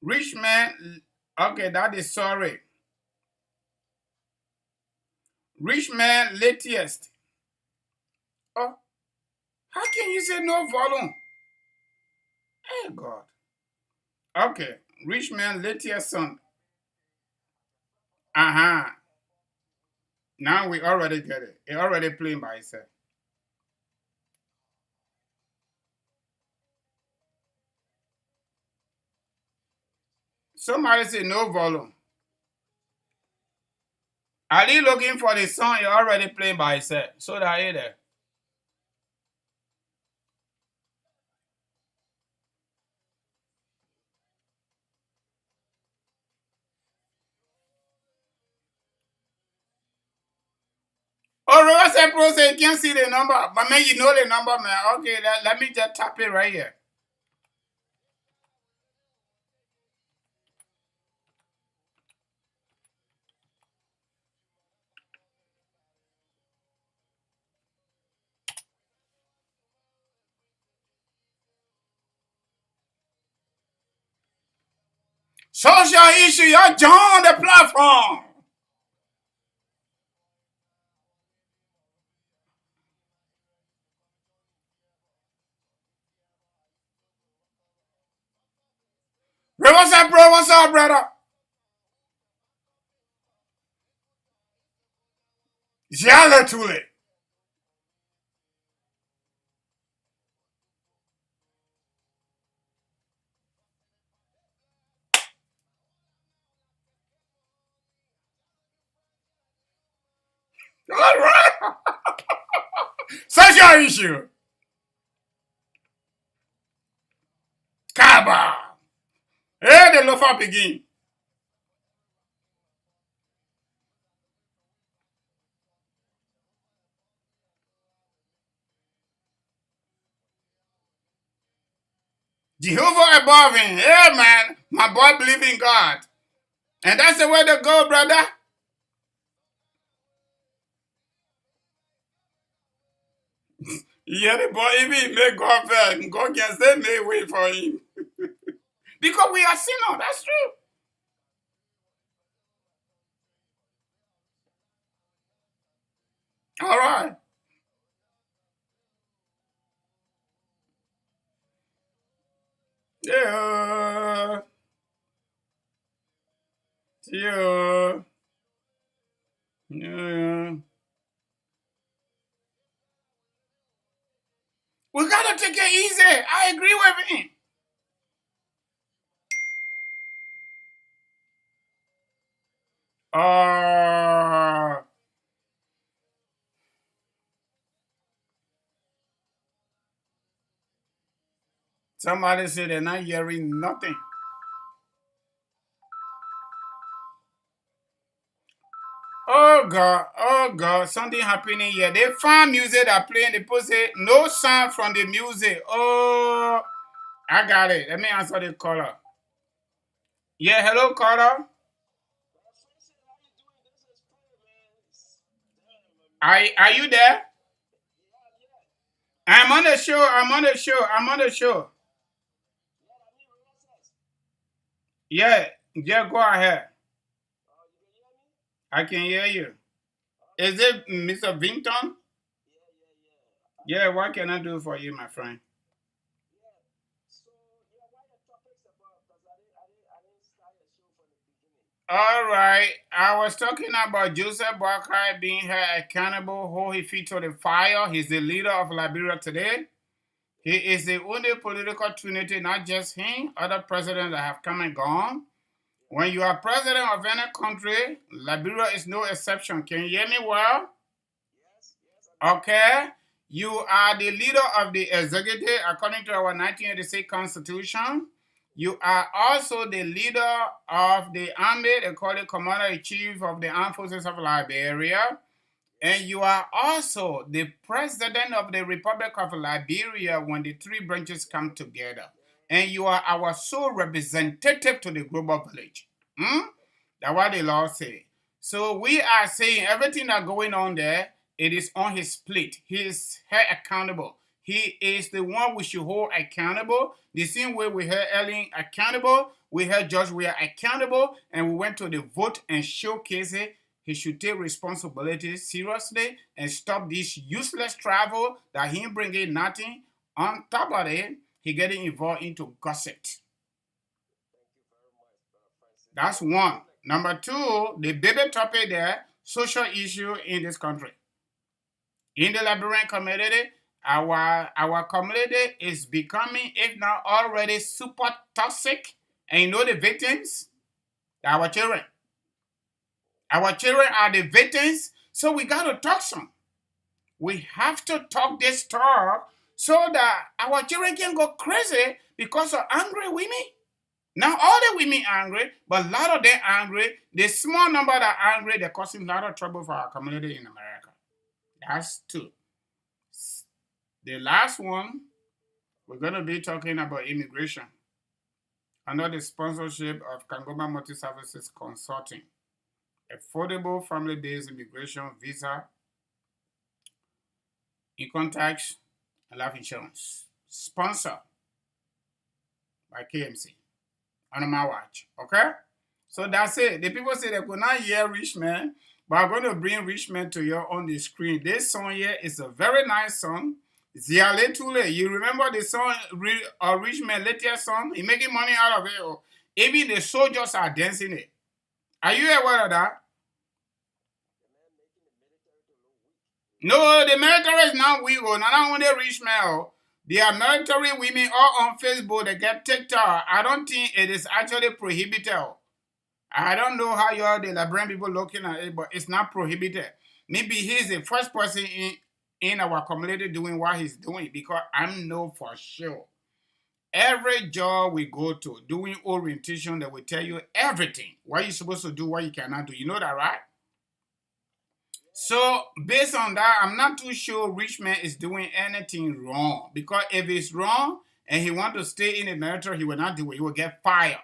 Rich man, okay, that is sorry. Rich man latest. Oh, how can you say no volume? Hey God. Okay, rich man latest song. Uh-huh. Now we already get it. It already playing by itself. Somebody say no volume. Are you looking for the song? It already playing by itself. So that is there. Oh, Rosa Pro say you can't see the number. But man, you know the number, man. Okay, let me just tap it right here. Social issue, y'all join the platform. Bro, what's up, bro? What's up, brother? Jala Tule. All right. Social issue. Kaba. Hey, the loafer begin. Jehovah above him. Hey, man. My boy believe in God. And that's the way to go, brother. Yeah, the boy, even make God fail. God can say, make way for him. Because we are sinners. That's true. All right. Yeah. Yeah. Yeah. We gotta take it easy. I agree with him. Somebody said they're not hearing nothing. Oh God, something happening here. They found music that playing. They put say no sound from the music. Oh, I got it. Let me answer the caller. Yeah, hello caller. Are you there? I'm on the show. I'm on the show. I'm on the show. Yeah, yeah, go ahead. I can hear you. Is it Mr. Vinton? Yeah, what can I do for you, my friend? All right. I was talking about Joseph Boakai being held accountable, hold his feet to the fire. He's the leader of Liberia today. He is the only political trinity, not just him, other presidents that have come and gone. When you are president of any country, Liberia is no exception. Can you hear me well? Okay. You are the leader of the executive according to our 1986 Constitution. You are also the leader of the army, they call it Commander-in-Chief of the Armed Forces of Liberia. And you are also the president of the Republic of Liberia when the three branches come together. And you are our sole representative to the global village. That's what the law say. So we are saying everything that's going on there, it is on his plate. He is held accountable. He is the one we should hold accountable. The same way we held Ellen accountable, we held George we are accountable, and we went to the vote and showcase it. He should take responsibility seriously and stop this useless travel that he bringing nothing. On top of it, he getting involved into gossip. That's one. Number two, the baby topic there, social issue in this country. In the Liberian community, our community is becoming, if not already, super toxic. And you know the victims? Our children. Our children are the victims, so we got to talk some. We have to talk this talk so that our children can go crazy because of angry women. Now, all the women angry, but a lot of them angry. The small number that are angry, they're causing a lot of trouble for our community in America. That's 2. The last one, we're going to be talking about immigration under the sponsorship of Kangoma Multi Services Consulting. Affordable family-based immigration visa, income tax, and life insurance. Sponsored by KMC. On my watch. Okay? So that's it. The people say they could not hear Rich Man, but I'm going to bring Rich Man to you on the screen. This song here is a very nice song. Ziale Tule. You remember the song, Rich Man latest song? He making money out of it. Even the soldiers are dancing it. Are you aware of that? No, the military is not weak. Not only rich men. They are military women all on Facebook. They get TikTok. I don't think it is actually prohibited. I don't know how you are the Liberian people looking at it, but it's not prohibited. Maybe he's the first person in our community doing what he's doing, because I know for sure. Every job we go to, doing orientation, they will tell you everything. What you're supposed to do, what you cannot do. You know that, right? So, based on that, I'm not too sure Rich Man is doing anything wrong. Because if it's wrong and he wants to stay in the military, he will not do it. He will get fired.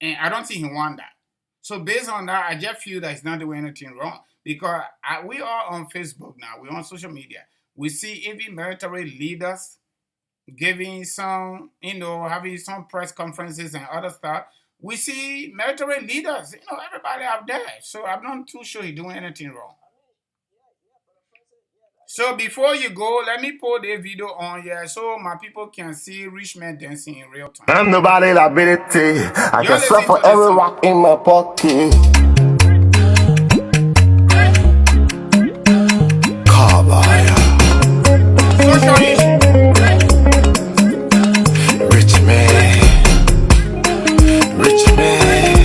And I don't think he wants that. So, based on that, I just feel that he's not doing anything wrong. Because we are on Facebook now. We're on social media. We see even military leaders giving some, having some press conferences and other stuff. We see military leaders, everybody out there. So, I'm not too sure he's doing anything wrong. So before you go, let me put the video on here so my people can see Rich Man dancing in real time. I'm nobody liability. I can suffer every rock in my pocket. Kabaya. Social issue. Rich man. Rich man.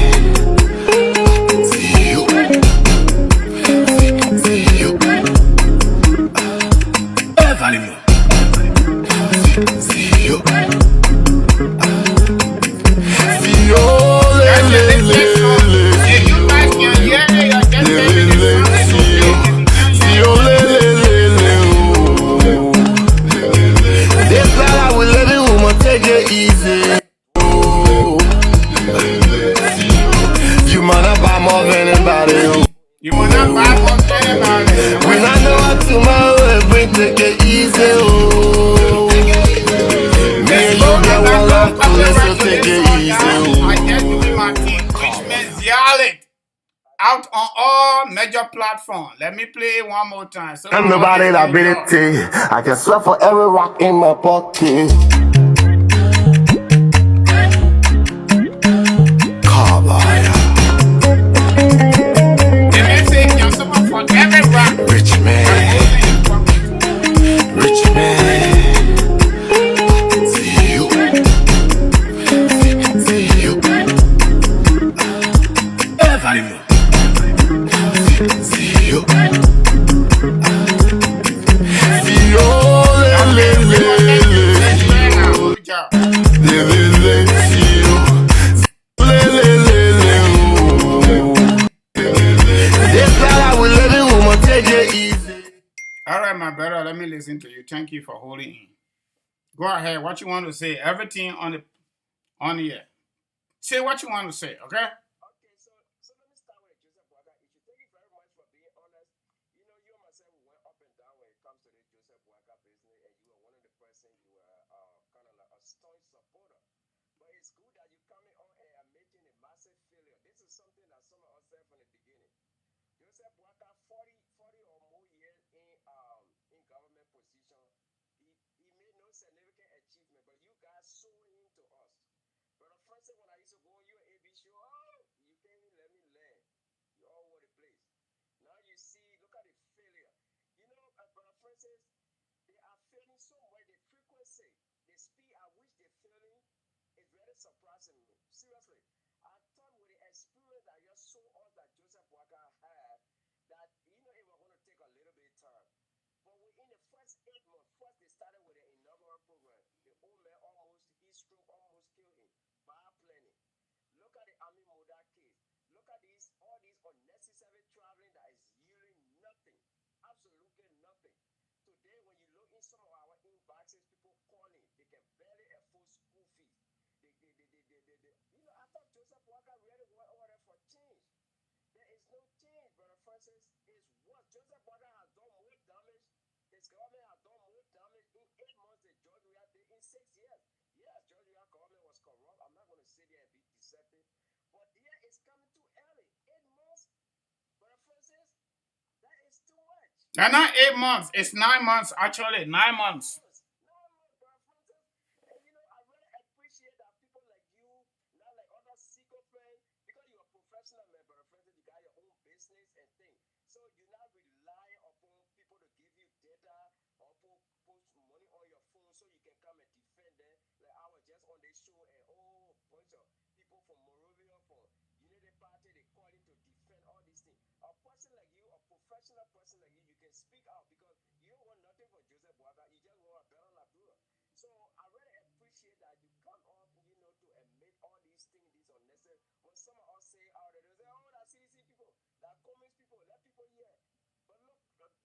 See you. See you. Value. See you. See you. If you guys can hear it, you're just saying this life I will live it, woman, take it easy. You might not buy more than anybody. You might not buy more than anybody. When I know what tomorrow will bring, take it easy. Me and you get one life, so take it easy. I just doing my thing. Rich Man yell it out on all major platforms. Let me play it one more time. So I'm nobody liability. I can swear for every rock in my pocket. Kabaya. The message can suffer for every rock. Rich man. Rich man. See you. See you. Value. See you. See you. Good job. All right, my brother, let me listen to you. Thank you for holding in. Go ahead. What you want to say? Everything on the air. Say what you want to say, okay? Okay, so let me start with Joseph Boaga. Thank you very much for being honest. You know, you and myself, we went up and down when it comes to the Joseph Boaga business, and you were one of the person, you were kind of like a staunch supporter. But it's good that you're coming on and admitting a massive failure. This is something that some of us said from the beginning. Joseph Boaga, 40 or more years in government position, he made no significant achievement, but you guys sold him to us. Brother Francis, when I used to go on your AB show, you can't even let me learn. You're all over the place. Now you see, look at the failure. You know, Brother Francis, they are failing so much. The frequency, the speed at which they're failing is very surprising me. Seriously. I thought with the experience that you saw us that Joseph Boaga had, that, it was going to take a little bit of time. But within the first 8 months, first they started with the inaugural program. The old man heat stroke almost killed him. Bad planning. Look at the Army Moda case. Look at all these unnecessary traveling that is yielding nothing. Absolutely nothing. nothing. Today, when you look in some of our inboxes, people calling, they can barely afford school fees. I thought Joseph Walker really wanted order for change. There is no change, Brother Francis. It's worse. Joseph Walker has done more damage. His government has done more damage in 8 months than George Weah did in 6 years. Yes, George Weah government was corrupt. I'm not going to sit there and be deceptive. But here it's coming too early. 8 months, Brother Francis, that is too much. And not 8 months. It's 9 months, actually. 9 months. And I really appreciate that people like you, not like other secret friends, because you're a professional man, Brother Francis, you got your own business and things. So you're not relying upon people to give you data or post money on your phone so you can come and defend them. Like I was just on this show and bunch of people from Morovia, from Unity Party, they calling to defend all these things. A person like you, a professional person like you can speak out because you don't want nothing for Joseph Boaga. You just want a better Liberia. So I really appreciate that you come up, to admit all these things, these unnecessary. When some of us say out there, they say, oh, that CDC people, that communist people, let people hear. But look,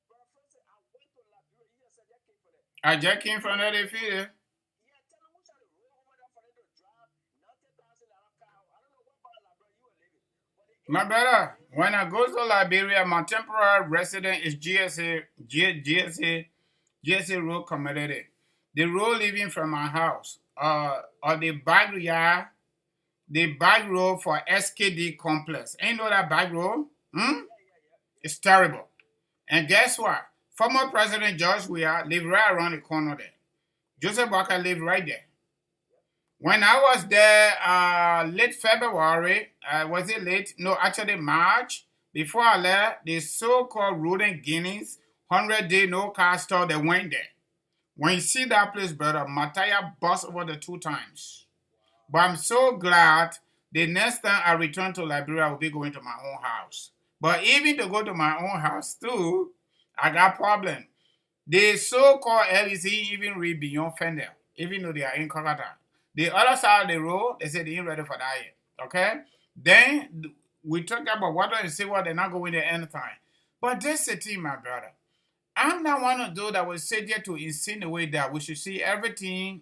Brother Francis, I went to Liberia. You just said that came from there. I just came from there, they feel it. Yeah, tell me who tried to roll over there for them to drive $90,000 car. I don't know what part of Liberia you were living. My brother, when I go to Liberia, my temporary resident is GSA Road Community. The road leaving from my house, or the backyard, the back road for SKD complex. Ain't know that back road? It's terrible. And guess what? Former President George Weah lived right around the corner there. Joseph Walker lived right there. When I was there late February, was it late? No, actually March. Before I left, the so-called rodent guineas, 100-day no car store, they went there. When you see that place, brother, my tire bust over the 2 times. But I'm so glad the next time I return to Liberia, I will be going to my own house. But even to go to my own house too, I got problem. The so-called LEC even read beyond Fender, even though they are in Kolkata. The other side of the road, they said they ain't ready for that yet. Okay? Then we talk about water and say what they're not going there anytime. But this is the thing, my brother. I'm not one of those that will sit there to insinuate that we should see everything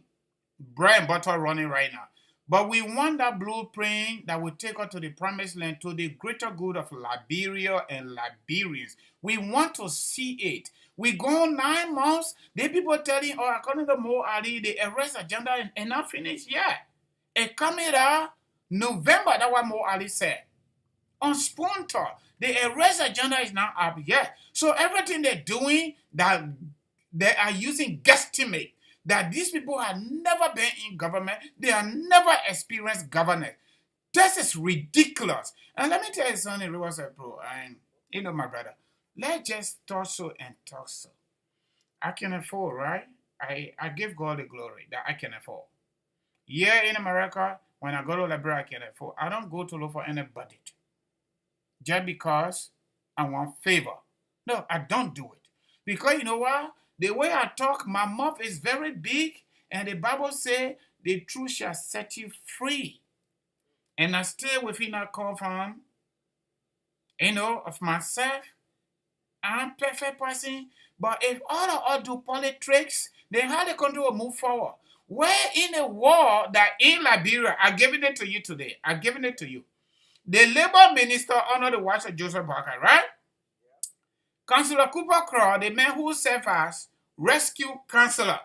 bread and butter running right now. But we want that blueprint that will take us to the promised land, to the greater good of Liberia and Liberians. We want to see it. We go 9 months, the people telling, according to Mo Ali, the arrest agenda is not finished yet. It coming out November, that's what Mo Ali said. On Spoon Talk, the arrest agenda is not up yet. So everything they're doing, that they are using guesstimate, that these people have never been in government, they have never experienced governance. This is ridiculous. And let me tell you something, Riverside Pro, and my brother, let's just talk so and talk so. I can afford, right? I give God the glory that I can afford. Here in America, when I go to Liberia, I can afford. I don't go to look for any budget just because I want favor. No, I don't do it. Because you know what? The way I talk, my mouth is very big, and the Bible says the truth shall set you free. And I stay within that confines, of myself. I'm a perfect person. But if all of us do politics, then how the country will move forward? Where in a war that in Liberia, I'm giving it to you today. I'm giving it to you. The labor minister under the watch of Joseph Barker, right? Councillor Cooper Crow, the man who served as rescue councillor.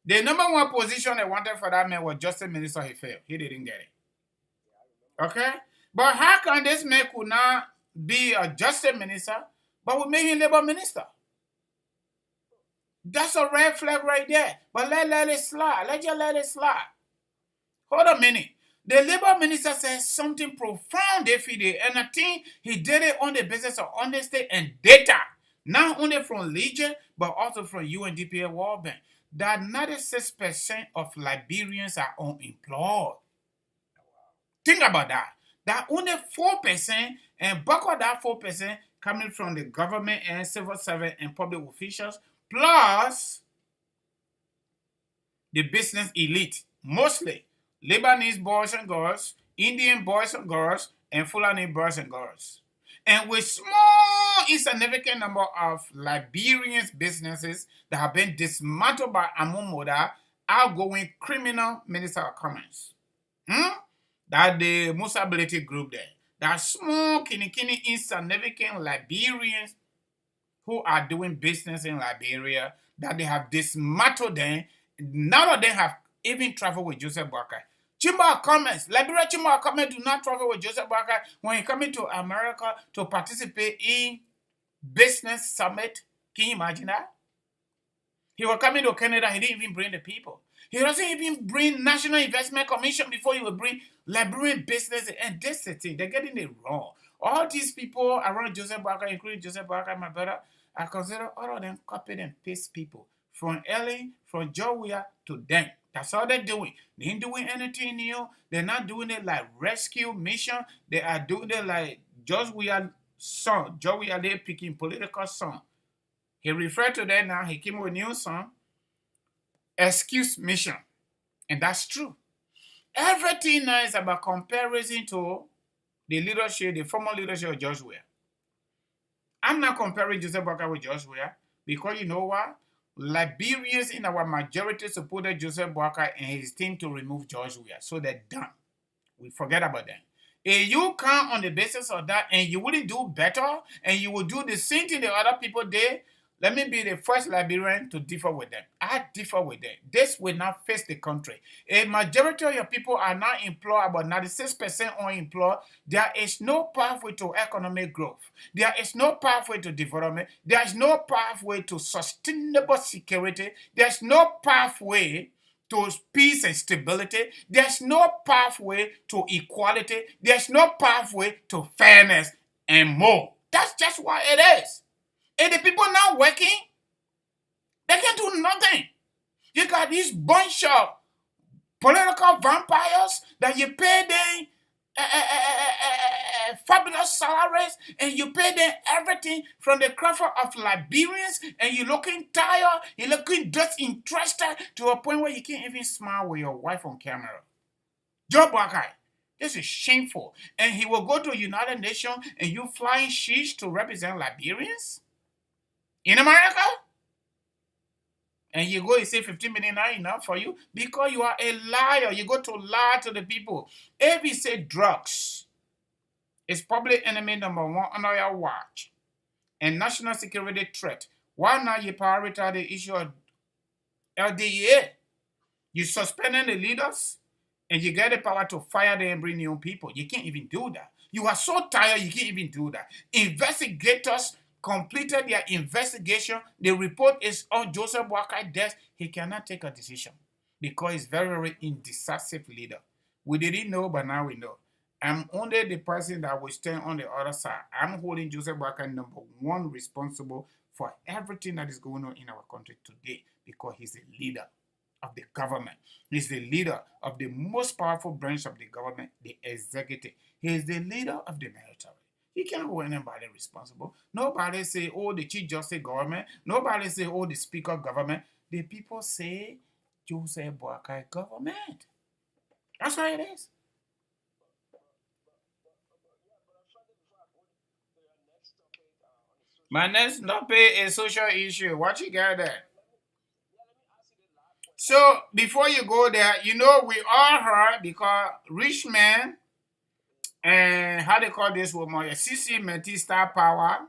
The number one position they wanted for that man was justice minister. He failed. He didn't get it. Okay? But how can this man could not be a justice minister, but we make him labor minister? That's a red flag right there. But let it slide. Let's just let it slide. Hold a minute. The labor minister says something profound, David, and I think he did it on the basis of honesty and data. Not only from Legion, but also from UNDP and World Bank. That 96% of Liberians are unemployed. Think about that. That only 4%, and back of that 4% coming from the government and civil servant and public officials, plus the business elite, mostly Lebanese boys and girls, Indian boys and girls, and Fulani boys and girls. And with small insignificant number of Liberian businesses that have been dismantled by Amumoda, outgoing criminal minister of commerce. That the most ability group there. That small, kini insignificant Liberians who are doing business in Liberia, that they have dismantled them. None of them have even traveled with Joseph Boakai. Chamber of Commerce, Liberia Chamber of Commerce do not travel with Joseph Boakai when he coming to America to participate in business summit. Can you imagine that? He was coming to Canada, he didn't even bring the people. He doesn't even bring National Investment Commission before he will bring Liberian business. And this is the thing, they're getting it wrong. All these people around Joseph Boakai, including Joseph Boakai, my brother, I consider all of them copy and paste people. From LA, from Georgia to them. That's all they're doing. They ain't doing anything new. They're not doing it like rescue mission. They are doing it like Georgia son. Georgia, they're picking political son. He referred to that now. He came with a new song, Excuse Mission. And that's true. Everything now is about comparison to the leadership, the former leadership of George Weah. I'm not comparing Joseph Boakai with George Weah because you know what? Liberians in our majority supported Joseph Boakai and his team to remove George Weah. So they're done. We forget about that. If you come on the basis of that and you wouldn't do better and you will do the same thing the other people did, let me be the first Liberian to differ with them. I differ with them. This will not face the country. A majority of your people are not employed, about 96% unemployed. There is no pathway to economic growth. There is no pathway to development. There is no pathway to sustainable security. There's no pathway to peace and stability. There's no pathway to equality. There's no pathway to fairness and more. That's just what it is. And the people not working, they can do nothing. You got these bunch of political vampires that you pay them fabulous salaries and you pay them everything from the comfort of Liberians and you're looking tired, you're looking disinterested to a point where you can't even smile with your wife on camera. Joe Boakai, this is shameful. And he will go to United Nations and you flying shish to represent Liberians? In America? And you go, you say 15 million are enough for you? Because you are a liar. You go to lie to the people. If you say drugs is public enemy number one under your watch and national security threat, why not you prioritize the issue of LDA? You suspending the leaders and you get the power to fire them and bring new people. You can't even do that. You are so tired, you can't even do that. Investigators completed their investigation. The report is on Joseph Boakai's desk. He cannot take a decision because he's very, very indecisive leader. We didn't know, but now we know. I'm only the person that will stand on the other side. I'm holding Joseph Boakai number one responsible for everything that is going on in our country today because he's the leader of the government. He's the leader of the most powerful branch of the government, the executive. He is the leader of the military. He can't hold anybody responsible. Nobody say, oh, the Chief Justice government. Nobody say, oh, the Speaker government. The people say, Joseph Boakai government. That's what it is. My next topic is social issue. What you got there? So, before you go there, you know, we all heard because rich man and how they call this woman, CC Meti Star Power.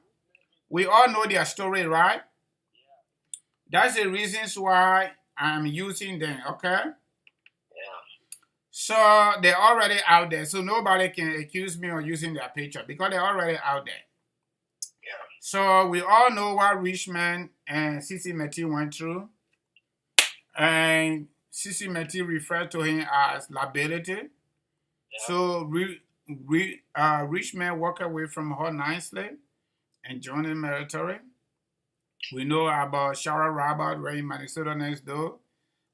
We all know their story, right? That's the reasons why I'm using them, okay? So they're already out there. So nobody can accuse me of using their picture because they're already out there. So we all know what Richmond and CC Meti went through. And CC Meti referred to him as liability. So Richmond walked away from her nicely and joined the military. We know about Shara Robert, right in Minnesota next door.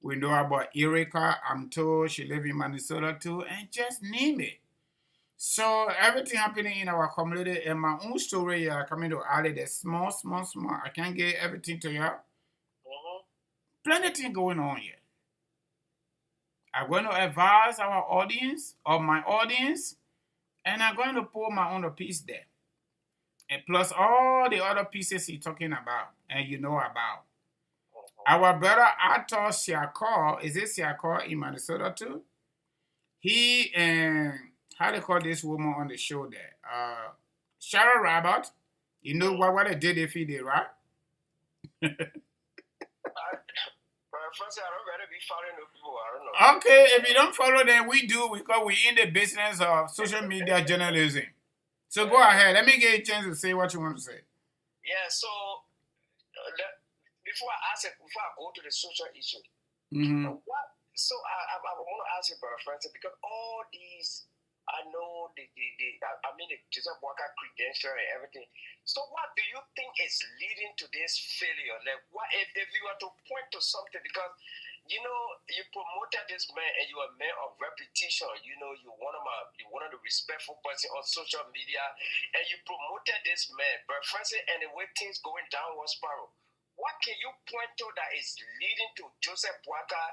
We know about Erica. I'm told she lives in Minnesota too. And just name it. So everything happening in our community and my own story, coming to add it, small. I can't get everything to you. Plenty of things going on here. I'm going to advise our audience, or my audience, and I'm going to put my own piece there. and plus all the other pieces he's talking about and you know about. Our brother Arthur Siakor, is it Siakor in Minnesota too? He and how they call this woman on the show there? Sharon Robert. You know what they did if he did, right? First, I don't really be following the people. I don't know. Okay, if you don't follow them, we do because we're in the business of social media journalism. So go ahead. Let me get a chance to say what you want to say. Yeah, so before I go to the social issue, so I want to ask you, Brother Francis, because all these, I know the Joseph Walker credential and everything. So what do you think is leading to this failure? Like, what if you were to point to something? Because you promoted this man, and you're a man of reputation. You're one of the respectful person on social media, and you promoted this man, Brother Francis, and the way things going downward spiral. What can you point to that is leading to Joseph Walker?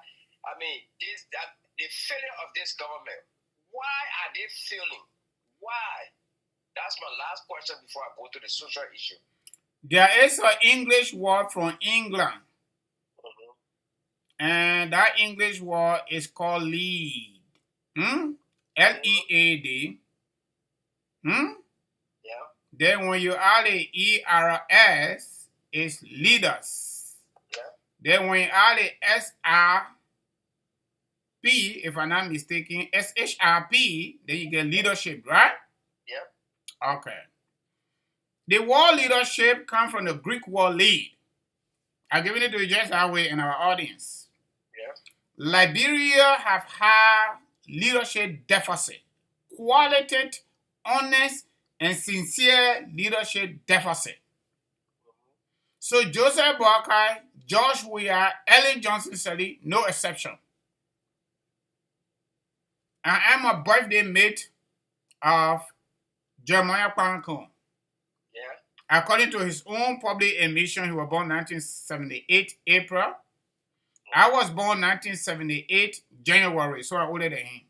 The failure of this government. Why are they failing? Why? That's my last question before I go to the social issue. There is an English word from England. And that English word is called lead. L-E-A-D. Yeah. Then when you add the E-R-S, it's leaders. Yeah. Then when you add the S-R-P, if I'm not mistaken, S-H-R-P, then you get leadership, right? Yeah. Okay. The word leadership comes from the Greek word lead. I've given it to you just that way in our audience. Yeah. Liberia have had leadership deficit, qualitative, honest, and sincere leadership deficit. So Joseph Boakai, George Weah, Ellen Johnson Sirleaf, no exception. I am a birthday mate of Jeremiah Kwankun. Yeah. According to his own public admission, he was born 1978 April. I was born 1978 January, so I'm older than him.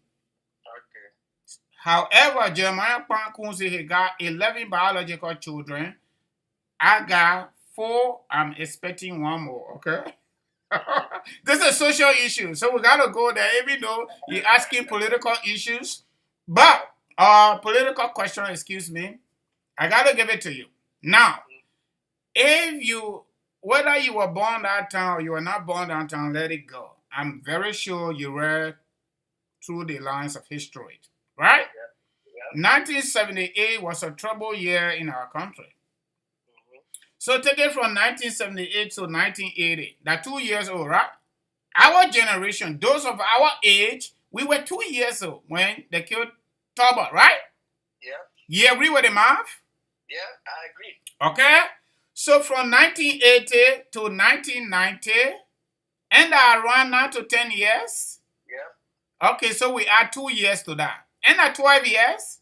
Okay. However, Jeremiah Kwankun said he got 11 biological children. I got 4. I'm expecting 1 more, okay? This is a social issue, so we got to go there, even though you're asking political issues. But, political question, excuse me, I got to give it to you. Now, whether you were born that time or you were not born that time, let it go. I'm very sure you read through the lines of history, right? Yeah. 1978 was a troubled year in our country. So take it from 1978 to 1980. That's 2 years old, right? Our generation, those of our age, we were 2 years old when they killed Turbo, right? Yeah. You agree with the math? Yeah, I agree. Okay? So from 1980 to 1990, and around 9 to 10 years. Yeah. Okay, so we add 2 years to that. And 12 years.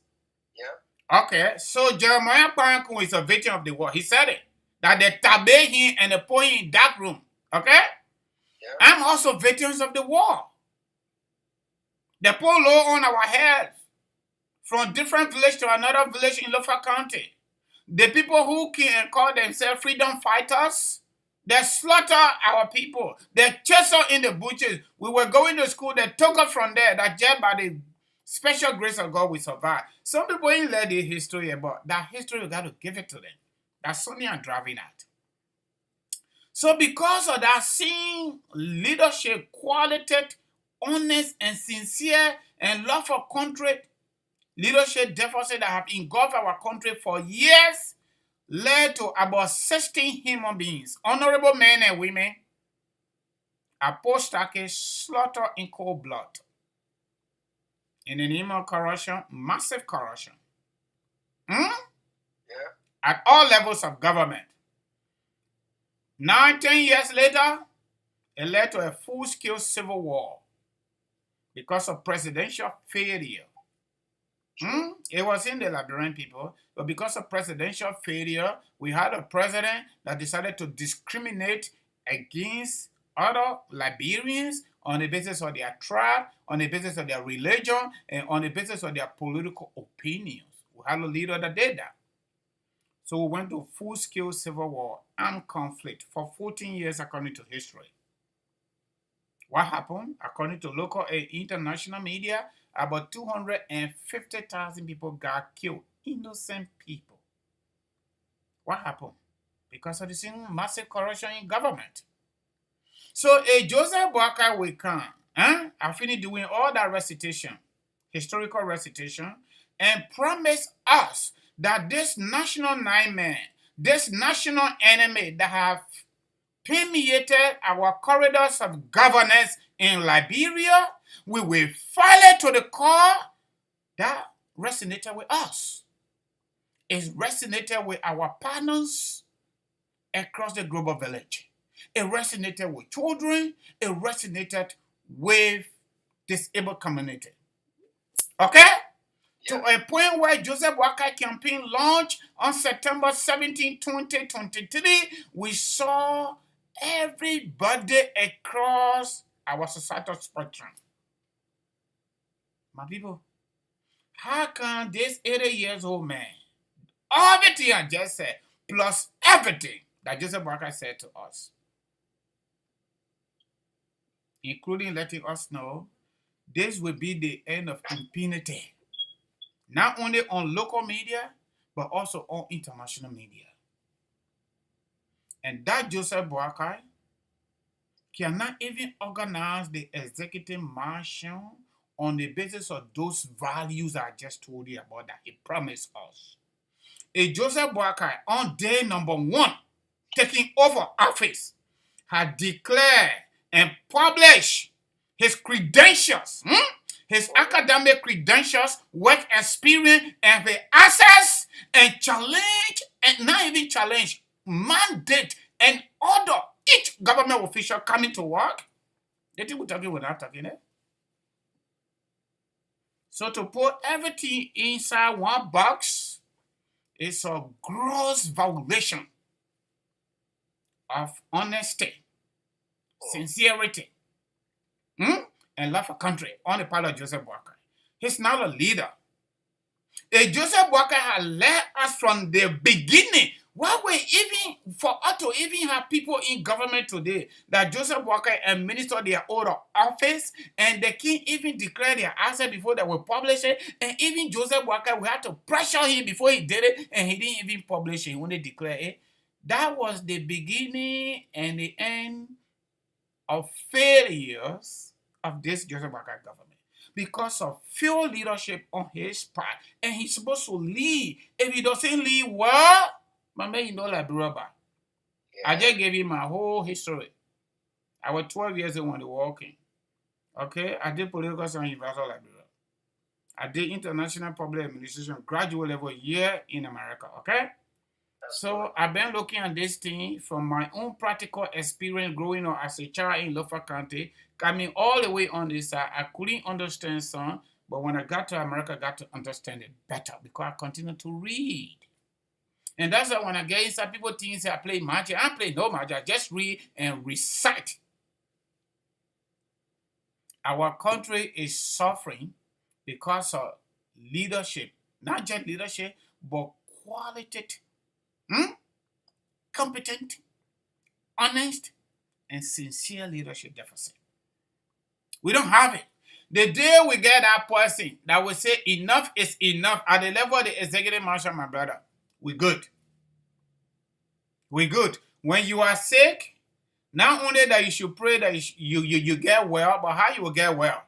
Yeah. Okay, so Jeremiah Kwankun is a veteran of the war. He said it. That they tabay him and they put him in dark room. Okay? Yeah. I'm also veterans of the war. They put low on our heads. From different village to another village in Lofa County. The people who can call themselves freedom fighters, they slaughter our people. They chase us in the bushes. We were going to school. They took us from there. That just by the special grace of God we survived. Some people ain't let the history about. That history, you got to give it to them. That's something I'm driving at. So because of that, seeing leadership, qualitative, honest, and sincere, and love for country, leadership deficit that have engulfed our country for years led to about 16 human beings, honorable men and women, apostate, slaughter in cold blood. In the name of corruption, massive corruption. Yeah. At all levels of government. 9, 10 years later, it led to a full-scale civil war because of presidential failure. It was in the Liberian people, but because of presidential failure, we had a president that decided to discriminate against other Liberians on the basis of their tribe, on the basis of their religion, and on the basis of their political opinions. We had a leader that did that. So we went to full-scale civil war, armed conflict for 14 years according to history. What happened? According to local and international media, about 250,000 people got killed. Innocent people. What happened? Because of the same massive corruption in government. So a Joseph Boakai will come. I finished doing all that recitation, historical recitation, and promise us that this national nightmare, this national enemy that have permeated our corridors of governance in Liberia, we will fight it to the core. That resonated with us. It resonated with our partners across the global village. It resonated with children. It resonated with disabled community. Okay? To a point where Joseph Boakai campaign launched on September 17, 2023, we saw everybody across our societal spectrum. My people, how can this 80 years old man, everything I just said, plus everything that Joseph Boakai said to us, including letting us know this will be the end of impunity, not only on local media, but also on international media. And that Joseph Boakai cannot even organize the executive marshal on the basis of those values I just told you about that he promised us. A Joseph Boakai, on day number 1, taking over office, had declared and published his credentials, his academic credentials, work experience, and the access and challenge, and not even challenge, mandate and order each government official coming to work. They think we're talking without talking it. So to put everything inside one box is a gross violation of honesty, sincerity, and love for country on the part of Joseph Boakai. He's not a leader. A Joseph Boakai had led us from the beginning. Why we even, for us to even have people in government today that Joseph Boakai administered their oath of office, and they can't even declare their answer before they will publish it, and even Joseph Boakai, we had to pressure him before he did it, and he didn't even publish it, he only declared it. That was the beginning and the end of failures of this Joseph Boakai government. Because of failed leadership on his part, and he's supposed to lead. If he doesn't lead well, my man, you know, like Liberia. I just gave you my whole history. I was 12 years old when they were working. Okay, I did political science in Liberia. I did international public administration graduate level year in America. Okay, so I've been looking at this thing from my own practical experience growing up as a child in Lofa County, coming all the way on this side. I couldn't understand some, but when I got to America, I got to understand it better because I continued to read. And that's why when I get inside, people think I play magic. I play no magic. I just read and recite. Our country is suffering because of leadership. Not just leadership, but qualitative, competent, honest, and sincere leadership deficit. We don't have it. The day we get that person that will say enough is enough at the level of the executive marshal, my brother, we're good. We're good. When you are sick, not only that you should pray that you get well, but how you will get well.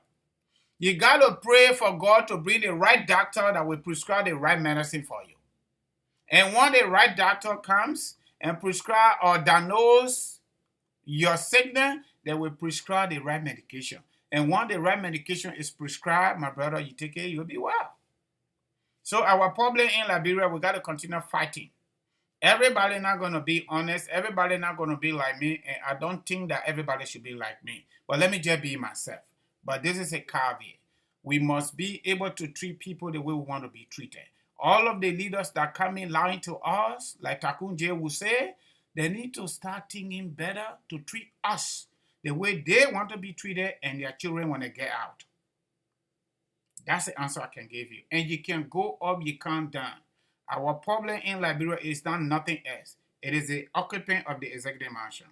You got to pray for God to bring the right doctor that will prescribe the right medicine for you. And when the right doctor comes and prescribe or diagnose your sickness, they will prescribe the right medication. And when the right medication is prescribed, my brother, you take it, you'll be well. So our problem in Liberia, we got to continue fighting. Everybody not going to be honest. Everybody not going to be like me. And I don't think that everybody should be like me. But let me just be myself. But this is a caveat. We must be able to treat people the way we want to be treated. All of the leaders that come in lying to us, like Takunje will say, they need to start thinking better to treat us the way they want to be treated and their children when they get out. That's the answer I can give you. And you can go up, you can down. Our problem in Liberia is not nothing else. It is the occupant of the executive mansion.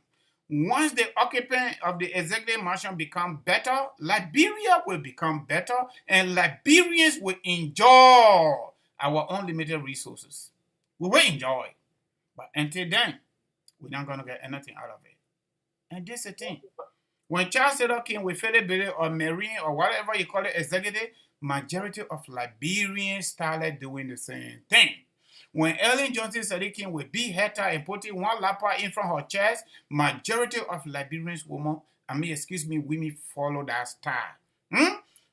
Once the occupant of the executive mansion become better, Liberia will become better, and Liberians will enjoy our unlimited resources. We will enjoy. But until then, we're not going to get anything out of it. And this is the thing. When Charles Taylor King with Philip Billy or Marine or whatever you call it, executive, majority of Liberians started doing the same thing. When Ellen Johnson Sadiq King with big hatter and putting one lapper in front of her chest, majority of Liberians women follow that style.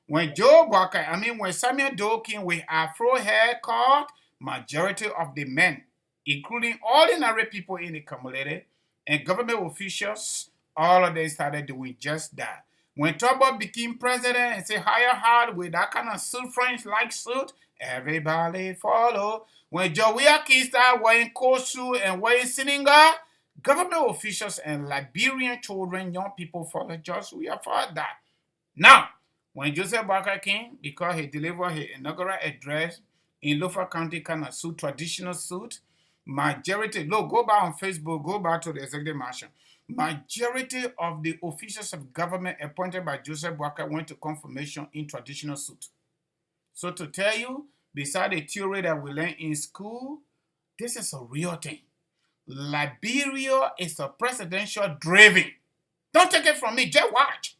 When Joe Barker, when Samuel Doe King with afro haircut, majority of the men, including ordinary people in the community and government officials, all of them started doing just that. When Turbo became president and say hire hard with that kind of suit, French-like suit, everybody follow. When Joey Akin started wearing kosu and wearing Senegal, government officials and Liberian children, young people follow just we afford that. Now, when Joseph Barker came, because he delivered his inaugural address in Lofa County kind of suit, traditional suit, majority, look, go back on Facebook, go back to the executive mansion. Majority of the officials of government appointed by Joseph Barker went to confirmation in traditional suit. So to tell you, beside the theory that we learn in school, this is a real thing. Liberia is a presidential driven. Don't take it from me, just watch.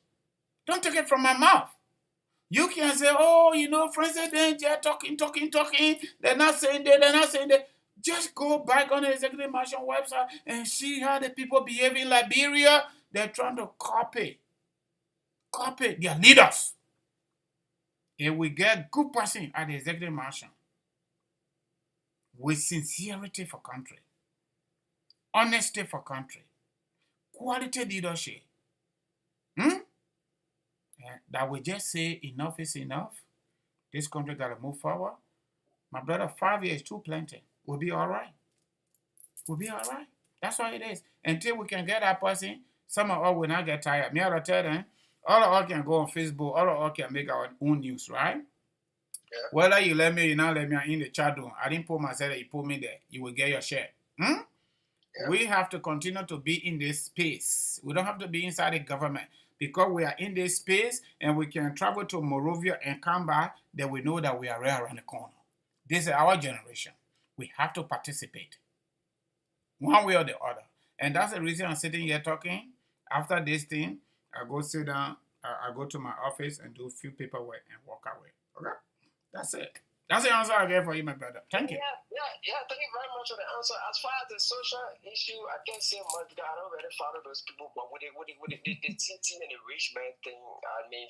Don't take it from my mouth. You can say, oh, president, yeah, talking. They're not saying that. Just go back on the executive mansion website and see how the people behave in Liberia. They're trying to copy their leaders. If we get good person at the executive mansion with sincerity for country, honesty for country, quality leadership, that we just say enough is enough. This country got to move forward. My brother, 5 years too plenty. We'll be all right. We'll be all right. That's what it is. Until we can get that person, some of us will not get tired. Me, I'll tell them, all of us can go on Facebook, all of us can make our own news, right? Yeah. Whether you let me, you not let me, I'm in the chat room. I didn't put myself, you put me there. You will get your share. Yeah. We have to continue to be in this space. We don't have to be inside the government. Because we are in this space and we can travel to Monrovia and come back, then we know that we are right around the corner. This is our generation. We have to participate one way or the other. And that's the reason I'm sitting here talking. After this thing, I go sit down, I go to my office and do a few paperwork and walk away. Okay? That's it. That's the answer I gave for you, my brother. Thank you. Yeah. Thank you very much for the answer. As far as the social issue, I can't say much because I don't really follow those people. But with the city and the rich man thing,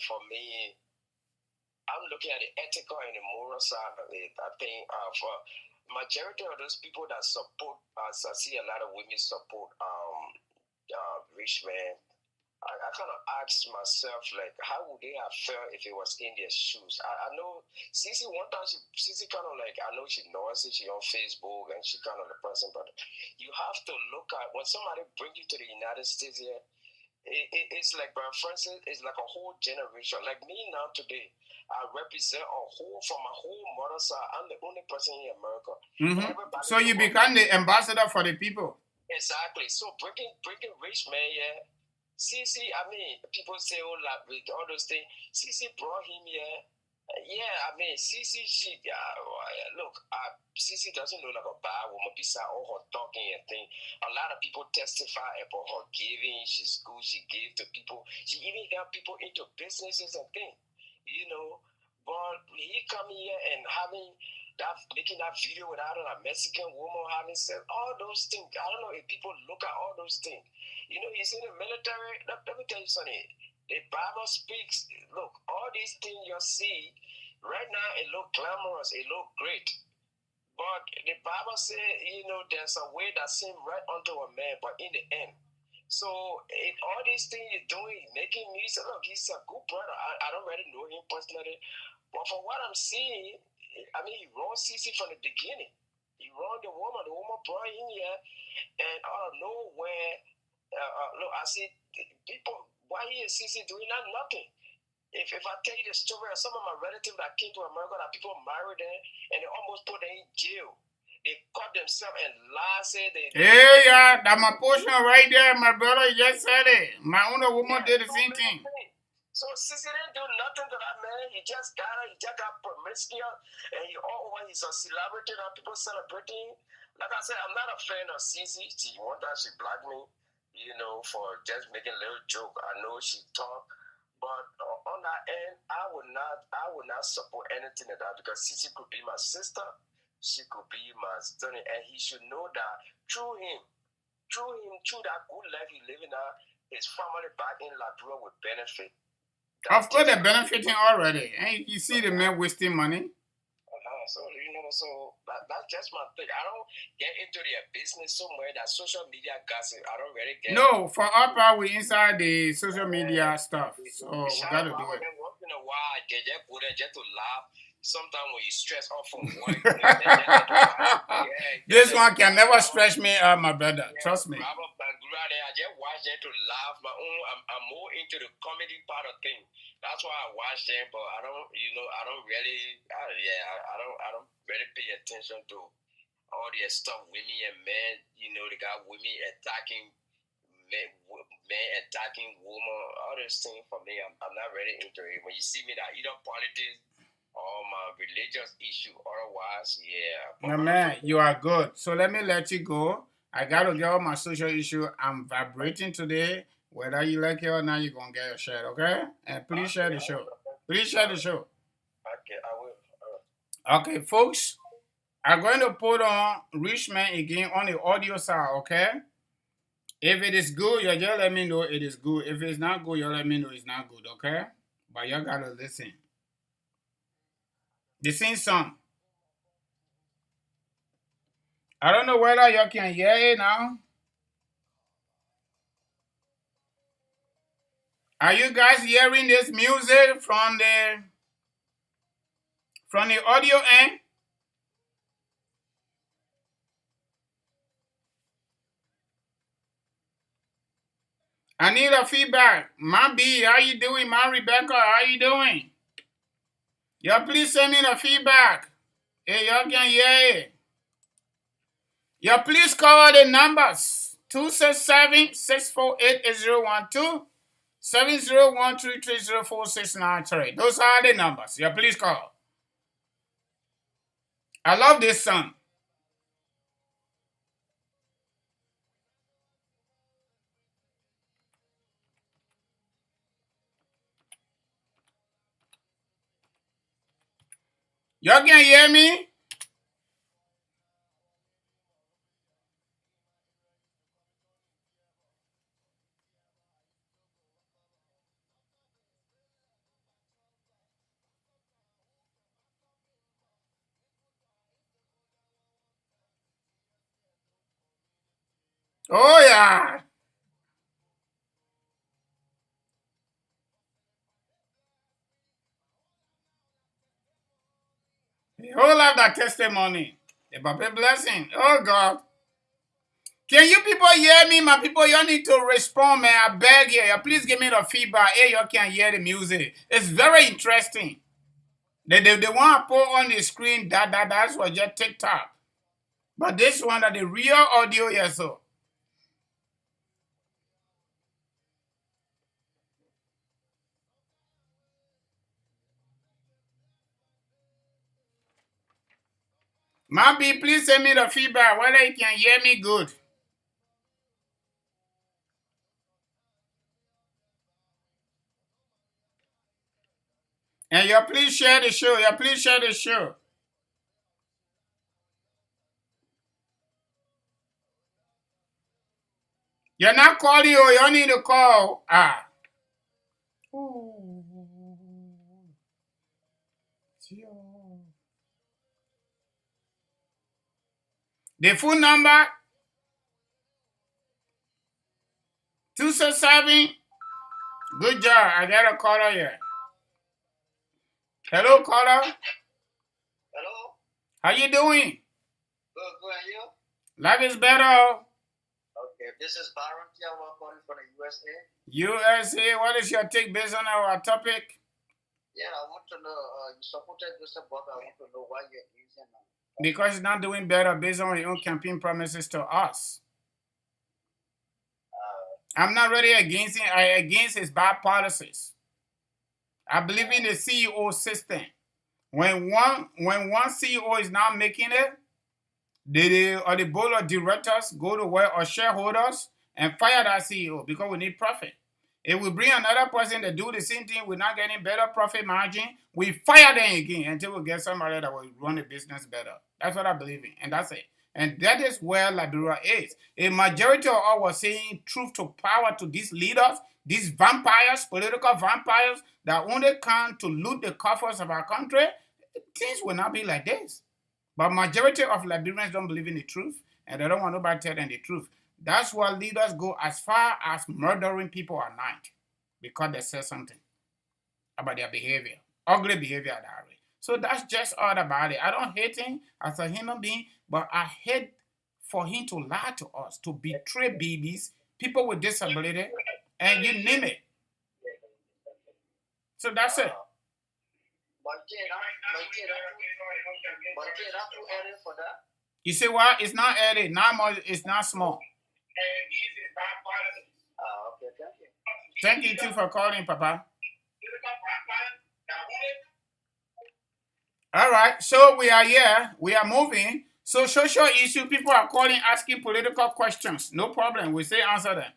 for me, I'm looking at the ethical and the moral side of it. I think for majority of those people that support us, I see a lot of women support rich men. I kind of asked myself, like, how would they have felt if it was in their shoes? I know Cece, one time, Cece kind of like, I know she knows it, she on Facebook, and she kind of the person, but you have to look at, when somebody brings you to the United States here, it's like, for instance, it's like a whole generation. Like me now today, I represent from my whole mother's side. I'm the only person in America. Mm-hmm. So you become the ambassador for the people. Exactly. So bringing rich man here, Cece, people say, with all those things. Cece brought him here. Cece, Cece doesn't look like a bad woman beside all her talking and thing. A lot of people testify about her giving. She's good. She gave to people. She even helped people into businesses and things, But he coming here and making that video with a Mexican woman having sex, all those things. I don't know if people look at all those things. He's in the military. Let me tell you something. The Bible speaks. Look, all these things you see right now, it look glamorous. It look great. But the Bible says, there's a way that seems right unto a man, but in the end. So if all these things you're doing, making music, look, he's a good brother. I don't really know him personally. But from what I'm seeing, he wronged Cece from the beginning. He wronged the woman. The woman brought him here, and out of nowhere, look, I see people, why he and Cece doing nothing? If I tell you the story of some of my relatives that came to America, that people married them, and they almost put them in jail. they cut themselves and lie, say Hey, yeah, that's my portion right there. My brother just said it. My own woman did the so same many thing. things. So Sissy didn't do nothing to that man. He just got promiscuous, and he all over. He's a celebrity that people celebrating. Like I said, I'm not a fan of Sissy. She one time she blocked me, for just making a little joke. I know she talk, but on that end, I would not support anything of that because Sissy could be my sister. She could be my son, and he should know that through that good life he's living now, his family back in Liberia will benefit. Of course, they're benefiting already. And you see the man wasting money. So that's just my thing. I don't get into their business somewhere that social media gossip. I don't really get. No, for our part, we inside the social media stuff, so we got to do it. Once in a while, they just go there just to laugh. Sometimes when you stress off from work, this one can never stress me out, my brother. Trust me. I just watch them to laugh. I'm more into the comedy part of things. That's why I watch them, but I don't really pay attention to all their stuff, women and men. They got women attacking men attacking women. All those things for me, I'm not really into it. When you see me, that either politics or my religious issue. Otherwise, yeah. No, man, you are good. So let me let you go. I got to get all my social issue. I'm vibrating today. Whether you like it or not, you're going to get your share, okay? And please share the show. Please share the show. Okay, I will. Okay, folks. I'm going to put on Richmond again on the audio side, okay? If it is good, you just let me know it is good. If it's not good, you let me know it's not good, okay? But you got to listen. The same song. I don't know whether you can hear it now. Are you guys hearing this music from the audio end? I need a feedback. Ma B, how you doing? Ma Rebecca, how you doing? Y'all please send me the feedback. Hey, y'all can hear it. Y'all please call the numbers. 267-648-8012. 7013330469. Those are the numbers. Yeah, please call. I love this song. Y'all can hear me? Oh, yeah. You all have that testimony about a blessing. Oh, God. Can you people hear me? My people, y'all need to respond, man. I beg you. Please give me the feedback. Hey, y'all can hear the music. It's very interesting. The one I put on the screen, that's what just TikTok. But this one, that the real audio, yes, so. Maybe please send me the feedback whether you can hear me good. And you please share the show. You please share the show. You're not calling you. You need to call. The phone number 267. Good job. I got a caller here. Hello, caller. Hello? How you doing? Good, and you? Life is better. Okay, this is Byron here. We're calling from the USA. USA, what is your take based on our topic? Yeah, I want to know, you supported Joseph Walker. I want to know why you're using Because he's not doing better based on his own campaign promises to us. I'm not really against him. I against his bad policies. I believe in the CEO system. When one CEO is not making it, the board of directors go to work or shareholders and fire that CEO because we need profit. If we bring another person to do the same thing, we're not getting better profit margin, we fire them again until we get somebody that will run the business better. That's what I believe in, and that's it. And that is where Liberia is. A majority of us were saying truth to power to these leaders, these vampires, political vampires that only come to loot the coffers of our country. Things will not be like this. But majority of Liberians don't believe in the truth, and they don't want nobody to tell them the truth. That's why leaders go as far as murdering people at night because they say something about their behavior, ugly behavior that way. So that's just all about it. I don't hate him as a human being, but I hate for him to lie to us, to betray babies, people with disability, and you name it. So that's it. You see what? It's not added, not much, it's not small. Thank you too for calling, Papa. All right, so we are here. We are moving. So social issue, people are calling, asking political questions. No problem. We say answer them.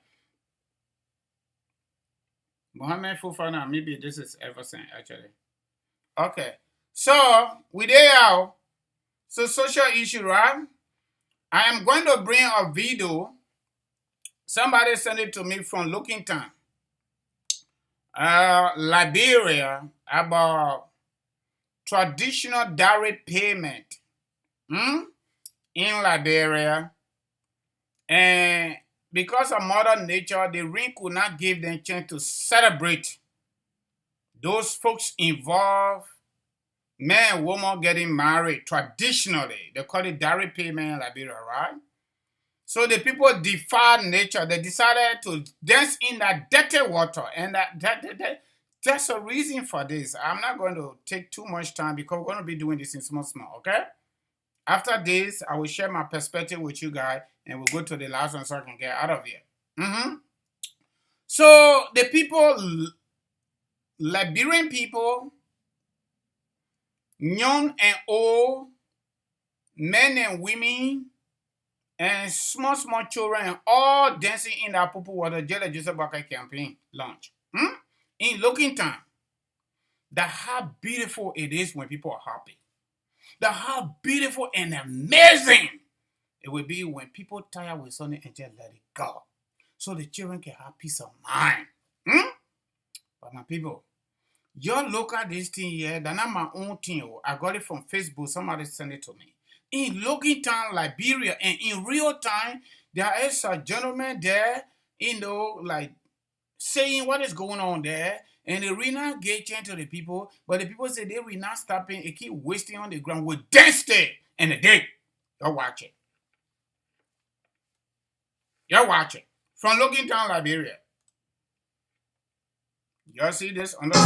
Mohammed Fufana, maybe this is Everson, actually. Okay. So, we there. So social issue, right? I am going to bring a video. Somebody sent it to me from Lookington, Liberia, about traditional dowry payment in Liberia. And because of Mother Nature, the ring could not give them a chance to celebrate those folks involved, man and woman getting married traditionally. They call it dowry payment in Liberia, right? So the people defied nature. They decided to dance in that dirty water. And that's a reason for this. I'm not going to take too much time because we're going to be doing this in small, okay? After this, I will share my perspective with you guys and we'll go to the last one so I can get out of here. So the people, Liberian people, young and old, men and women, and small children, all dancing in that purple water, Jelly Joseph Walker campaign launch. In Lookington, that how beautiful it is when people are happy. That how beautiful and amazing it will be when people tired with something and just let it go. So the children can have peace of mind. But my people, y'all look at this thing here, that's not my own thing. I got it from Facebook, somebody sent it to me. In Lookington, Liberia, and in real time, there is a gentleman there, like saying what is going on there, and they will not get change to the people, but the people say they will not stop it, keep wasting on the ground with density and the day. Y'all watch it. Y'all watch it. From Lookington, Liberia. Y'all see this on the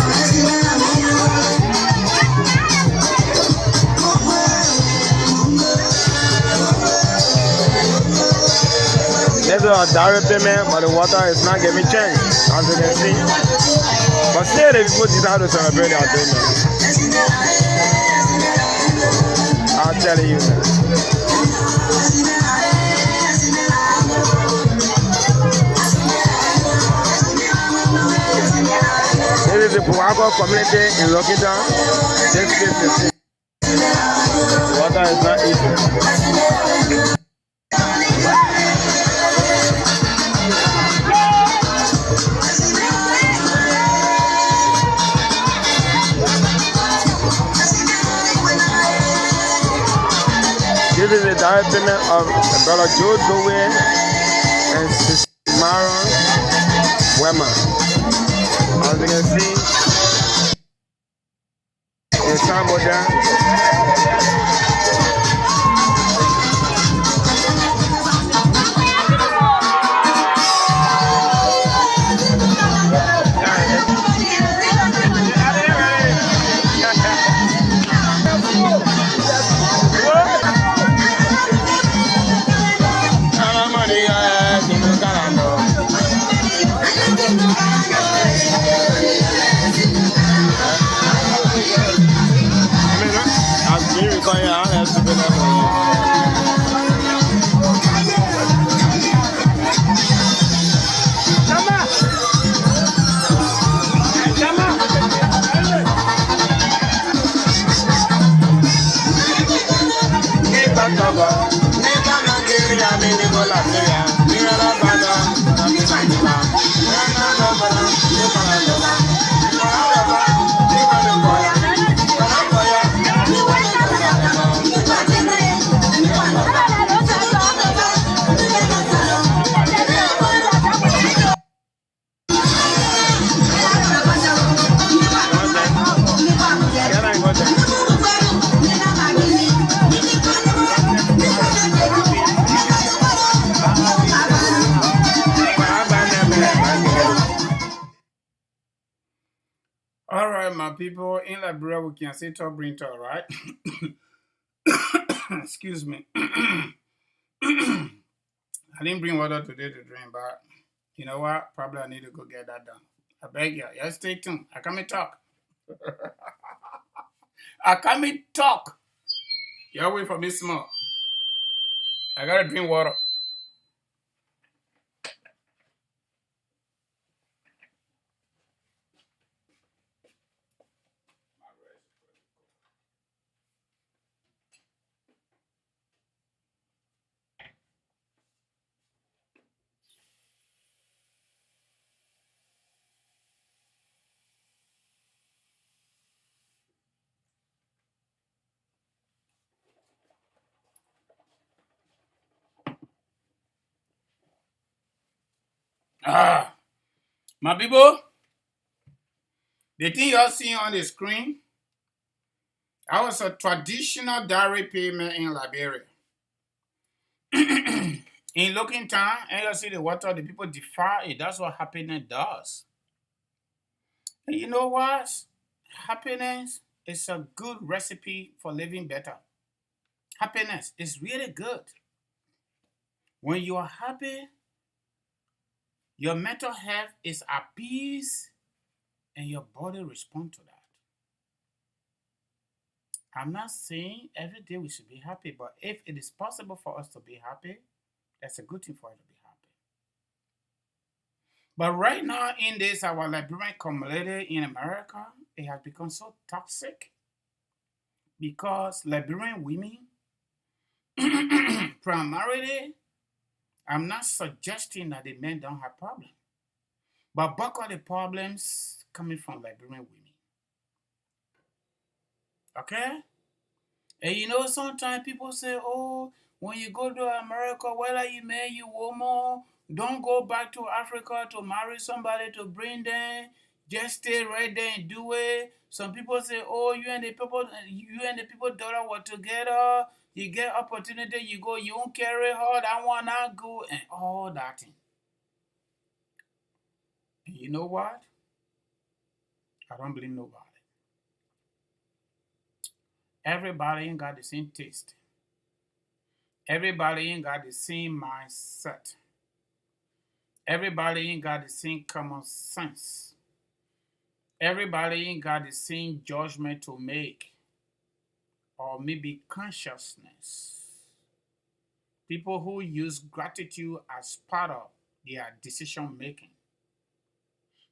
There's a direct payment, but the water is not getting changed, as you can see. But still, the people decide to celebrate their payment. I'll tell you. This is the Puwago community in Lookington. This is the water is not easy. This is the direct payment of Brother Joe Dowie and Sister Maron Wema. As you can see, in Samboda. here. I have to be there for All right, my people, in Liberia, we can say top bring talk, right? Excuse me. I didn't bring water today to drink, but you know what? Probably I need to go get that done. I beg you. Just stay tuned. I come and talk. I come and talk. Y'all wait for me small. I gotta drink water. My people, the thing you're seeing on the screen, that was a traditional dowry payment in Liberia. In looking time, and you see the water, the people defy it. That's what happiness does. And you know what? Happiness is a good recipe for living better. Happiness is really good. When you are happy, your mental health is at peace and your body responds to that. I'm not saying every day we should be happy, but if it is possible for us to be happy, that's a good thing for us to be happy. But right now in this, our Liberian community in America, it has become so toxic because Liberian women, primarily, I'm not suggesting that the men don't have problems, but bulk of the problems coming from Liberian women. Okay? And you know, sometimes people say, oh, when you go to America, whether you man, you woman, don't go back to Africa to marry somebody to bring them. Just stay right there and do it. Some people say, oh, you and the people daughter were together. You get opportunity, you go, you won't carry her, that one not go, and all that thing. And you know what? I don't blame nobody. Everybody ain't got the same taste. Everybody ain't got the same mindset. Everybody ain't got the same common sense. Everybody ain't got the same judgment to make, or maybe consciousness. People who use gratitude as part of their decision making.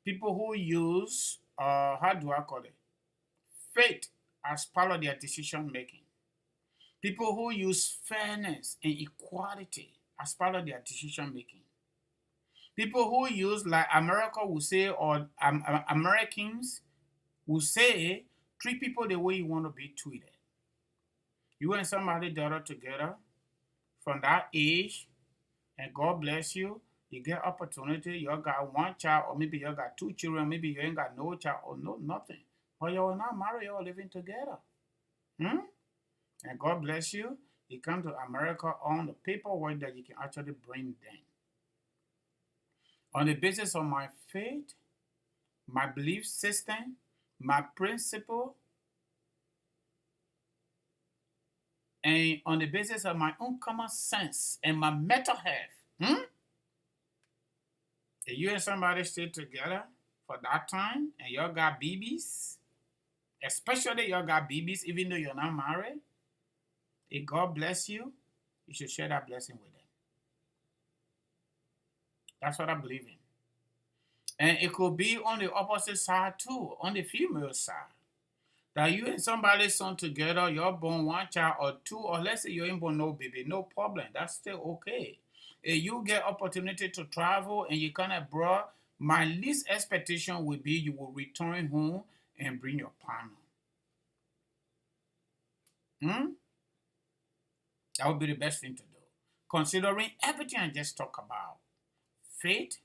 People who use, how do I call it? Faith as part of their decision making. People who use fairness and equality as part of their decision making. People who use, like America will say, or Americans will say, treat people the way you want to be treated. You and somebody daughter together from that age, and God bless you, you get opportunity, you got one child, or maybe you got two children, maybe you ain't got no child, or no nothing. But you are not married, you are living together. And God bless you, you come to America on the paperwork that you can actually bring them. On the basis of my faith, my belief system, my principle, and on the basis of my own common sense and my mental health, if you and somebody stay together for that time and y'all got babies, especially y'all got babies even though you're not married, If God bless you, you should share that blessing with them. That's what I believe in. And it could be on the opposite side too, on the female side. That you and somebody's son together, you're born one child or two, or let's say you ain't born no baby, no problem. That's still okay. If you get opportunity to travel and you come abroad, my least expectation would be you will return home and bring your partner. That would be the best thing to do. Considering everything I just talked about. Faith,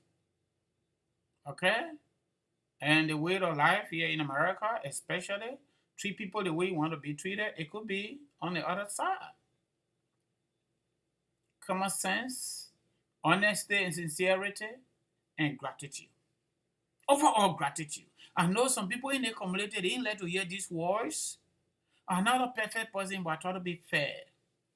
okay? And the way of life here in America, especially, treat people the way you want to be treated. It could be on the other side. Common sense, honesty and sincerity, and gratitude. Overall gratitude. I know some people in the community, they didn't like to hear these words. I'm not a perfect person, but I try to be fair.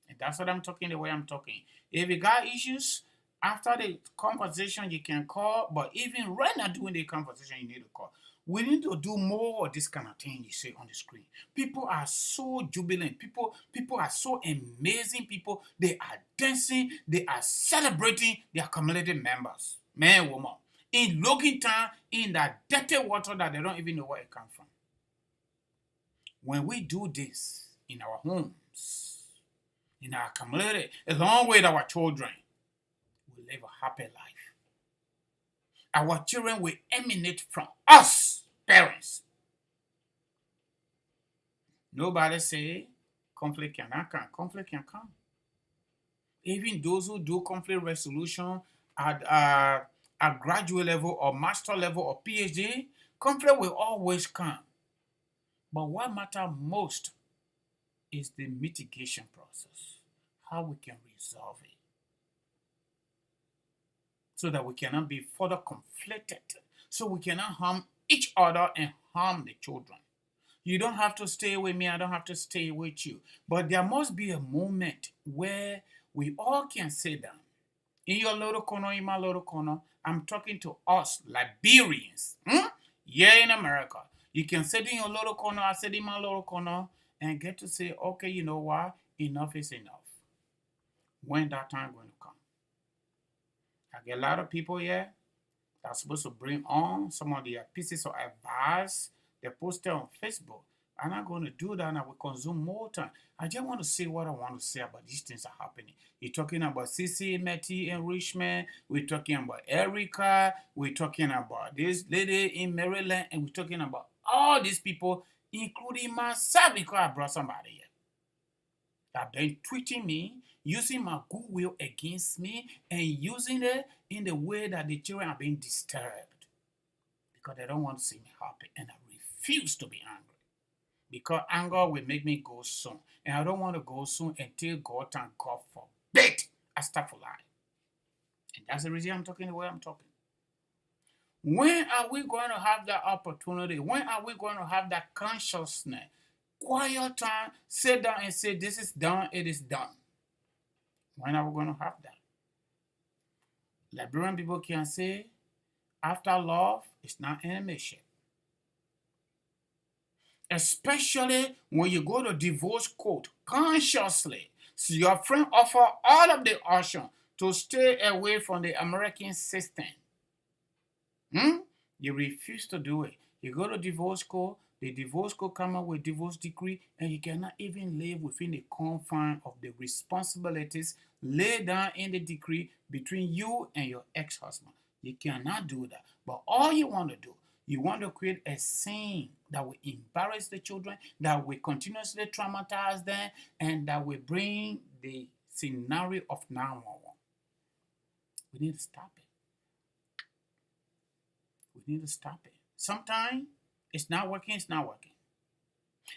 And that's what I'm talking the way I'm talking. If you got issues, after the conversation, you can call, but even right now during the conversation, you need to call. We need to do more of this kind of thing you see on the screen. People are so jubilant. People are so amazing. People, they are dancing. They are celebrating their community members. Man, woman. In logging time, in that dirty water that they don't even know where it comes from. When we do this in our homes, in our community, along with our children, we live a happy life. Our children will emanate from us, parents. Nobody say conflict cannot come. Conflict can come. Even those who do conflict resolution at a graduate level or master level or PhD, conflict will always come. But what matters most is the mitigation process, how we can resolve it, so that we cannot be further conflicted, so we cannot harm each other and harm the children. You don't have to stay with me, I don't have to stay with you. But there must be a moment where we all can sit down. In your little corner, in my little corner, I'm talking to us, Liberians, here in America. You can sit in your little corner, I sit in my little corner, and get to say, okay, you know what? Enough is enough. When that time going to come? I get a lot of people here that are supposed to bring on some of their pieces of advice. They post it on Facebook. I'm not going to do that, and I will consume more time. I just want to say what I want to say about these things that are happening. You're talking about CC, Matty, enrichment. We're talking about Erica. We're talking about this lady in Maryland. And we're talking about all these people, including myself, because I brought somebody here. They've been tweeting me, using my goodwill against me, and using it in the way that the children are being disturbed. Because they don't want to see me happy, and I refuse to be angry. Because anger will make me go soon. And I don't want to go soon until God and God forbid I start for life. And that's the reason I'm talking the way I'm talking. When are we going to have that opportunity? When are we going to have that consciousness? Quiet time, sit down and say, this is done, it is done. When are we going to have that? Liberian people can say, after love, it's not enemyship. Especially when you go to divorce court consciously. So your friend offer all of the option to stay away from the American system. You refuse to do it. You go to divorce court, the divorce court come up with divorce decree, and you cannot even live within the confines of the responsibilities laid down in the decree between you and your ex-husband. You cannot do that. But all you want to do, you want to create a scene that will embarrass the children, that will continuously traumatize them, and that will bring the scenario of 911. We need to stop it. We need to stop it. Sometimes it's not working, it's not working.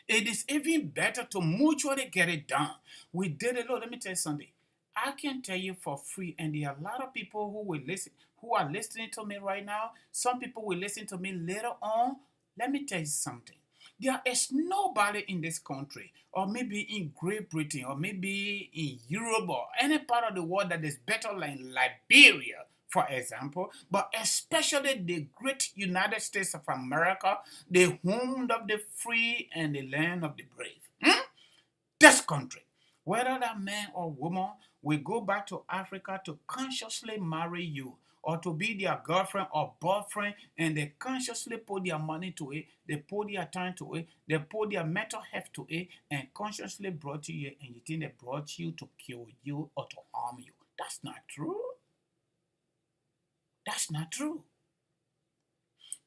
It is even better to mutually get it done. We did it. Look, let me tell you something. I can tell you for free, and there are a lot of people who will listen, who are listening to me right now. Some people will listen to me later on. Let me tell you something. There is nobody in this country, or maybe in Great Britain, or maybe in Europe, or any part of the world that is better than Liberia, for example, but especially the great United States of America, the home of the free and the land of the brave. This country, whether that man or woman will go back to Africa to consciously marry you or to be their girlfriend or boyfriend, and they consciously put their money to it, they put their time to it, they put their mental health to it, and consciously brought you here, and you think they brought you to kill you or to harm you. That's not true. That's not true.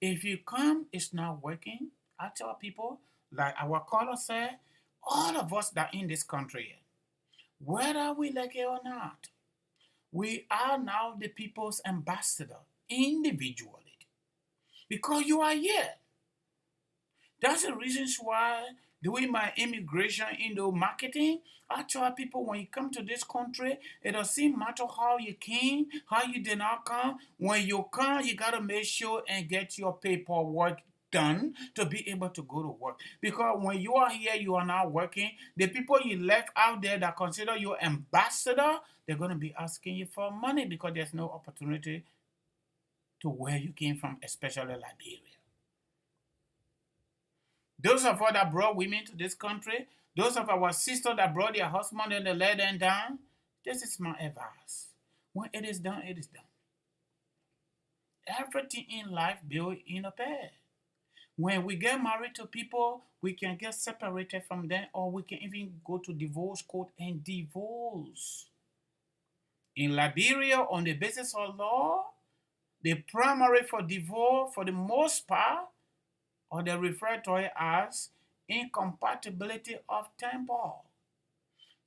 If you come, it's not working. I tell people, like our caller said, all of us that in this country, whether we like it or not, we are now the people's ambassador individually because you are here. That's the reasons why doing my immigration marketing, I tell people when you come to this country, it doesn't matter how you came, how you did not come. When you come, you gotta make sure and get your paperwork done to be able to go to work. Because when you are here, you are not working. The people you left out there that consider you ambassador, they're gonna be asking you for money because there's no opportunity to where you came from, especially Liberia. Those of us that brought women to this country, those of our sisters that brought their husband and they let them down, this is my advice. When it is done, it is done. Everything in life built in a pair. When we get married to people, we can get separated from them, or we can even go to divorce court and divorce. In Liberia, on the basis of law, the primary for divorce, for the most part, or they refer to it as incompatibility of temper.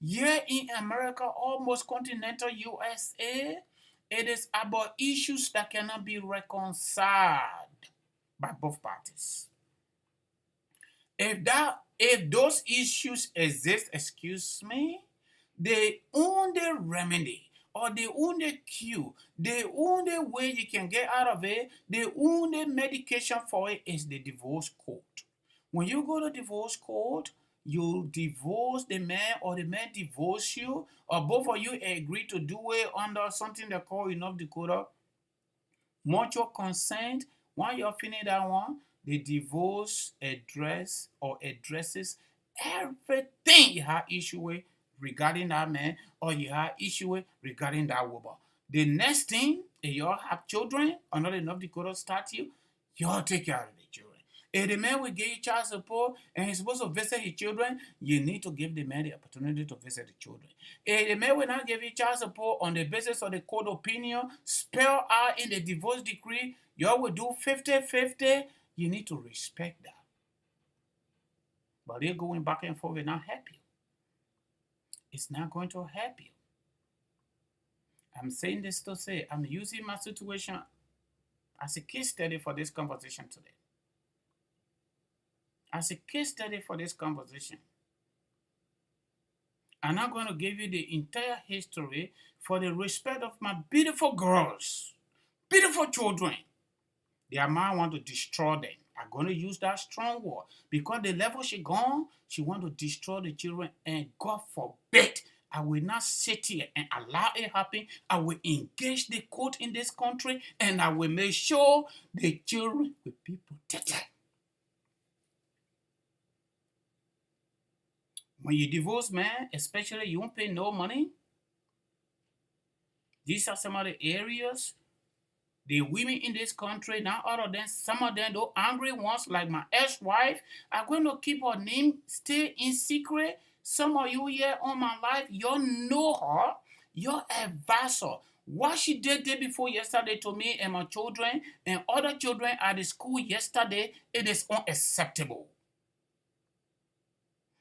Here in America, almost continental USA, it is about issues that cannot be reconciled by both parties. If those issues exist, excuse me, the only remedy or the only cure, the only way you can get out of it, the only medication for it is the divorce court. When you go to divorce court, you divorce the man or the man divorce you, or both of you agree to do it under something they call in North Dakota mutual consent. When you're finished that one, the divorce addresses everything you have issue with regarding that man or you have issue with regarding that woman. The next thing, if you all have children, another North Dakota statute, you all take care of the children. If the man will give you child support and he's supposed to visit his children, you need to give the man the opportunity to visit the children. If the man will not give you child support on the basis of the court opinion spelled out in the divorce decree, you all will do 50-50, you need to respect that. But they're going back and forth will not help you. It's not going to help you. I'm saying this to say, I'm using my situation as a case study for this conversation today. As a case study for this conversation. I'm not going to give you the entire history for the respect of my beautiful girls, beautiful children. Their man want to destroy them. I'm going to use that strong word because the level she gone, she want to destroy the children, and God forbid, I will not sit here and allow it happen. I will engage the court in this country and I will make sure the children will be protected. When you divorce, man, especially you won't pay no money. These are some of the areas the women in this country, now other than some of them, those angry ones like my ex-wife, are going to keep her name still in secret. Some of you here on my life, you know her, your advisor. What she did day before yesterday to me and my children and other children at the school yesterday, it is unacceptable.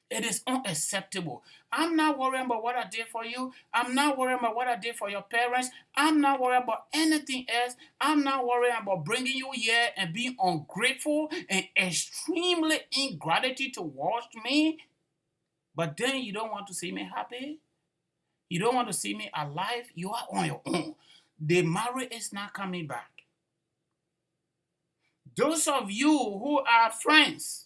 It is unacceptable. I'm not worrying about what I did for you. I'm not worrying about what I did for your parents. I'm not worrying about anything else. I'm not worrying about bringing you here and being ungrateful and extremely ingratitude towards me. But then you don't want to see me happy. You don't want to see me alive. You are on your own. The marriage is not coming back. Those of you who are friends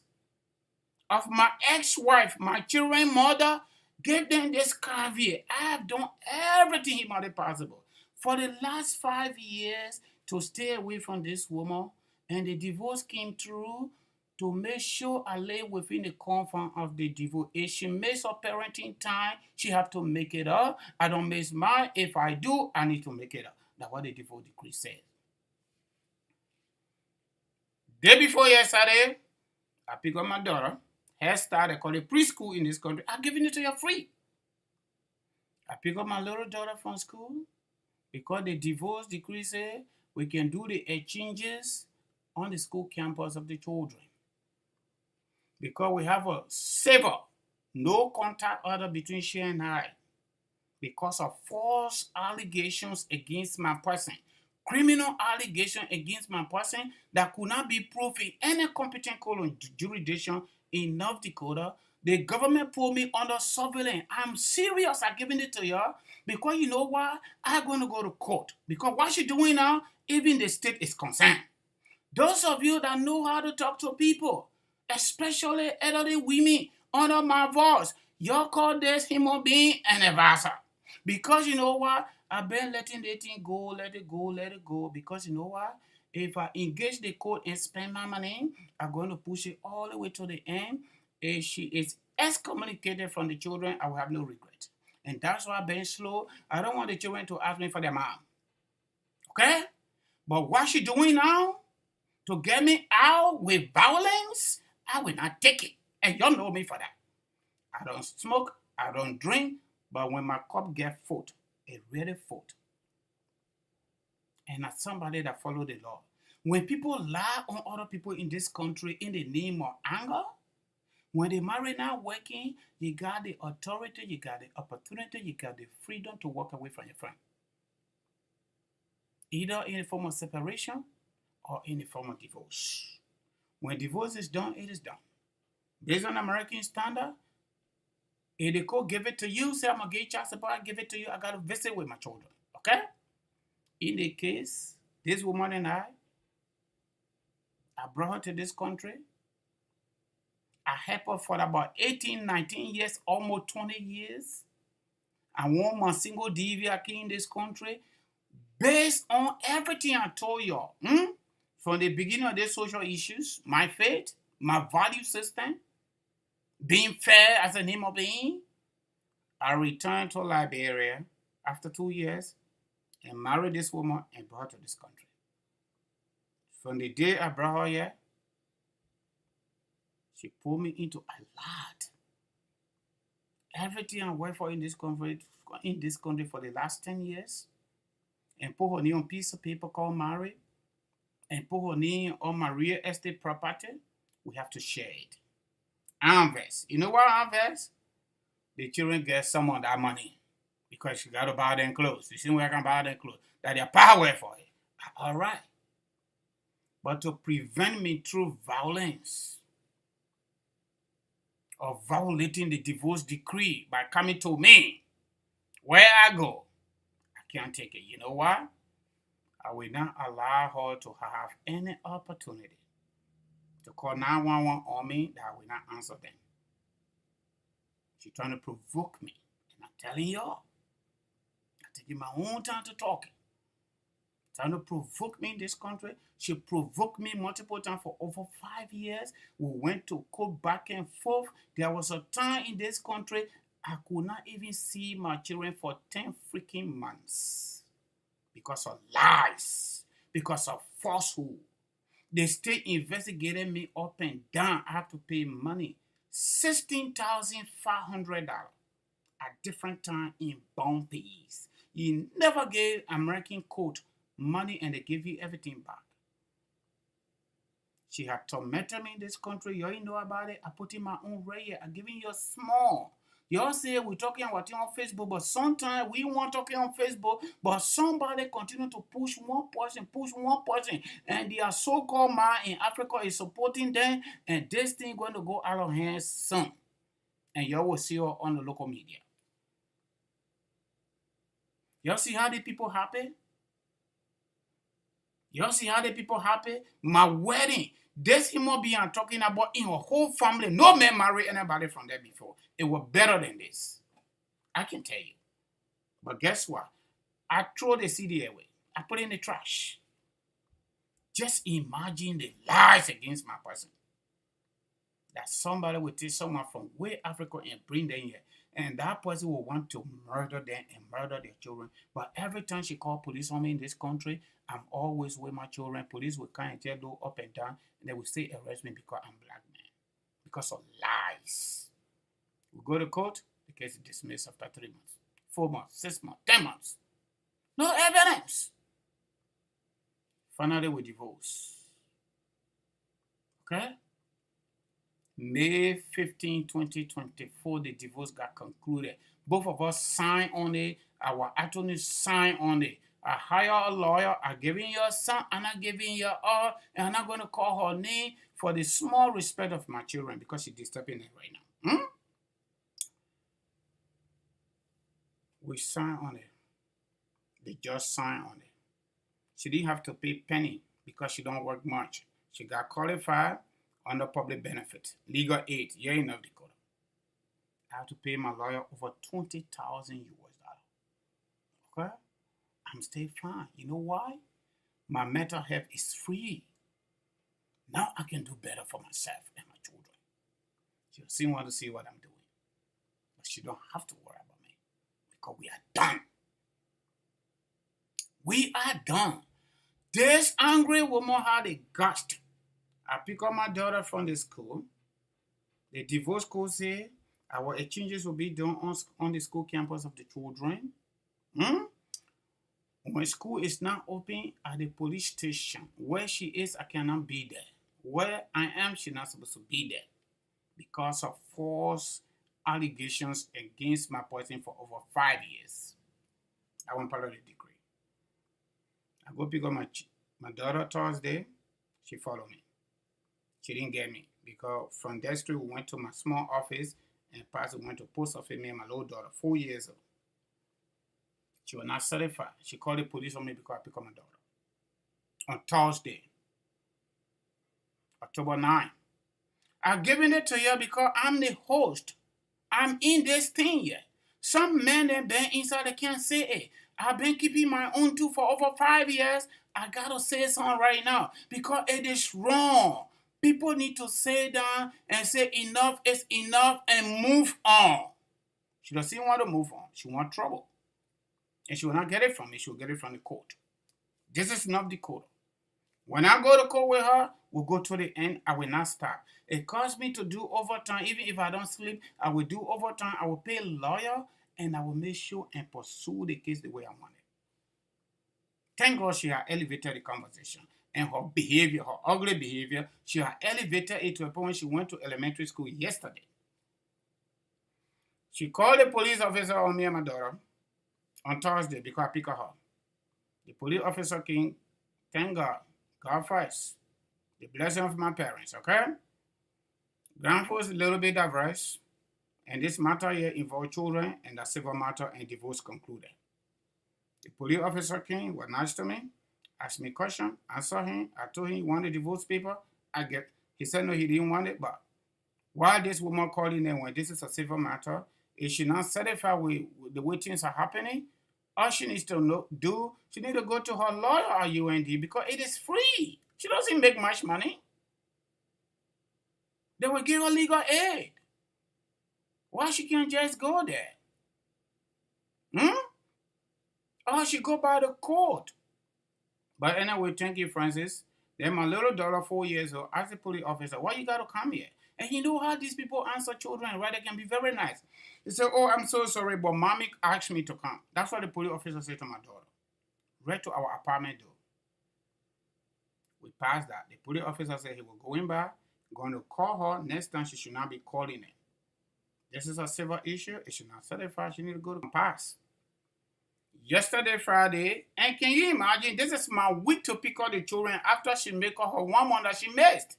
of my ex-wife, my children's mother, give them this caveat. I have done everything humanly possible for the last 5 years to stay away from this woman, and the divorce came through. to make sure I live within the confines of the divorce. If she makes her parenting time, she have to make it up. I don't miss mine. If I do, I need to make it up. That's what the divorce decree says. Day before yesterday, I pick up my daughter. Hairstyle, they call it preschool in this country. I'm giving it to you free. I pick up my little daughter from school because the divorce decree says we can do the exchanges on the school campus of the children. Because we have a saver, no contact order between she and I. Because of false allegations against my person. Criminal allegation against my person that could not be proved in any competent court or jurisdiction in North Dakota. The government put me under surveillance. I'm serious. I'm giving it to y'all because you know why? I'm going to go to court. Because what she doing now, even the state is concerned. Those of you that know how to talk to people, especially elderly women, under my voice, y'all call this human being an advisor. Because you know what? I've been letting the thing go, let it go, let it go. Because you know what? If I engage the court and spend my money, I'm going to push it all the way to the end. If she is excommunicated from the children, I will have no regret. And that's why I've been slow. I don't want the children to ask me for their mom. Okay? But what she doing now, to get me out with violence, I will not take it. And y'all know me for that. I don't smoke, I don't drink, but when my cup gets full, it really full. And as somebody that follow the law, when people lie on other people in this country in the name of anger, when they marry not working, you got the authority, you got the opportunity, you got the freedom to walk away from your friend. Either in the form of separation or in the form of divorce. When divorce is done, it is done. Based on American standard, if the court give it to you, say I'm going to get child support, I give it to you, I got to visit with my children. Okay? In the case, this woman and I brought her to this country. I helped her for about 18, 19 years, almost 20 years. I won my single DV in this country based on everything I told y'all. From the beginning of these social issues, my faith, my value system, being fair as a human being. I returned to Liberia after 2 years and married this woman and brought her to this country. From the day I brought her here, she put me into a lot. Everything I worked for in this country for the last 10 years, and put her name on a piece of paper called marriage, and put her name on my real estate property, we have to share it. I invest. You know what I invest? The children get some of that money because you got to buy them clothes. You see where I can buy them clothes? That they're power for it. All right. But to prevent me through violence or violating the divorce decree by coming to me, where I go, I can't take it. You know why? I will not allow her to have any opportunity to call 911 on me that I will not answer them. She's trying to provoke me. And I'm telling y'all, I'm taking my own time to talk. Trying to provoke me in this country. She provoked me multiple times for over 5 years. We went to court back and forth. There was a time in this country I could not even see my children for 10 freaking months. Because of lies. Because of falsehood. The state investigated me up and down. I have to pay money. $16,500 at different times in bond fees. You never gave American court money and they give you everything back. She had tormented me in this country. You all know about it. I put in my own right here. I'm giving you a small. Y'all say we're talking about it on Facebook, but sometimes we want talking on Facebook, but somebody continue to push one person, and their so-called man in Africa is supporting them, and this thing going to go out of hands soon. And y'all will see her on the local media. Y'all see how the people happy? Y'all see how the people happy? My wedding. This human being I'm talking about in her whole family, no man married anybody from there before. It was better than this. I can tell you. But guess what? I throw the CD away. I put it in the trash. Just imagine the lies against my person. that somebody will take someone from way Africa and bring them here. And that person will want to murder them and murder their children. But every time she called police on me in this country, I'm always with my children. Police will come and tell them up and down, and they will say arrest me because I'm black man. Because of lies. We go to court, the case is dismissed after 3 months, 4 months, 6 months, 10 months. No evidence. Finally, we divorce. Okay? May 15, 2024, the divorce got concluded. Both of us signed on it. Our attorneys signed on it. I hire a lawyer. I'm giving you a son. I'm not giving you all. And I'm not going to call her name for the small respect of my children because she's disturbing it right now. We signed on it. They just signed on it. She didn't have to pay penny because she don't work much. She got qualified under public benefit, legal aid, here in North Dakota. I have to pay my lawyer over $20,000 US. Okay? I'm still fine. You know why? My mental health is free. Now I can do better for myself and my children. She still want to see what I'm doing. But she don't have to worry about me because we are done. We are done. This angry woman had a gust. I pick up my daughter from the school. The divorce court said our exchanges will be done on the school campus of the children. When school is not open at the police station, where she is, I cannot be there. Where I am, she's not supposed to be there because of false allegations against my person for over 5 years. I want part of the degree. I go pick up my daughter Thursday. She followed me. She didn't get me because from that street we went to my small office and past we went to post office, me and my little daughter, 4 years old. She was not certified. She called the police on me because I picked up my daughter. On Thursday, October 9. I've given it to you because I'm the host. I'm in this thing here. Some men that been inside, they can't say it. I've been keeping my own too for over 5 years. I gotta say something right now because it is wrong. People need to sit down and say enough is enough and move on. She doesn't want to move on. She wants trouble. And she will not get it from me. She will get it from the court. This is North Dakota. When I go to court with her, we'll go to the end. I will not stop. It costs me to do overtime. Even if I don't sleep, I will do overtime. I will pay a lawyer, and I will make sure and pursue the case the way I want it. Thank God she has elevated the conversation. And her behavior, her ugly behavior, she has elevated it to a point when she went to elementary school yesterday. She called the police officer on me and my daughter on Thursday because I picked her up. The police officer came, thank God, God first. The blessing of my parents, okay? Grandpa is a little bit diverse, and this matter here involved children, and the civil matter and divorce concluded. The police officer came, was nice to me, asked me a question, answered him. I told him he wanted divorce paper. He said no, he didn't want it, but while this woman calling in when this is a civil matter, if she not satisfied with the way things are happening, all she needs to do, she needs to go to her lawyer at UND because it is free. She doesn't make much money. They will give her legal aid. Why she can't just go there? Or she go by the court. But anyway, thank you, Francis. Then my little daughter, 4 years old, asked the police officer, why you got to come here? And you know how these people answer children, right? They can be very nice. He said, oh, I'm so sorry, but mommy asked me to come. That's what the police officer said to my daughter. Right to our apartment door. We passed that. The police officer said he was going back, going to call her. Next time, she should not be calling it. This is a civil issue. It should not certify. She need to go to pass. Yesterday, Friday, and can you imagine, this is my week to pick up the children after she make up her 1 month that she missed.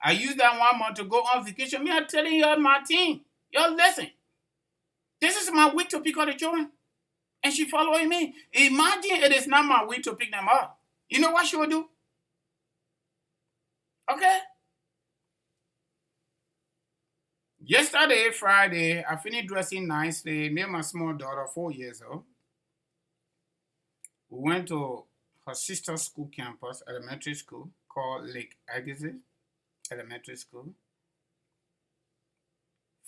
I used that 1 month to go on vacation. Me, I'm telling you my team. Y'all listen. This is my week to pick up the children. And she following me. Imagine it is not my week to pick them up. You know what she will do? Okay? Yesterday, Friday, I finished dressing nicely. Me and my small daughter, 4 years old. We went to her sister's school campus, elementary school, called Lake Agassiz Elementary School.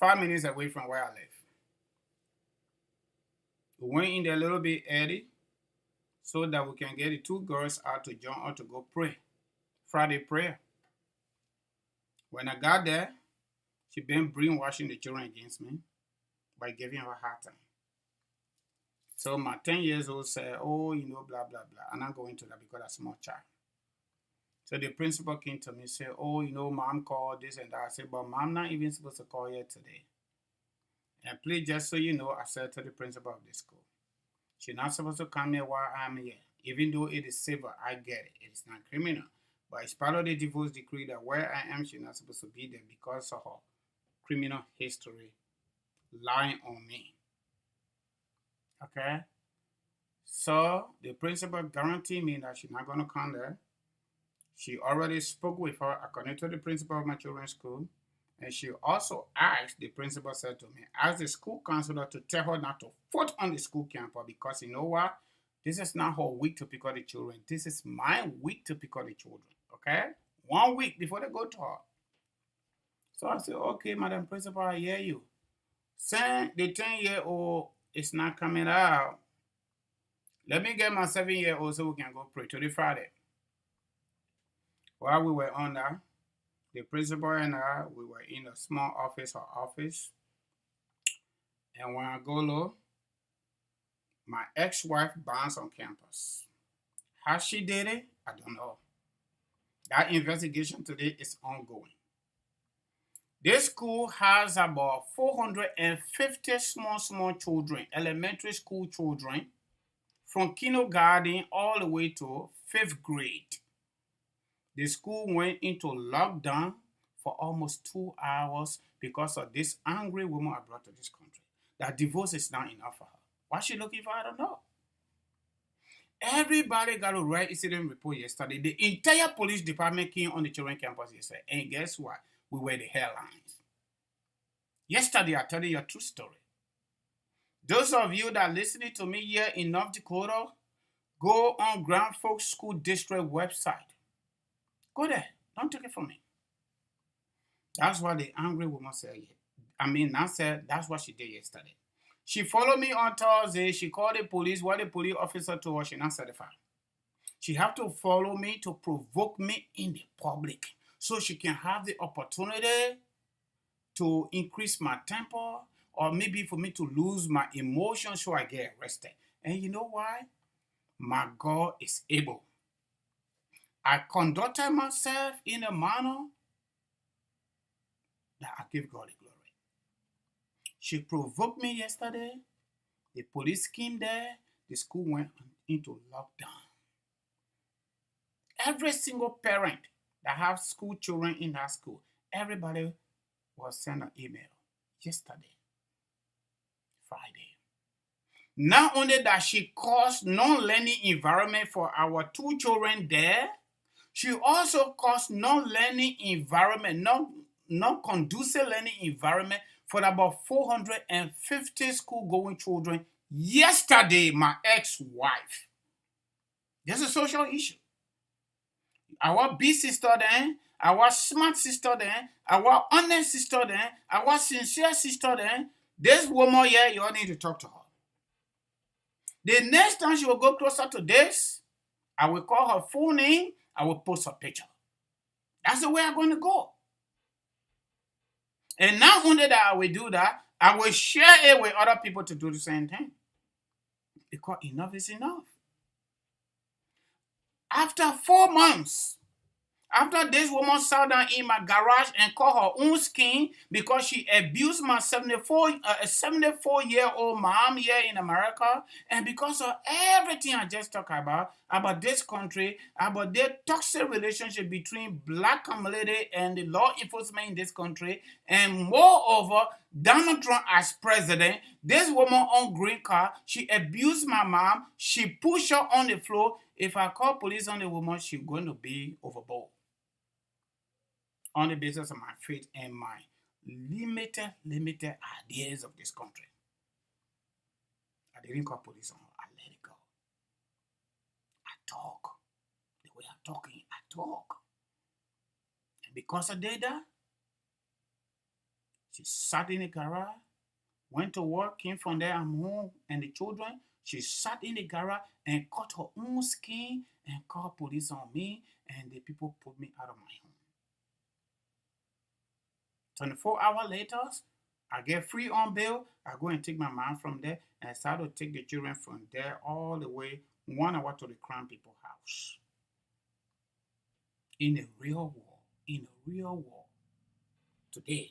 5 minutes away from where I live. We went in there a little bit early so that we can get the two girls out to join us to go pray. Friday prayer. When I got there, she been brainwashing the children against me by giving her a hard time. So my 10 years old said, oh, you know, blah, blah, blah. I'm not going to that because I'm a small child. So the principal came to me and said, oh, you know, mom called this and that. I said, but mom not even supposed to call here today. And please, just so you know, I said to the principal of the school, she's not supposed to come here while I'm here. Even though it is civil, I get it. It is not criminal. But it's part of the divorce decree that where I am, she's not supposed to be there because of her criminal history lying on me. Okay? So the principal guaranteed me that she's not going to come there. She already spoke with her according to the principal of my children's school. And she also asked, the principal said to me, ask the school counselor to tell her not to vote on the school campus because you know what? This is not her week to pick up the children. This is my week to pick up the children. Okay? 1 week before they go to her. So I said, okay, Madam Principal, I hear you. Since the 10-year-old is not coming out, let me get my 7-year-old so we can go pray to the Friday. While we were on that, the principal and I, we were in a small office, her office. And when I go low, my ex-wife bounced on campus. How she did it, I don't know. That investigation today is ongoing. This school has about 450 small children, elementary school children, from kindergarten all the way to 5th grade. The school went into lockdown for almost 2 hours because of this angry woman I brought to this country. That divorce is not enough for her. What she looking for, I don't know. Everybody got a right incident report yesterday. The entire police department came on the children campus yesterday. And guess what? We were the headlines. Yesterday, I told you a true story. Those of you that are listening to me here in North Dakota, go on Grand Forks School District website. Go there. Don't take it from me. That's what the angry woman said. That's what she did yesterday. She followed me on Thursday. She called the police. What the police officer told her, she not certified. She have to follow me to provoke me in the public so she can have the opportunity to increase my temper or maybe for me to lose my emotion so I get arrested. And you know why? My God is able. I conducted myself in a manner that I give God the glory. She provoked me yesterday. The police came there. The school went into lockdown. Every single parent that have school children in that school, everybody was sent an email yesterday, Friday. Not only that she caused non-learning environment for our 2 children there, she also caused non-learning environment, non-conducive learning environment for about 450 school-going children yesterday, my ex-wife. There's a social issue. Our big sister then, our smart sister then, our honest sister then, our sincere sister then, this woman here, you all need to talk to her. The next time she will go closer to this, I will call her full name, I will post her picture. That's the way I'm going to go. And not only that I will do that, I will share it with other people to do the same thing. Because enough is enough. After 4 months, after this woman sat down in my garage and called her own skin because she abused my 74-year-old mom here in America, and because of everything I just talked about this country, about the toxic relationship between black community and the law enforcement in this country, and moreover, Donald Trump as president, this woman on green card, she abused my mom, she pushed her on the floor. If I call police on the woman, she's going to be overboard. On the basis of my faith and my limited ideas of this country. I didn't call police on her. I let it go. I talk. The way I'm talking, I talk. And because I did that, She sat in the garage, went to work, came from there, I'm home, and the children. She sat in the garage and cut her own skin and called police on me, and the people put me out of my home. 24 hours later, I get free on bail. I go and take my mom from there, and I start to take the children from there all the way 1 hour to the Crown People house. In the real world, today,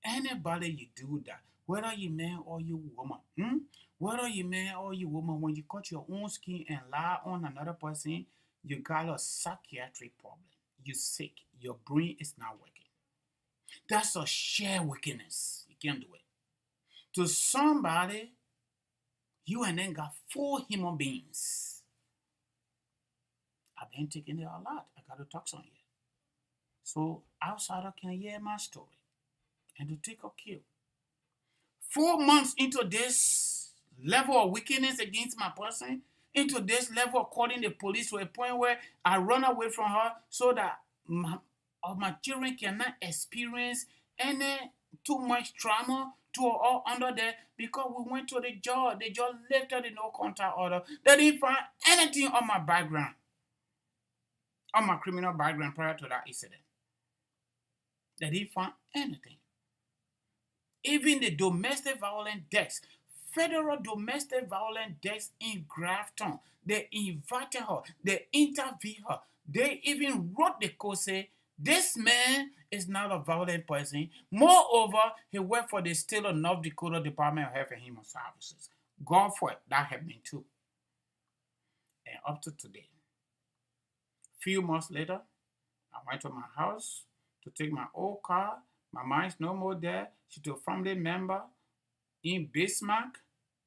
anybody you do that, whether you man or you woman, whether you man or you woman, when you cut your own skin and lie on another person, you got a psychiatric problem. You're sick. Your brain is not working. That's a sheer wickedness. You can't do it. To somebody, you and then got 4 human beings. I've been taking it a lot. I got to talk some here. So outsider can hear my story and to take a cue. 4 months into this level of wickedness against my person, into this level of calling the police to a point where I run away from her so that my children cannot experience any too much trauma to all under there, because we went to the judge. The judge lifted the no contact order. They didn't find anything on my background, on my criminal background prior to that incident. They didn't find anything. Even the domestic violence deaths, federal domestic violence deaths in Grafton, they invited her, they interviewed her, they even wrote the code say, this man is not a violent person. Moreover, he worked for the state of North Dakota Department of Health and Human Services. God for it, that helped me too. And up to today, few months later, I went to my house to take my old car. My mom's no more there. She's a family member in Bismarck,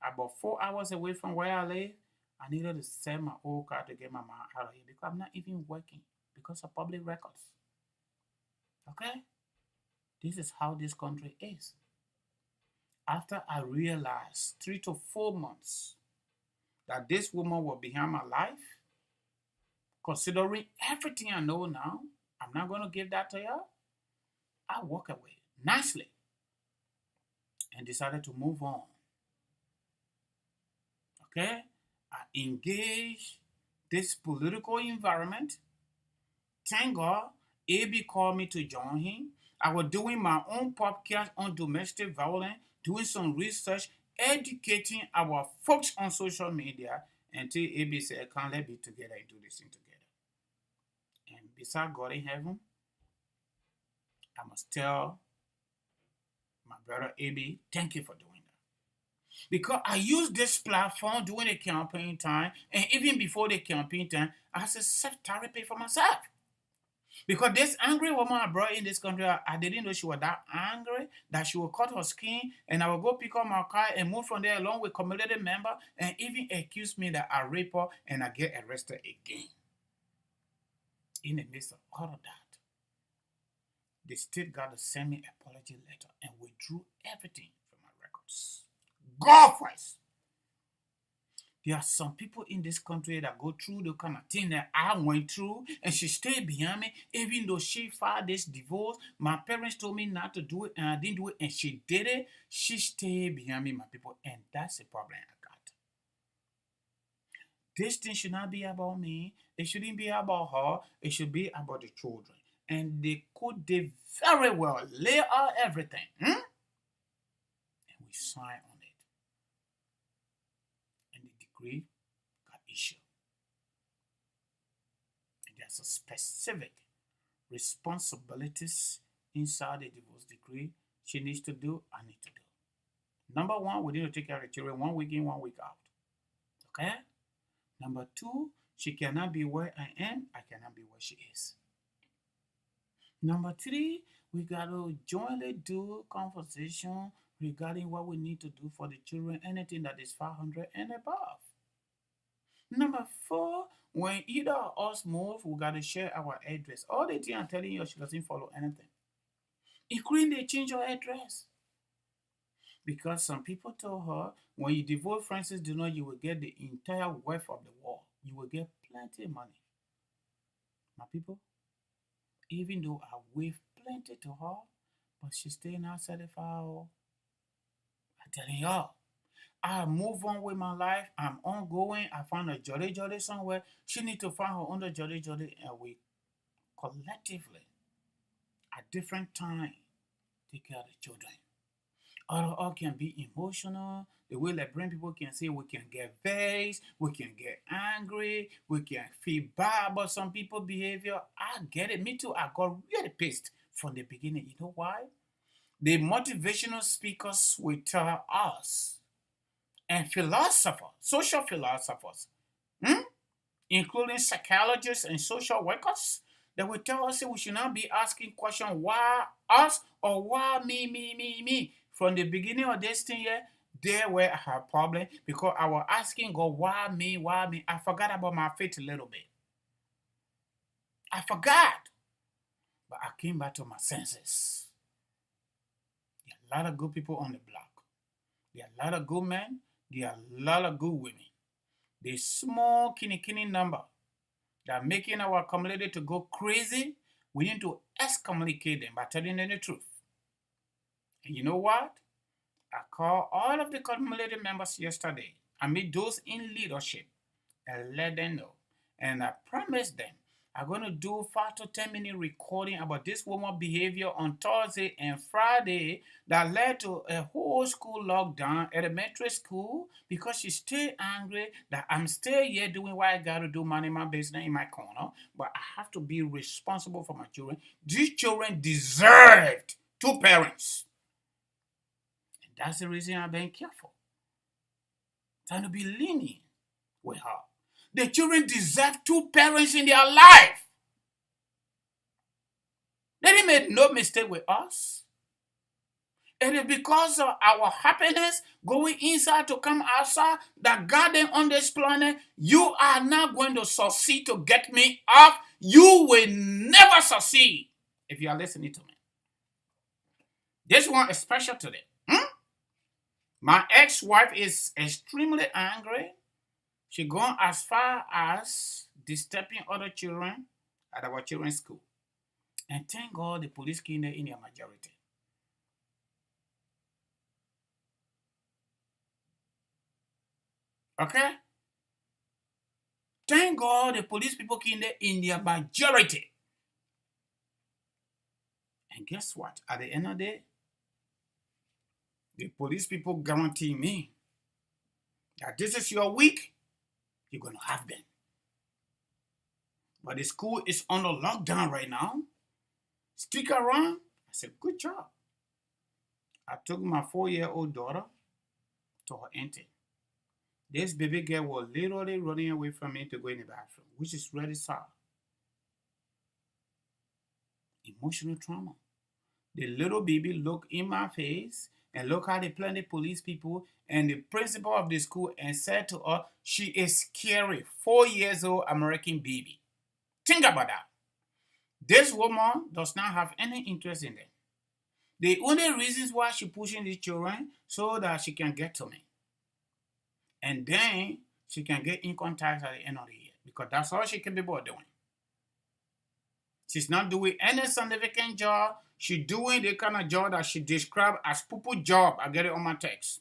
about 4 hours away from where I live. I needed to sell my old car to get my mom out of here because I'm not even working because of public records. Okay? This is how this country is. After I realized 3 to 4 months that this woman was behind my life, considering everything I know now, I'm not going to give that to her. I walk away nicely and decided to move on. Okay? I engaged this political environment. Thank God, AB called me to join him. I was doing my own podcast on domestic violence, doing some research, educating our folks on social media, until AB said, "Can't let be together and do this thing together." And beside God in heaven, I must tell my brother AB, thank you for doing that. Because I used this platform during the campaign time, and even before the campaign time, as a self-therapy for myself. Because this angry woman I brought in this country, I didn't know she was that angry, that she would cut her skin, and I would go pick up my car and move from there along with community member, and even accuse me that I rape her and I get arrested again. In the midst of all of that, the state got to send me an apology letter and withdrew everything from my records. God first. There are some people in this country that go through the kind of thing that I went through, and she stayed behind me, even though she filed this divorce. My parents told me not to do it, and I didn't do it, and she did it. She stayed behind me, my people, and that's the problem I got. This thing should not be about me. It shouldn't be about her. It should be about the children. And they could very well lay out everything. And we sign on it. And the decree got issued. And there's a specific responsibilities inside the divorce decree she needs to do, I need to do. Number one, we need to take care of the children 1 week in, 1 week out. Okay? Number two, she cannot be where I am. I cannot be where she is. Number three, we got to jointly do conversation regarding what we need to do for the children, anything that is 500 and above. Number four, when either of us move, we got to share our address. All the things I'm telling you, she doesn't follow anything. Including they change your address. Because some people told her, when you divorce Francis Dunno, you will get the entire wealth of the world. You will get plenty of money. My people, even though I wave plenty to her, But she's still not satisfied. I'm telling y'all. I move on with my life. I'm ongoing. I found a jolly jolly somewhere. She need to find her own jolly jolly, and we collectively at different time take care of the children. All can be emotional. The way Liberian people can say we can get vexed, we can get angry, we can feel bad about some people's behavior. I get it. Me too. I got really pissed from the beginning. You know why? The motivational speakers will tell us, and philosophers, social philosophers, including psychologists and social workers, that will tell us that we should not be asking questions why us or why me. From the beginning of this thing here, there were a problem because I was asking God, why me? I forgot about my faith a little bit. I forgot. But I came back to my senses. There are a lot of good people on the block. There are a lot of good men. There are a lot of good women. The small kini number that are making our community to go crazy, we need to excommunicate them by telling them the truth. And you know what? I called all of the community members yesterday. I meet those in leadership and let them know. And I promised them I'm going to do 5 to 10 minute recording about this woman's behavior on Thursday and Friday that led to a whole school lockdown, elementary school, because she's still angry that I'm still here doing what I got to do, minding my business in my corner, but I have to be responsible for my children. These children deserved 2 parents. And that's the reason I'm being careful. Trying to be lenient with her. The children deserve 2 parents in their life. They didn't make no mistake with us. It is because of our happiness going inside to come outside that God them on this planet. You are not going to succeed to get me off. You will never succeed if you are listening to me. This one is special today. My ex-wife is extremely angry. She gone as far as disturbing other children at our children's school. And thank God the police came there in their majority. Okay? Thank God the police people came there in their majority. And guess what? At the end of the day, the police people guarantee me that this is your week, you're going to have them. But the school is under lockdown right now. Stick around. I said, good job. I took my 4-year-old daughter to her auntie. This baby girl was literally running away from me to go in the bathroom, which is really sad. Emotional trauma. The little baby looked in my face and looked at the plenty police people and the principal of the school and said to her, she is scary, 4 years old American baby. Think about that. This woman does not have any interest in them. The only reasons why she's pushing these children so that she can get to me. And then she can get income tax at the end of the year because that's all she can be doing. She's not doing any significant job. She's doing the kind of job that she described as poo-poo job. I get it on my text.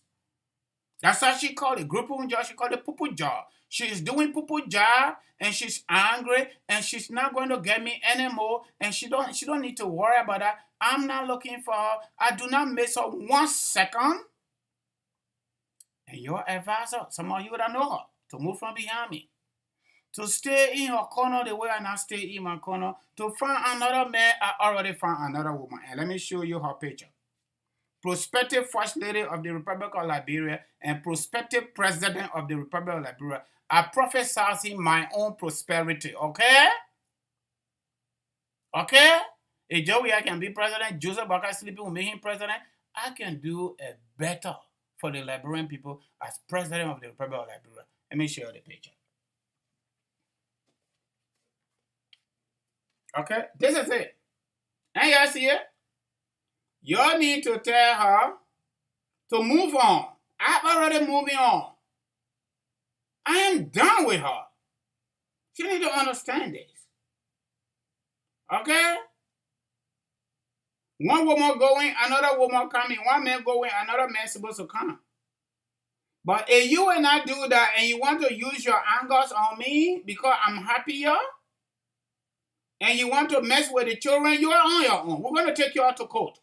That's how she called it. Group job, she called it poo-poo job. She's doing poo-poo job and she's angry and she's not going to get me anymore and she don't need to worry about that. I'm not looking for her. I do not miss her 1 second. And your advisor, some of you that know her, to move from behind me. To stay in her corner the way I not stay in my corner. To find another man, I already found another woman. And let me show you her picture. Prospective First Lady of the Republic of Liberia and prospective President of the Republic of Liberia. I prophesy my own prosperity, okay? Okay? If Joey I can be president, Joseph Baka Sleepy will make him president, I can do a better for the Liberian people as President of the Republic of Liberia. Let me show you the picture. Okay? This is it. And you see it? You need to tell her to move on. I'm already moving on. I am done with her. She needs to understand this. Okay? One woman going, another woman coming. One man going, another man supposed to come. But if you and I do that and you want to use your angers on me because I'm happier, and you want to mess with the children, you are on your own. We're going to take you out to court.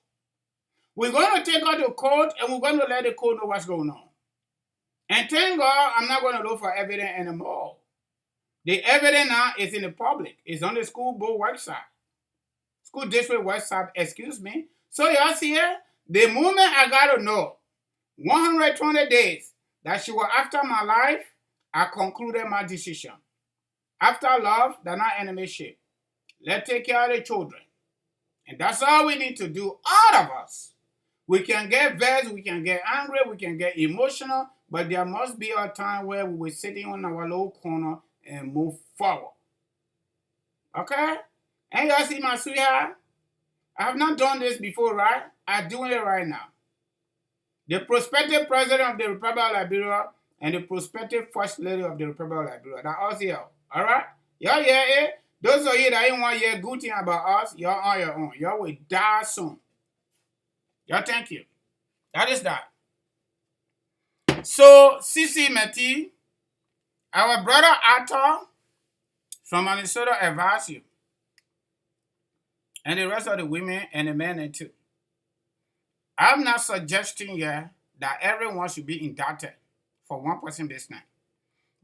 We're going to take her to court and we're going to let the court know what's going on. And thank God I'm not going to look for evidence anymore. The evidence now is in the public. It's on the school board website. School district website, excuse me. So y'all see here, the moment I got to know 120 days that she was after my life, I concluded my decision. After love, they're not enemyship. Let's take care of the children. And that's all we need to do, all of us. We can get vexed, we can get angry, we can get emotional, but there must be a time where we will sitting on our little corner and move forward. Okay? And y'all see my sweetheart? I have not done this before, right? I'm doing it right now. The prospective president of the Republic of Liberia and the prospective first lady of the Republic of Liberia. That's us here. All right? Y'all hear it? Those of you that ain't want to hear good thing about us, y'all on your own. Y'all will die soon. Y'all thank you. That is that. So, Cici Meti, our brother Arthur from Minnesota advised you. And the rest of the women and the men too. I'm not suggesting here that everyone should be indicted for one person business.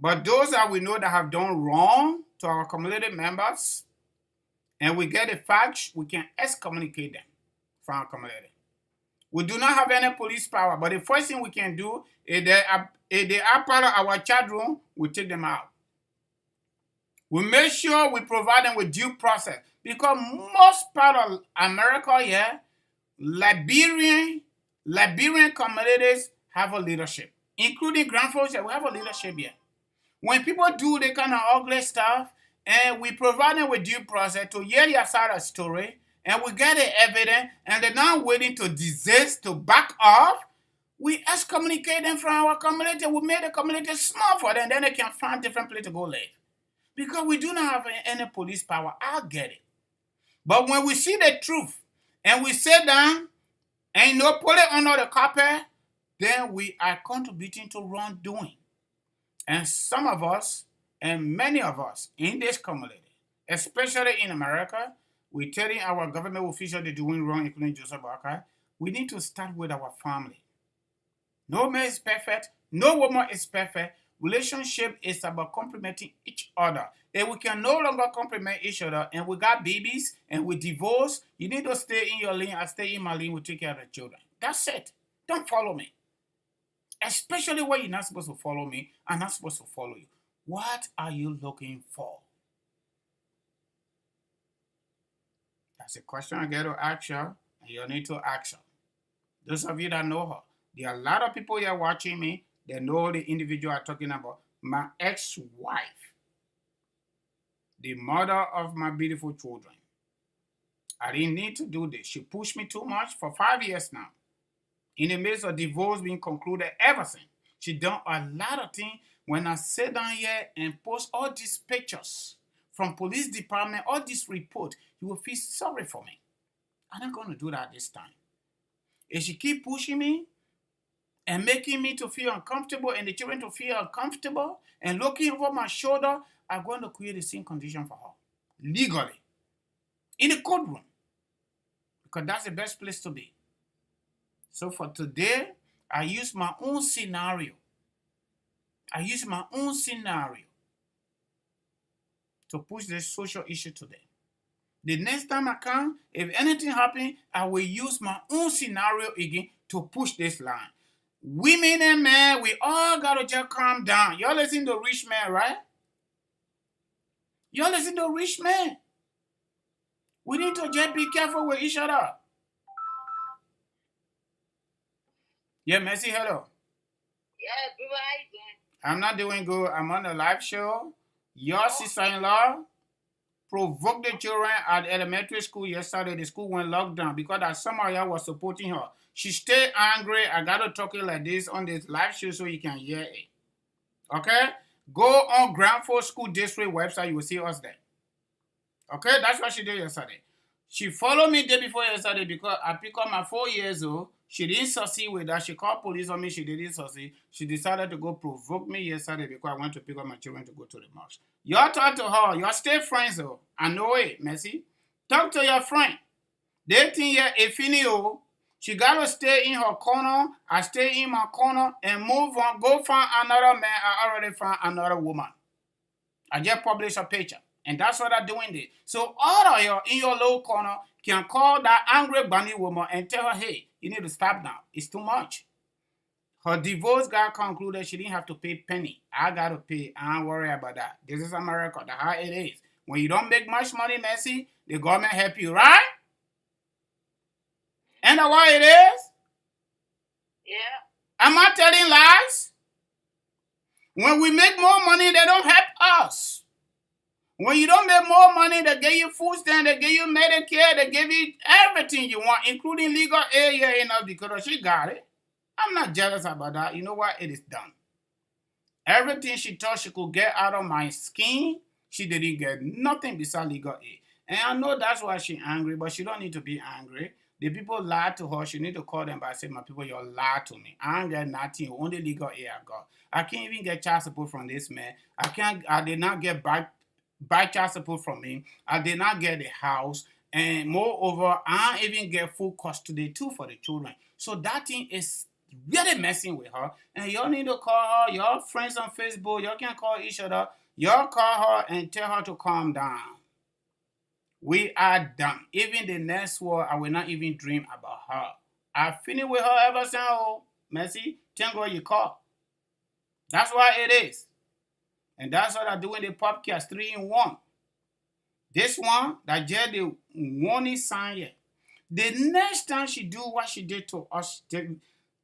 But those that we know that have done wrong to our community members, and we get the facts, we can excommunicate them from our community. We do not have any police power, but the first thing we can do is if they are part of our chat room, we take them out. We make sure we provide them with due process, because most part of America here, Liberian communities have a leadership, including Grand Forks. We have a leadership here. When people do the kind of ugly stuff, and we provide them with due process to hear their side of the story, and we get the evidence, and they're not waiting to desist, to back off, we excommunicate them from our community. We make the community small for them, then they can find different place to go live. Because we do not have any police power. I get it. But when we see the truth, and we sit down, and pull it under the carpet, then we are contributing to wrongdoing. And some of us, and many of us in this community, especially in America, we're telling our government officials they're doing wrong, including Joseph Boakai. We need to start with our family. No man is perfect. No woman is perfect. Relationship is about complementing each other. If we can no longer complement each other and we got babies and we divorce, you need to stay in your lane. I stay in my lane. We take care of the children. That's it. Don't follow me. Especially when you're not supposed to follow me, I'm not supposed to follow you. What are you looking for? That's a question I get to ask you, and you need to ask her. Those of you that know her, there are a lot of people here watching me that know the individual I'm talking about. My ex-wife, the mother of my beautiful children. I didn't need to do this. She pushed me too much for 5 years now. In the midst of divorce being concluded, everything. She done a lot of things. When I sit down here and post all these pictures from police department, all this report, you will feel sorry for me. I'm not going to do that this time. If she keep pushing me and making me to feel uncomfortable and the children to feel uncomfortable and looking over my shoulder, I'm going to create the same condition for her. Legally. In the courtroom. Because that's the best place to be. So for today, I use my own scenario. To push this social issue today. The next time I come, if anything happens, I will use my own scenario again to push this line. Women and men, we all gotta just calm down. Y'all listen to rich man, right? Y'all listen to rich man. We need to just be careful with each other. Yeah, Messi, hello. Yeah, bro, how you doing? I'm not doing good. I'm on a live show. Your sister-in-law provoked the children at elementary school yesterday. The school went locked down because that some of y'all was supporting her. She stayed angry. I got to talk it like this on this live show so you can hear it. Okay? Go on Grand Forks School District website. You will see us there. Okay? That's what she did yesterday. She followed me day before yesterday because I picked up my 4 years old. She didn't succeed with that. She called police on me. She didn't succeed. She decided to go provoke me yesterday because I went to pick up my children to go to the mosque. Y'all talk to her. Y'all stay friends though. I know it, Messi. Talk to your friend. They think you're a finio. She gotta stay in her corner. I stay in my corner and move on. Go find another man. I already found another woman. I just published a picture. And that's what I'm doing this. So all of you in your little corner can call that angry bunny woman and tell her, hey, you need to stop now. It's too much. Her divorce got concluded. She didn't have to pay penny. I got to pay. I don't worry about that. This is America. That's how it is. When you don't make much money, Messi, the government help you, right? And that's why it is? Yeah. Am I telling lies? When we make more money, they don't help us. When you don't make more money, they give you food stamp, they give you Medicare, they give you everything you want, including legal aid here in North Dakota. She got it. I'm not jealous about that. You know what? It is done. Everything she thought she could get out of my skin, she didn't get nothing besides legal aid. And I know that's why she's angry, but she don't need to be angry. The people lied to her. She need to call them back and say, my people, you lied to me. I ain't get nothing. Only legal aid I got. I can't even get child support from this man. I did not get back child support from him. I did not get the house. And moreover, I even get full custody too for the children. So that thing is really messing with her. And y'all need to call her. Y'all friends on Facebook. Y'all can call each other. Y'all call her and tell her to calm down. We are done. Even the next war, I will not even dream about her. I finished with her ever since, oh, Messi, thank God you called. That's why it is. And that's what I do in the podcast 3-in-1. This one, that just the warning sign here. The next time she do what she did to us, the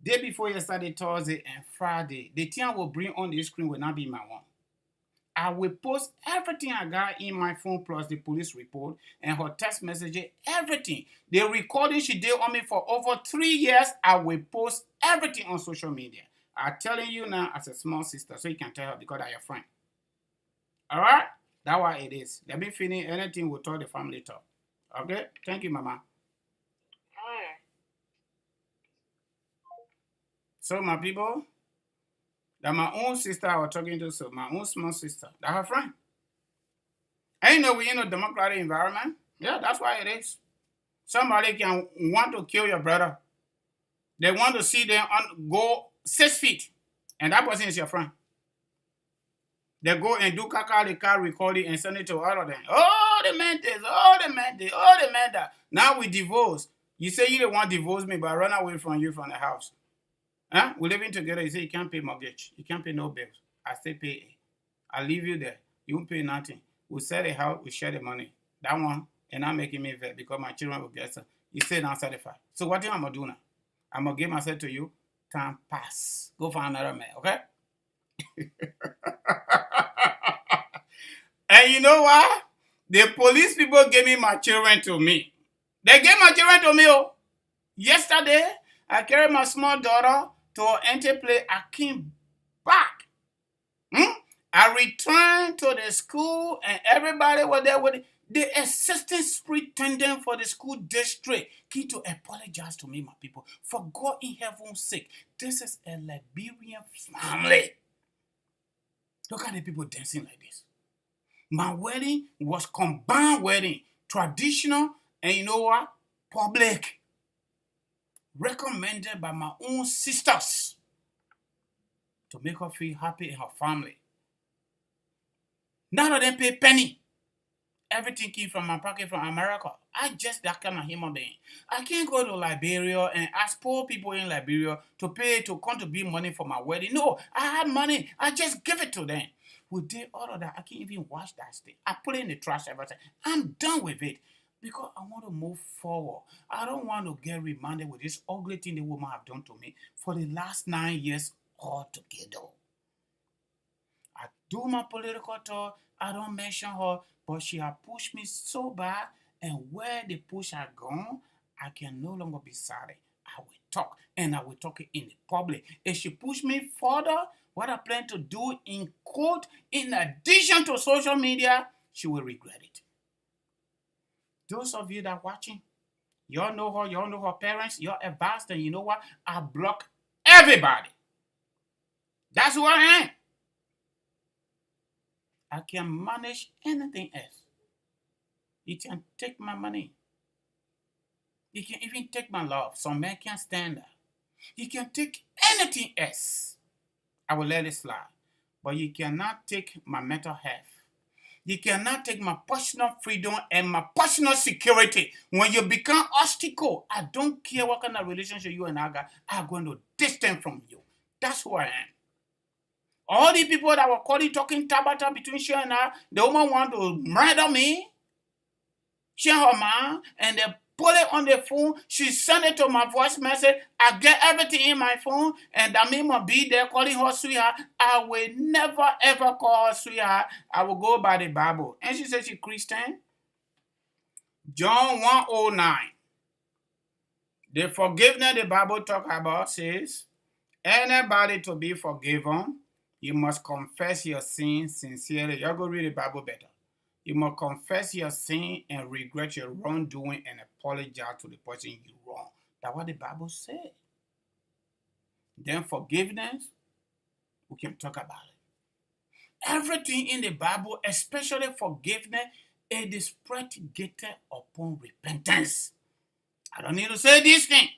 day before yesterday, Thursday, and Friday, the thing I will bring on the screen will not be my one. I will post everything I got in my phone plus the police report and her text messages, everything. The recording she did on me for over 3 years, I will post everything on social media. I'm telling you now as a small sister, so you can tell her because I'm your friend. All right? That's why it is. Let me finish. Anything we'll talk the family talk. Okay? Thank you, Mama. All right. So, my people, that my own sister I was talking to, so my own small sister, that's her friend. And you know we're in a democratic environment. Yeah, that's why it is. Somebody can want to kill your brother. They want to see them go 6 feet. And that person is your friend. They go and do the car recording and send it to all of them. Oh, the man this, oh, the man this, oh, the man that. Now we divorce. You say you don't want to divorce me, but I run away from you from the house. Huh? We're living together. You say you can't pay mortgage. You can't pay no bills. I still pay it. I leave you there. You won't pay nothing. We sell the house, we share the money. That one, and not making me vet because my children will get some. You say now certified. So what do I'm going to do now? I'm going to give myself to you. Time pass. Go find another man, okay? And you know what? The police people gave me my children to me. They gave my children to me. Oh. Yesterday, I carried my small daughter to her entry place. I came back. I returned to the school and everybody was there with the assistant superintendent for the school district. Came to apologize to me, my people. For God in heaven's sake, this is a Liberian family. Look at the people dancing like this. My wedding was combined wedding, traditional, and you know what? Public. Recommended by my own sisters to make her feel happy in her family. None of them pay penny. Everything came from my pocket from America. I just that kind of human being. I can't go to Liberia and ask poor people in Liberia to pay to contribute money for my wedding. No, I had money. I just give it to them. We did all of that. I can't even watch that thing. I put it in the trash everything. I'm done with it because I want to move forward. I don't want to get reminded with this ugly thing the woman have done to me for the last 9 years altogether. I do my political talk. I don't mention her, but she has pushed me so bad, and where the push has gone, I can no longer be silent. I will talk, and I will talk it in the public. If she push me further, what I plan to do in court, in addition to social media, she will regret it. Those of you that are watching, y'all know her, y'all know her parents, y'all advised them. You know what? I block everybody. That's who I am. I can manage anything else. You can take my money. You can even take my love. Some men can't stand that. You can take anything else. I will let it slide. But you cannot take my mental health. You cannot take my personal freedom and my personal security. When you become obstacle, I don't care what kind of relationship you and I got, I'm going to distance from you. That's who I am. All the people that were calling, talking tabata between she and I, the woman want to murder me. She and her mom, and they put it on the phone. She sent it to my voice message. I get everything in my phone, and that means I'll be there calling her sweetheart. I will never ever call her sweetheart. I will go by the Bible. And she said she's Christian. John 1:09. The forgiveness the Bible talk about says, anybody to be forgiven, you must confess your sin sincerely. Y'all go read the Bible better. You must confess your sin and regret your wrongdoing and apologize to the person you wrong. That's what the Bible says. Then forgiveness, we can talk about it. Everything in the Bible, especially forgiveness, it is predicated upon repentance. I don't need to say this thing,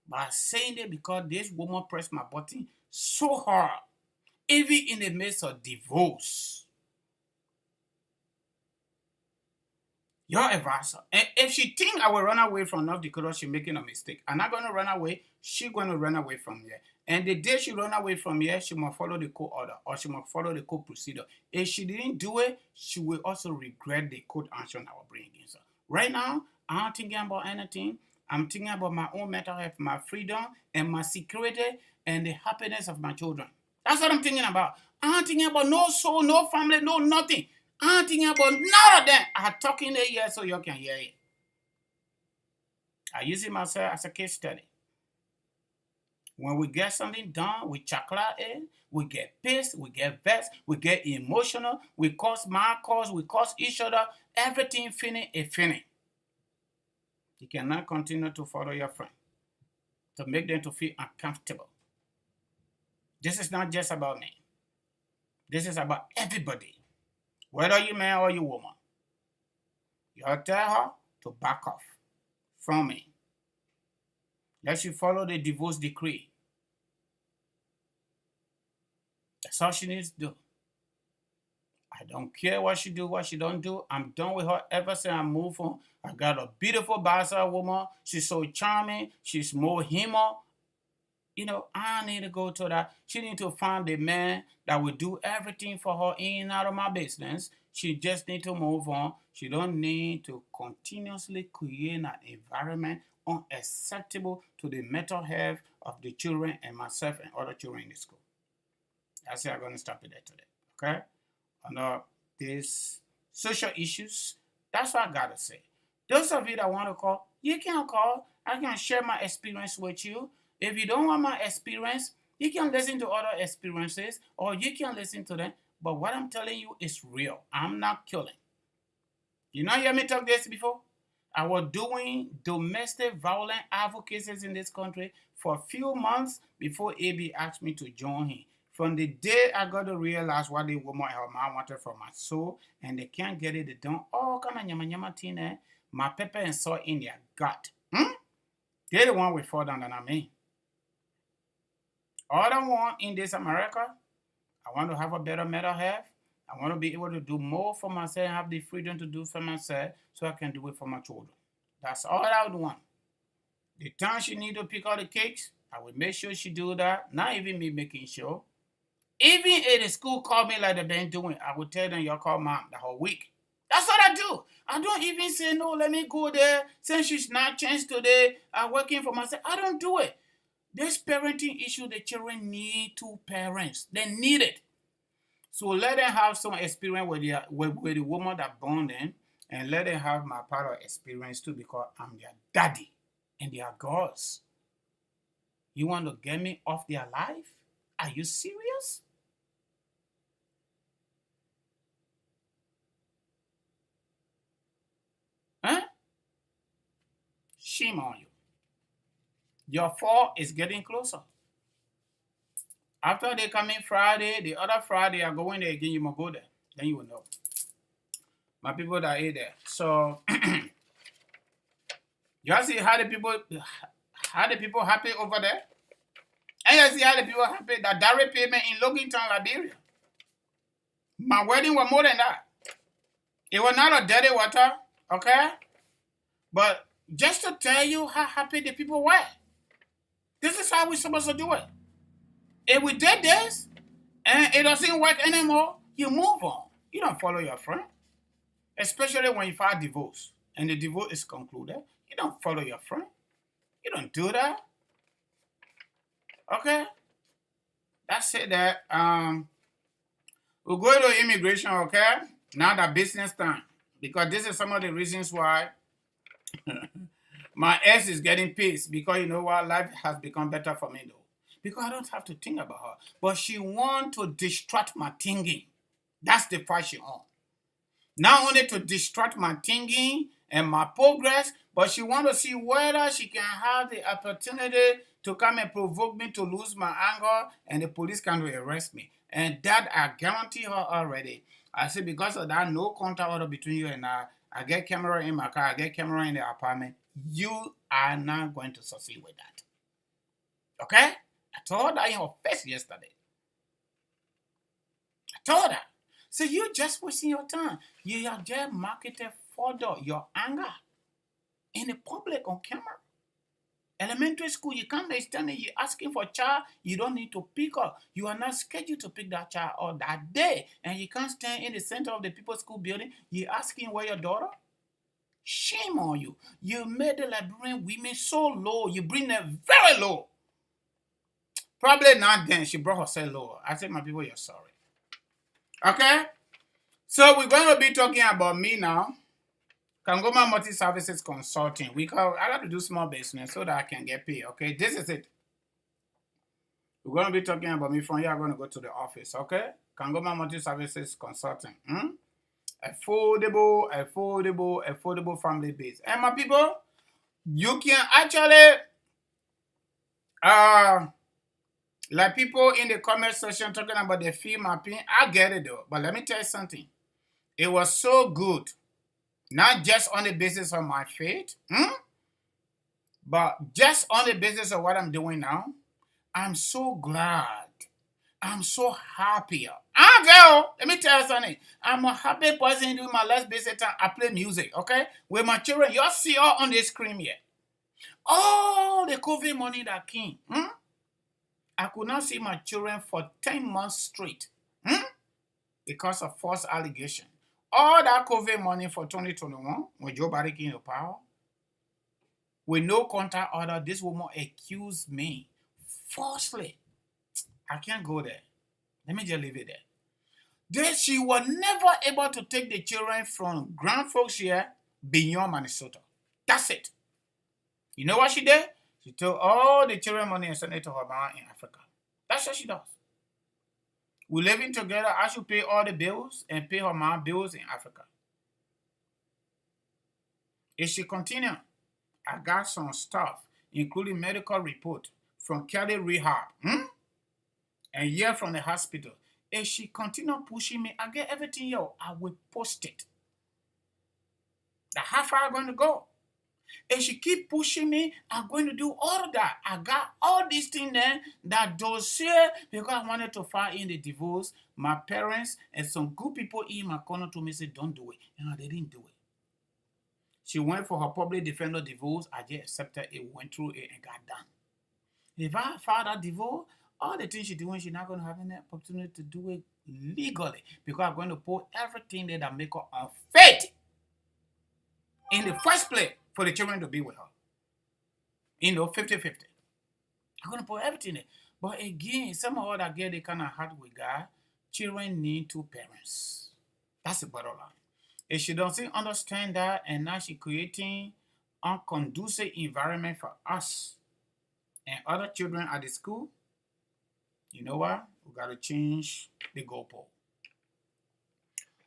but I'm saying it because this woman pressed my button so hard, even in the midst of divorce. Your advisor. And if she think I will run away from North Dakota, she's making a mistake. I'm not going to run away. She's going to run away from here. And the day she run away from here, she must follow the court order or she must follow the court procedure. If she didn't do it, she will also regret the court action I will bring against her. Right now, I'm not thinking about anything. I'm thinking about my own mental health, my freedom, and my security, and the happiness of my children. That's what I'm thinking about. I'm not thinking about no soul, no family, no nothing. I'm thinking about none of them. I'm talking it here so you can hear it. I use it myself as a case study. When we get something done, we chocolate it, we get pissed, we get vexed, we get emotional, we cause we cause each other. Everything finish is finished. You cannot continue to follow your friend to make them to feel uncomfortable. This is not just about me. This is about everybody. Whether you man or you woman, you tell her to back off from me. Let you follow the divorce decree. That's all she needs to do. I don't care what she do, what she don't do. I'm done with her ever since I moved on. I got a beautiful bastard woman. She's so charming. She's more humor. You know, I need to go to that. She need to find a man that will do everything for her in and out of my business. She just need to move on. She don't need to continuously create an environment unacceptable to the mental health of the children and myself and other children in the school. That's how I'm going to stop it there today. Okay? Under these social issues, that's what I got to say. Those of you that want to call, you can call. I can share my experience with you. If you don't want my experience, you can listen to other experiences or you can listen to them. But what I'm telling you is real. I'm not killing. You not hear me talk this before? I was doing domestic violence advocacy in this country for a few months before AB asked me to join him. From the day I got to realize what the woman and her mom wanted from my soul, and they can't get it, they don't all kind of nyama thing there. My pepper and salt in their gut. They're the one we fall down than I mean. All I want in this America, I want to have a better mental health. I want to be able to do more for myself and have the freedom to do for myself so I can do it for my children. That's all I would want. The time she need to pick out the cakes, I will make sure she do that. Not even me making sure. Even if the school call me like they've been doing, I will tell them y'all call mom the whole week. That's what I do. I don't even say, no, let me go there. Since she's not changed today, I'm working for myself. I don't do it. This parenting issue, the children need two parents. They need it. So let them have some experience with the woman that born them, and let them have my part of experience too, because I'm their daddy and they are girls. You want to get me off their life? Are you serious? Huh? Shame on you. Your fall is getting closer. After they come in Friday, the other Friday are going there again, you must go there. Then you will know. My people that are there. So you see how the people happy over there? And you see how the people happy that direct payment in Logantown, Liberia. My wedding was more than that. It was not a dirty water, okay? But just to tell you how happy the people were. This is how we're supposed to do it. If we did this and it doesn't work anymore, you move on. You don't follow your friend. Especially when you file divorce and the divorce is concluded. You don't follow your friend. You don't do that. Okay? That's it there. We'll go to immigration, okay? Now that business time. Because this is some of the reasons why my ex is getting pissed. Because you know what? Life has become better for me though. Because I don't have to think about her. But she wants to distract my thinking. That's the part she on. Not only to distract my thinking and my progress, but she wants to see whether she can have the opportunity to come and provoke me to lose my anger and the police can arrest me. And that I guarantee her already. I say because of that no contact order between you and I get camera in my car, I get camera in the apartment. You are not going to succeed with that. Okay? I told her in her face yesterday. I told her. So you're just wasting your time. You are just marketing further your anger in the public on camera. Elementary school, you can't understand it. You're asking for a child, you don't need to pick up. You are not scheduled to pick that child up that day. And you can't stand in the center of the people's school building. You're asking where your daughter? Shame on you. You made the Liberian women so low. You bring them very low. Probably not then. She brought herself lower. I said, my people, you're sorry. Okay? So we're going to be talking about me now. Kangoma Multi Services Consulting. I got to do small business so that I can get paid. Okay? This is it. We're going to be talking about me. From here, I'm going to go to the office. Okay? Kangoma Multi Services Consulting. Affordable family base. And my people, you can actually like people in the comment section talking about the fee mapping. I get it though. But let me tell you something. It was so good. Not just on the basis of my faith. But just on the basis of what I'm doing now. I'm so glad. I'm so happy. Girl, let me tell you something. I'm a happy person doing my last basic time. I play music, okay? With my children. You all see all on the screen here. All the COVID money that came. I could not see my children for 10 months straight. Because of false allegation. All that COVID money for 2021, when Joe Biden came to power, with no contact order, this woman accused me falsely. I can't go there. Let me just leave it there. Then she was never able to take the children from Grand Forks here beyond Minnesota. That's it. You know what she did? She took all the children money and sent it to her mom in Africa. That's what she does. We're living together. I should pay all the bills and pay her mom bills in Africa. If she continue, I got some stuff, including medical report from Kelly Rehab. And here from the hospital. If she continue pushing me, I get everything here. I will post it. Now, how far I'm going to go? If she keep pushing me, I'm going to do all of that. I got all these things there, that dossier, because I wanted to file in the divorce. My parents and some good people in my corner told me, say, don't do it. And they didn't do it. She went for her public defender divorce. I just accepted it, went through it, and got done. If I filed that divorce, all the things she's doing, she's not going to have any opportunity to do it legally. Because I'm going to put everything there that make her unfit in the first place for the children to be with her. 50-50. I'm going to put everything there. But again, some of that girl, they kind of hard with God. Children need two parents. That's the bottom line. If she doesn't understand that, and now she's creating unconducive environment for us and other children at the school, you know what? We got to change the goalpost.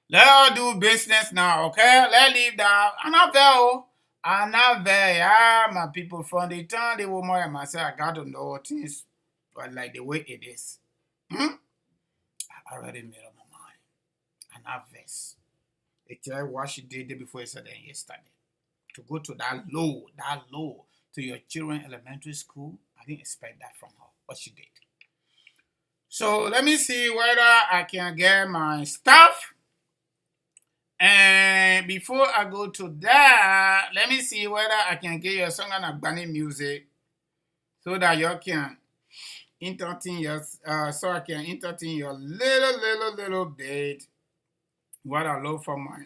Let's do business now, okay? Let's leave that. And I go. I'm not there, my people from the time they were more and myself, I got to know things but like the way it is. I already made up my mind. And I vex. They tell what she did the day before yesterday. To go to that low, to your children elementary school. I didn't expect that from her, but she did. So let me see whether I can get my stuff. And before I go to that, let me see whether I can get your song on Agbani music so that you can entertain your little bit what I love for my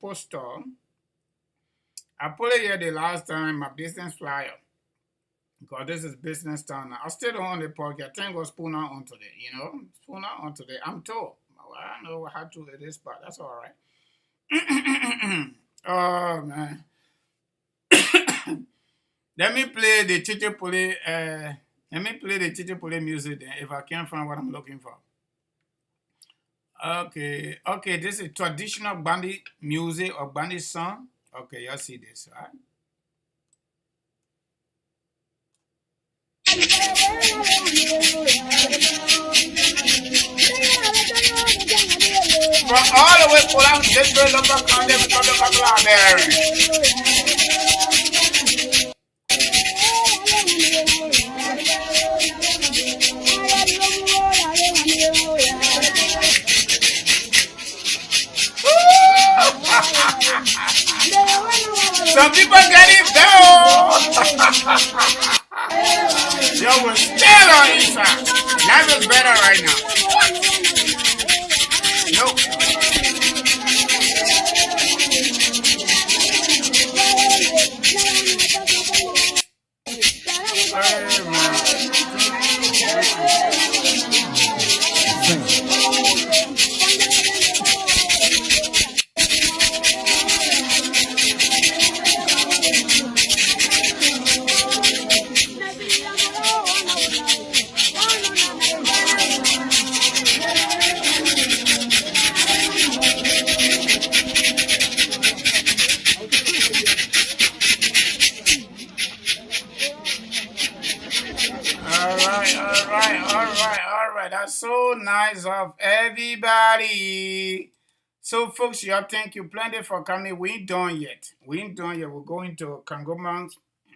poster. I put it here the last time, my business flyer. Because this is business time now. I still don't own the pocket. I think it was Puna on today, Puna on today. I'm told. I don't know how to it is, but that's all right. Oh, man. Let me play the Chichipuli, music then, if I can't find what I'm looking for. Okay, this is traditional Bandi music or Bandi song. Okay, y'all see this, right? From all the way pull out this way, look back on them, come out there. Some people get it down. Yo, we're still on inside. Life is better right now. Nope. All right. That's so nice of everybody. So, folks, y'all thank you plenty for coming. We ain't done yet. We're going to Kangoman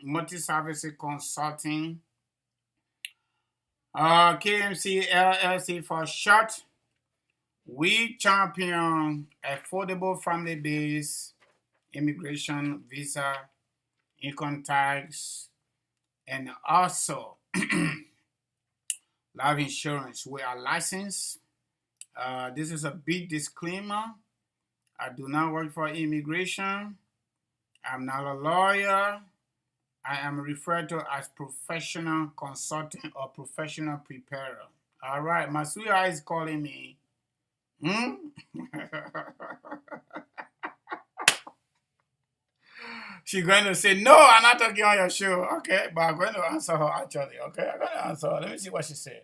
Multi-Services Consulting. KMC LLC for short. We champion affordable family-based immigration, visa, income tax, and also life insurance. We are licensed. This is a big disclaimer. I do not work for immigration. I'm not a lawyer. I am referred to as professional consultant or professional preparer. All right, my sweetheart is calling me. She's going to say, no, I'm not talking on your show. Okay, but I'm going to answer her actually. Okay, I'm going to answer her. Let me see what she said.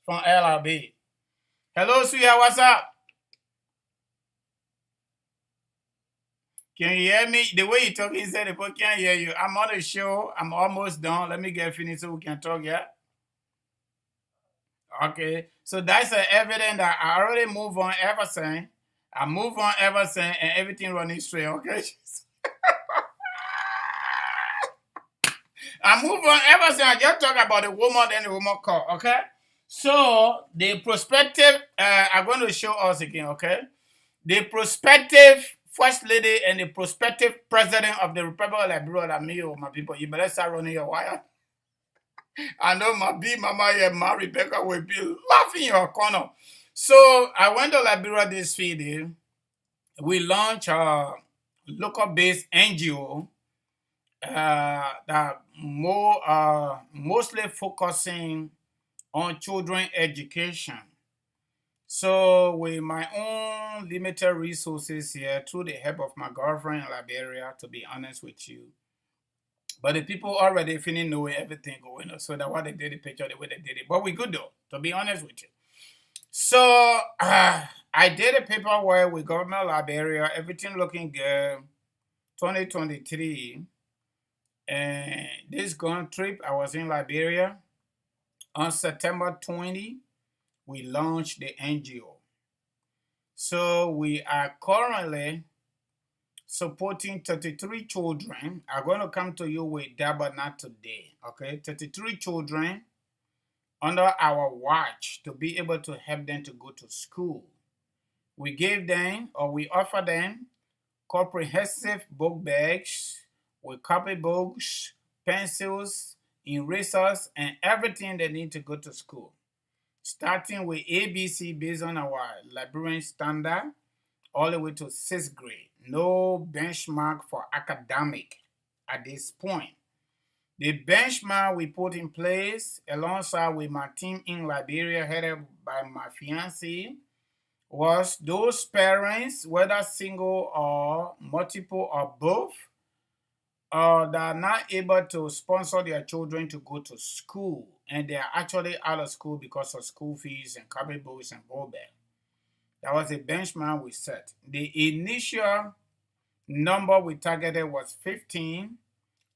From LRB. Hello, sweetheart, what's up? Can you hear me? The way you talk, he said the people can't hear you. I'm on the show. I'm almost done. Let me get finished so we can talk, yeah? Okay, so that's the evidence that I already moved on everything. I move on everything and everything running straight, okay? I move on everything. I just talk about the woman and the woman call, okay? So, the prospective, I'm going to show us again, okay? The prospective First Lady and the prospective President of the Republic of Liberia, me, my people, you better start running your wire. I know my big mama here, my Rebecca, will be laughing in your corner. So, I went to Liberia this Friday. We launched a local-based NGO that mostly focusing on children education. So with my own limited resources here, through the help of my girlfriend in Liberia, to be honest with you, but the people already feeling know everything going on, so that's why they did the picture the way they did it. But we good though, to be honest with you. So I did a paperwork with government of Liberia, everything looking good. 2023, and this gone trip, I was in Liberia. On September 20, we launched the NGO. So we are currently supporting 33 children. I'm going to come to you with that, but not today. Okay, 33 children under our watch to be able to help them to go to school. We gave them, or we offer them, comprehensive book bags with copybooks, pencils, erasers, and everything they need to go to school. Starting with ABC based on our Liberian standard, all the way to 6th grade. No benchmark for academic at this point. The benchmark we put in place alongside with my team in Liberia, headed by my fiancé, was those parents, whether single or multiple or both, that are not able to sponsor their children to go to school, and they are actually out of school because of school fees and copybooks and book bag. That was the benchmark we set. The initial number we targeted was 15.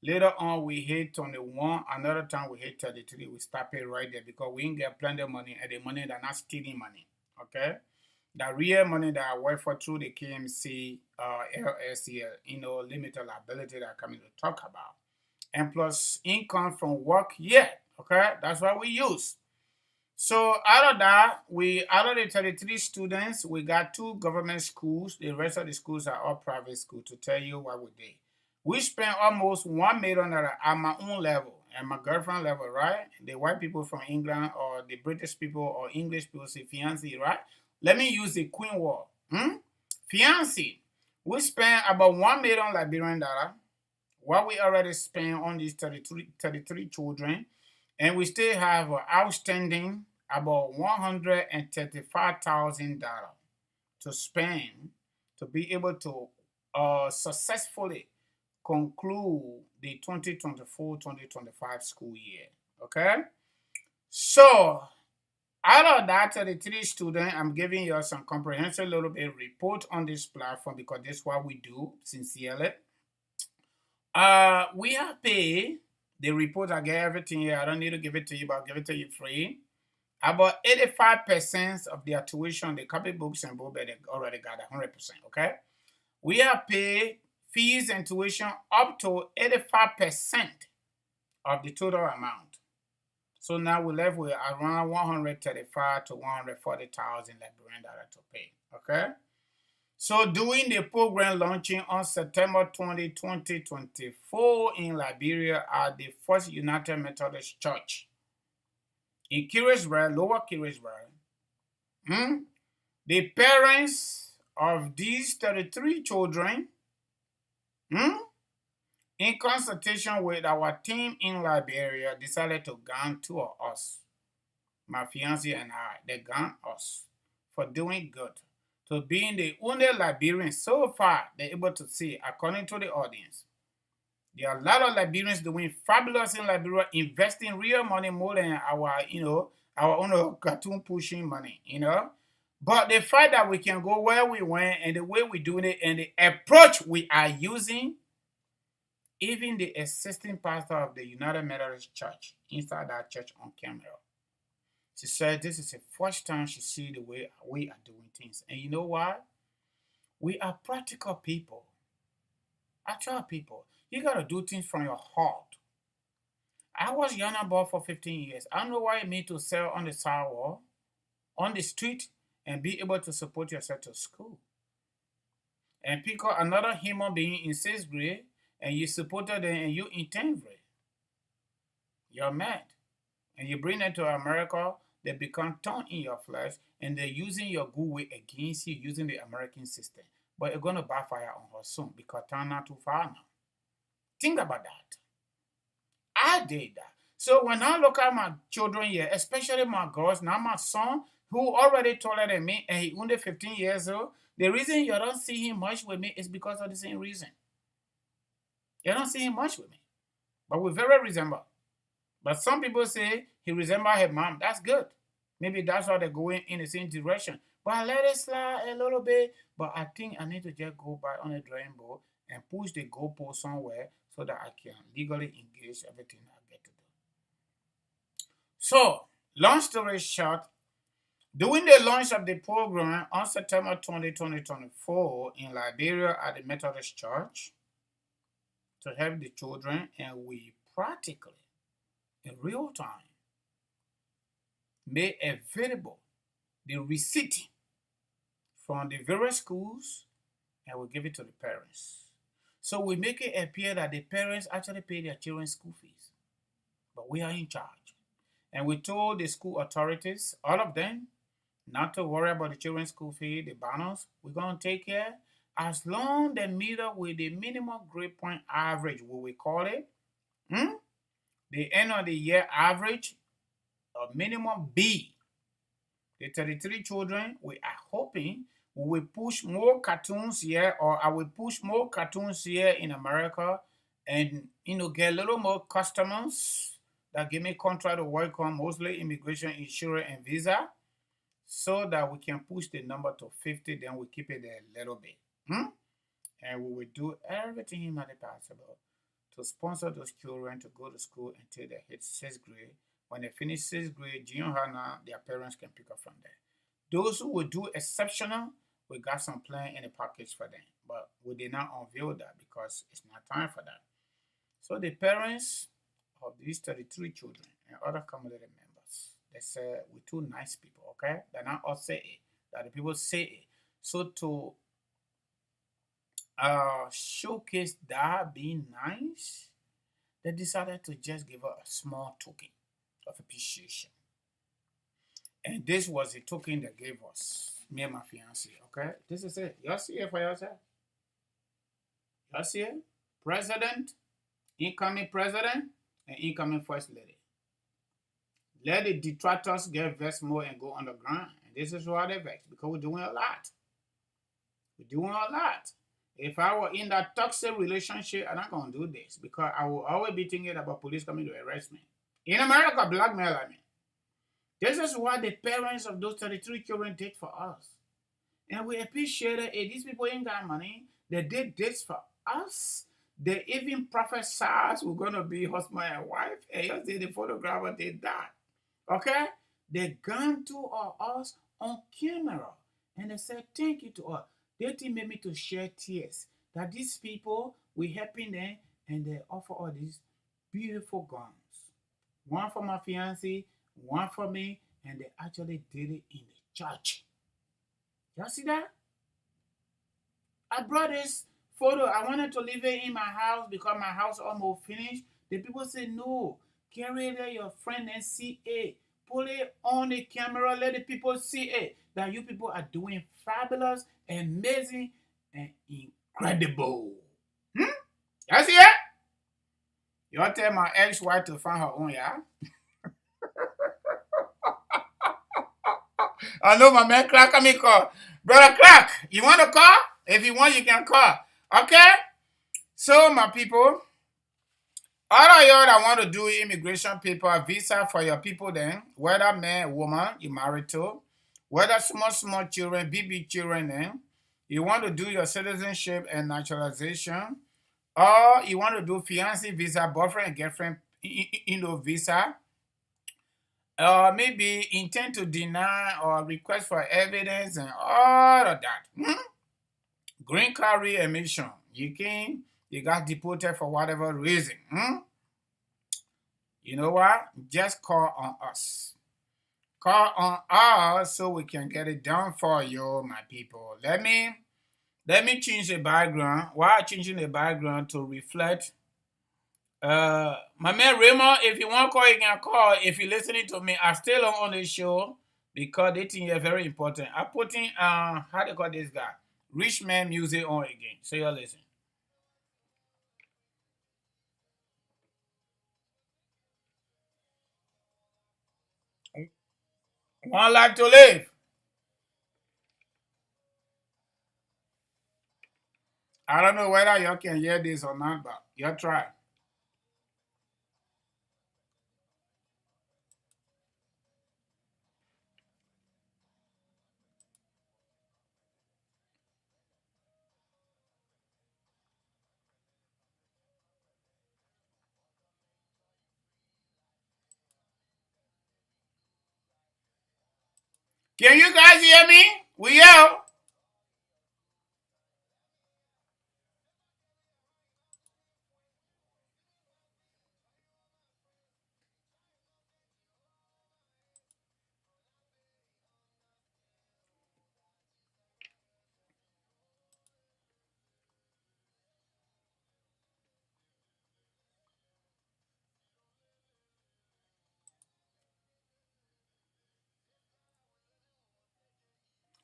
Later on, we hit 21. Another time, we hit 33. We stopped it right there because we didn't get plenty of money, and the money that not stealing money. Okay? The real money that I work for through the KMC, LSCL, limited liability that I'm coming to talk about. And plus income from work, okay? That's what we use. So out of that, out of the 33 students, we got 2 government schools. The rest of the schools are all private schools, to tell you what we did. We spent almost $1 million at my own level, at my girlfriend level, right? The white people from England or the British people or English people say fiancé, right? Let me use the Queen word. Fiancé. We spent about $1 million Liberian dollar, what we already spent on these 33 children, and we still have outstanding about $135,000 to spend to be able to successfully conclude the 2024-2025 school year. Okay? So, out of that 33 students, I'm giving you some comprehensive little bit report on this platform because this is what we do sincerely. We have paid the report. I get everything here. I don't need to give it to you, but I'll give it to you free. About 85% of their tuition, the copybooks and book, they already got 100%. Okay, we have paid fees and tuition up to 85% of the total amount. So now we're left with around $135,000 to $140,000 Liberian dollar to pay. Okay. So doing the program launching on September 20, 2024 in Liberia at the First United Methodist Church in Kirisburg, Lower Kirisburg. The parents of these 33 children, in consultation with our team in Liberia, decided to gun 2 of us, my fiancé and I. They gun us for doing good, to being the only Liberians so far they're able to see, according to the audience. There are a lot of Liberians doing fabulous in Liberia, investing real money more than our own cartoon pushing money, But the fact that we can go where we went and the way we're doing it and the approach we are using, even the assistant pastor of the United Methodist Church, inside that church on camera, she said this is the first time she see the way we are doing things. And you know why? We are practical people. Actual people. You got to do things from your heart. I was young boy for 15 years. I know what it means to sell on the sidewalk, on the street, and be able to support yourself to school. And pick up another human being in 6th grade, and you supported them, and you in 10th grade. You're mad. And you bring them to America, they become thorn in your flesh, and they're using your good way against you, using the American system. But it's going to backfire on her soon because time not too far now. Think about that. I did that. So when I look at my children here, especially my girls, now my son, who already taller than me, and he's only 15 years old, the reason you don't see him much with me is because of the same reason. You don't see him much with me. But we very resemble. But some people say he resembles his mom. That's good. Maybe that's why they're going in the same direction. But I let it slide a little bit. But I think I need to just go back on the drawing board and push the goalpost somewhere so that I can legally engage everything I get to do. So, long story short, during the launch of the program on September 20, 2024 in Liberia at the Methodist Church to help the children, and we practically, in real time, made available the receipt from the various schools and we give it to the parents. So we make it appear that the parents actually pay their children's school fees, but we are in charge. And we told the school authorities, all of them, not to worry about the children's school fee, the bonus. We're going to take care as long they meet up with the minimum grade point average, what we call it. The end of the year average, a minimum B. The 33 children, we are hoping we will push more cartoons here, or I will push more cartoons here in America and, get a little more customers that give me contract to work on, mostly immigration, insurance, and visa, so that we can push the number to 50, then we keep it there a little bit. And we will do everything humanly possible to sponsor those children to go to school until they hit 6th grade. When they finish 6th grade, junior high now, their parents can pick up from there. Those who will do exceptional, we got some plan in the package for them. But we did not unveil that because it's not time for that. So the parents of these 33 children and other community members, they say we're two nice people, okay? They're not all say it, that the people say it. So to showcase that being nice, they decided to just give us a small token of appreciation. And this was the token they gave us, me and my fiance, okay? This is it. Y'all see it for yourself? Y'all see it? President, incoming president, and incoming first lady. Let the detractors get vexed more and go underground. And this is why they vex, because we're doing a lot. We're doing a lot. If I were in that toxic relationship, I'm not going to do this, because I will always be thinking about police coming to arrest me. In America, blackmail me. This is what the parents of those 33 children did for us. And we appreciate it. If these people ain't got money, they did this for us. They even prophesied we're going to be husband and wife. And you see the photographer did that. Okay? They gone to us on camera. And they said, thank you to us. They did made me to shed tears. That these people, we helping them, and they offer all these beautiful guns. One for my fiancé, one for me, and they actually did it in the church. Y'all see that? I brought this photo. I wanted to leave it in my house because my house almost finished. The people said, no, carry it, let your friend and see it. Put it on the camera, let the people see it. That you people are doing fabulous, amazing, and incredible. Y'all see it? Y'all tell my ex-wife to find her own, yeah? I know my man Crack coming call. Brother Crack, you want to call? If you want, you can call. Okay? So, my people, all of y'all that want to do immigration paper, visa for your people then, whether man, woman, you married to, whether small children, big children then, you want to do your citizenship and naturalization, or you want to do fiancé visa, boyfriend and girlfriend, visa, or maybe intend to deny or request for evidence and all of that. Green card readmission. You got deported for whatever reason. You know what? Just call on us. Call on us so we can get it done for you, my people. Let me change the background. Why changing the background to reflect? My man Raymond, if you want to call, you can call. If you're listening to me, I'm still on the show because they think you're very important. I'm putting how do you call this guy? Rich Man music on again. So you're listening. One life to live. I don't know whether you can hear this or not, but you try. Can you guys hear me? We out.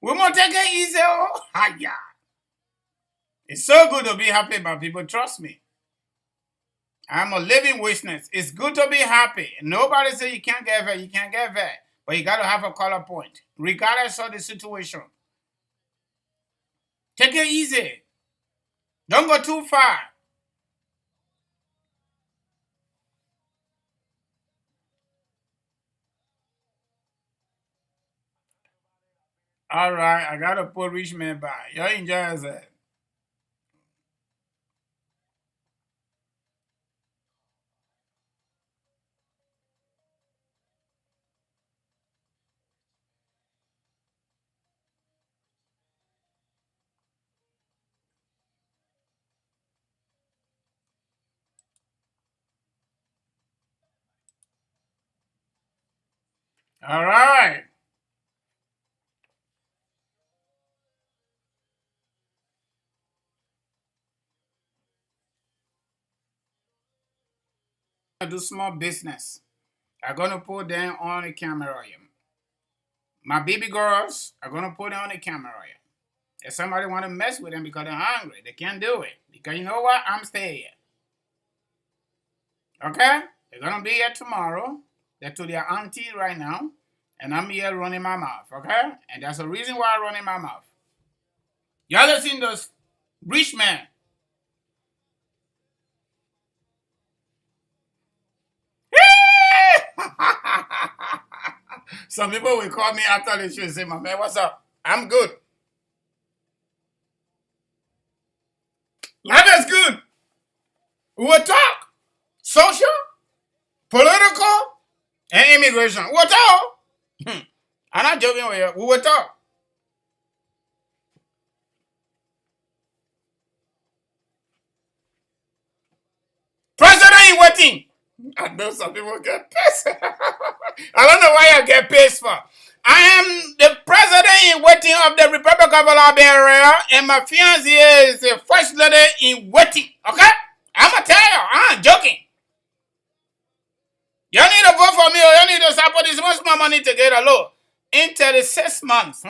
We gonna take it easy. Oh, yeah. It's so good to be happy, my people. Trust me. I'm a living witness. It's good to be happy. Nobody say you can't get vet. You can't get vet. But you got to have a color point, regardless of the situation. Take it easy. Don't go too far. All right, I got to put Richmond by. Y'all enjoy it. All right. I do small business. I'm going to put them on the camera. My baby girls are going to put them on the camera. If somebody want to mess with them because they're hungry, they can't do it. Because you know what? I'm staying here. Okay? They're going to be here tomorrow. They're to their auntie right now. And I'm here running my mouth. Okay? And that's the reason why I'm running my mouth. Y'all have seen those rich men. Some people will call me after the show and say, my man, what's up? I'm good. Life is good. We will talk. Social, political, and immigration. We will talk. I'm not joking with you. We will talk. President is waiting. I know some people get pissed. I don't know why I get pissed for. I am the president in waiting of the Republic of Liberia, and my fiancée is the first lady in waiting. Okay? I'm going to tell you, I'm joking. You need to vote for me or you need to support this much more money to get a loan. In 36 months,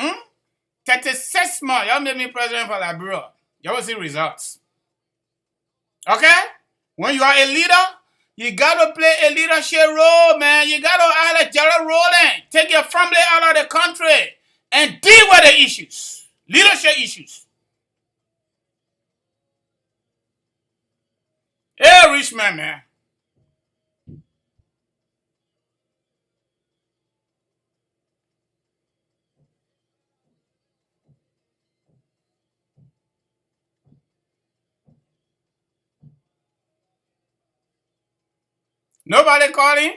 36 months, y'all made me president for Liberia. You will see results. Okay? When you are a leader, you gotta play a leadership role, man. You gotta add a general role in. Take your family out of the country and deal with the issues. Leadership issues. Hey, rich man. Nobody calling?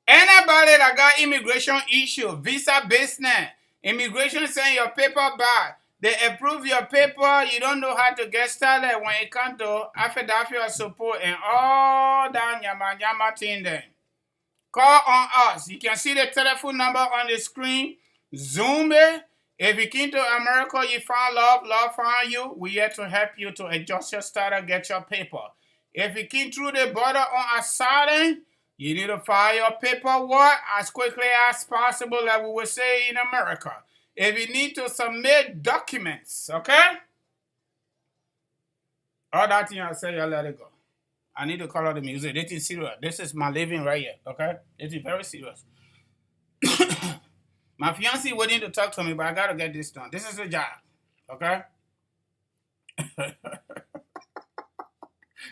Anybody that got immigration issue, visa business, immigration send your paper back, they approve your paper, you don't know how to get started when it comes to affidavit of support and all that yama thing there. Call on us. You can see the telephone number on the screen. Zoom it. If you came to America, you found love found you. We're here to help you to adjust your status, get your paper. If you came through the border on asylum, you need to file your paperwork as quickly as possible, like we would say in America. If you need to submit documents, okay? All that thing I say, you let it go. I need to call out the music. This is serious. This is my living right here, okay? This is very serious. My fiancé waiting to talk to me, but I gotta get this done. This is a job, okay?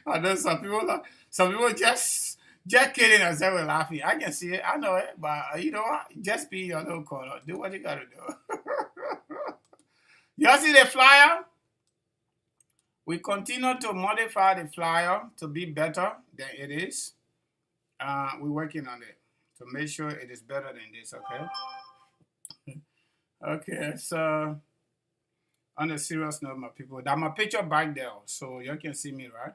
I know some people just kidding themselves and laughing. I can see it, I know it, but you know what? Just be your own color. Do what you gotta do. Y'all see the flyer? We continue to modify the flyer to be better than it is. We're working on it to make sure it is better than this, okay? Okay, so on a serious note, my people, that my picture back there, so you can see me, right?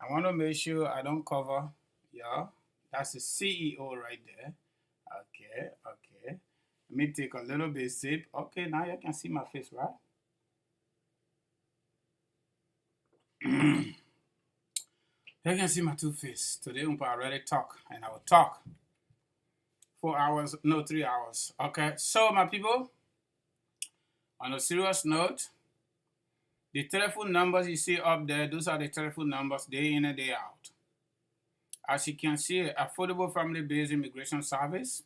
I want to make sure I don't cover, yeah. That's the CEO right there. Okay, okay. Let me take a little bit sip. Okay, now you can see my face, right? You can see my two faces. Today, I already talk, and I will talk 4 hours, no, 3 hours. Okay, so my people, on a serious note, the telephone numbers you see up there, those are the telephone numbers day in and day out. As you can see, affordable family-based immigration service.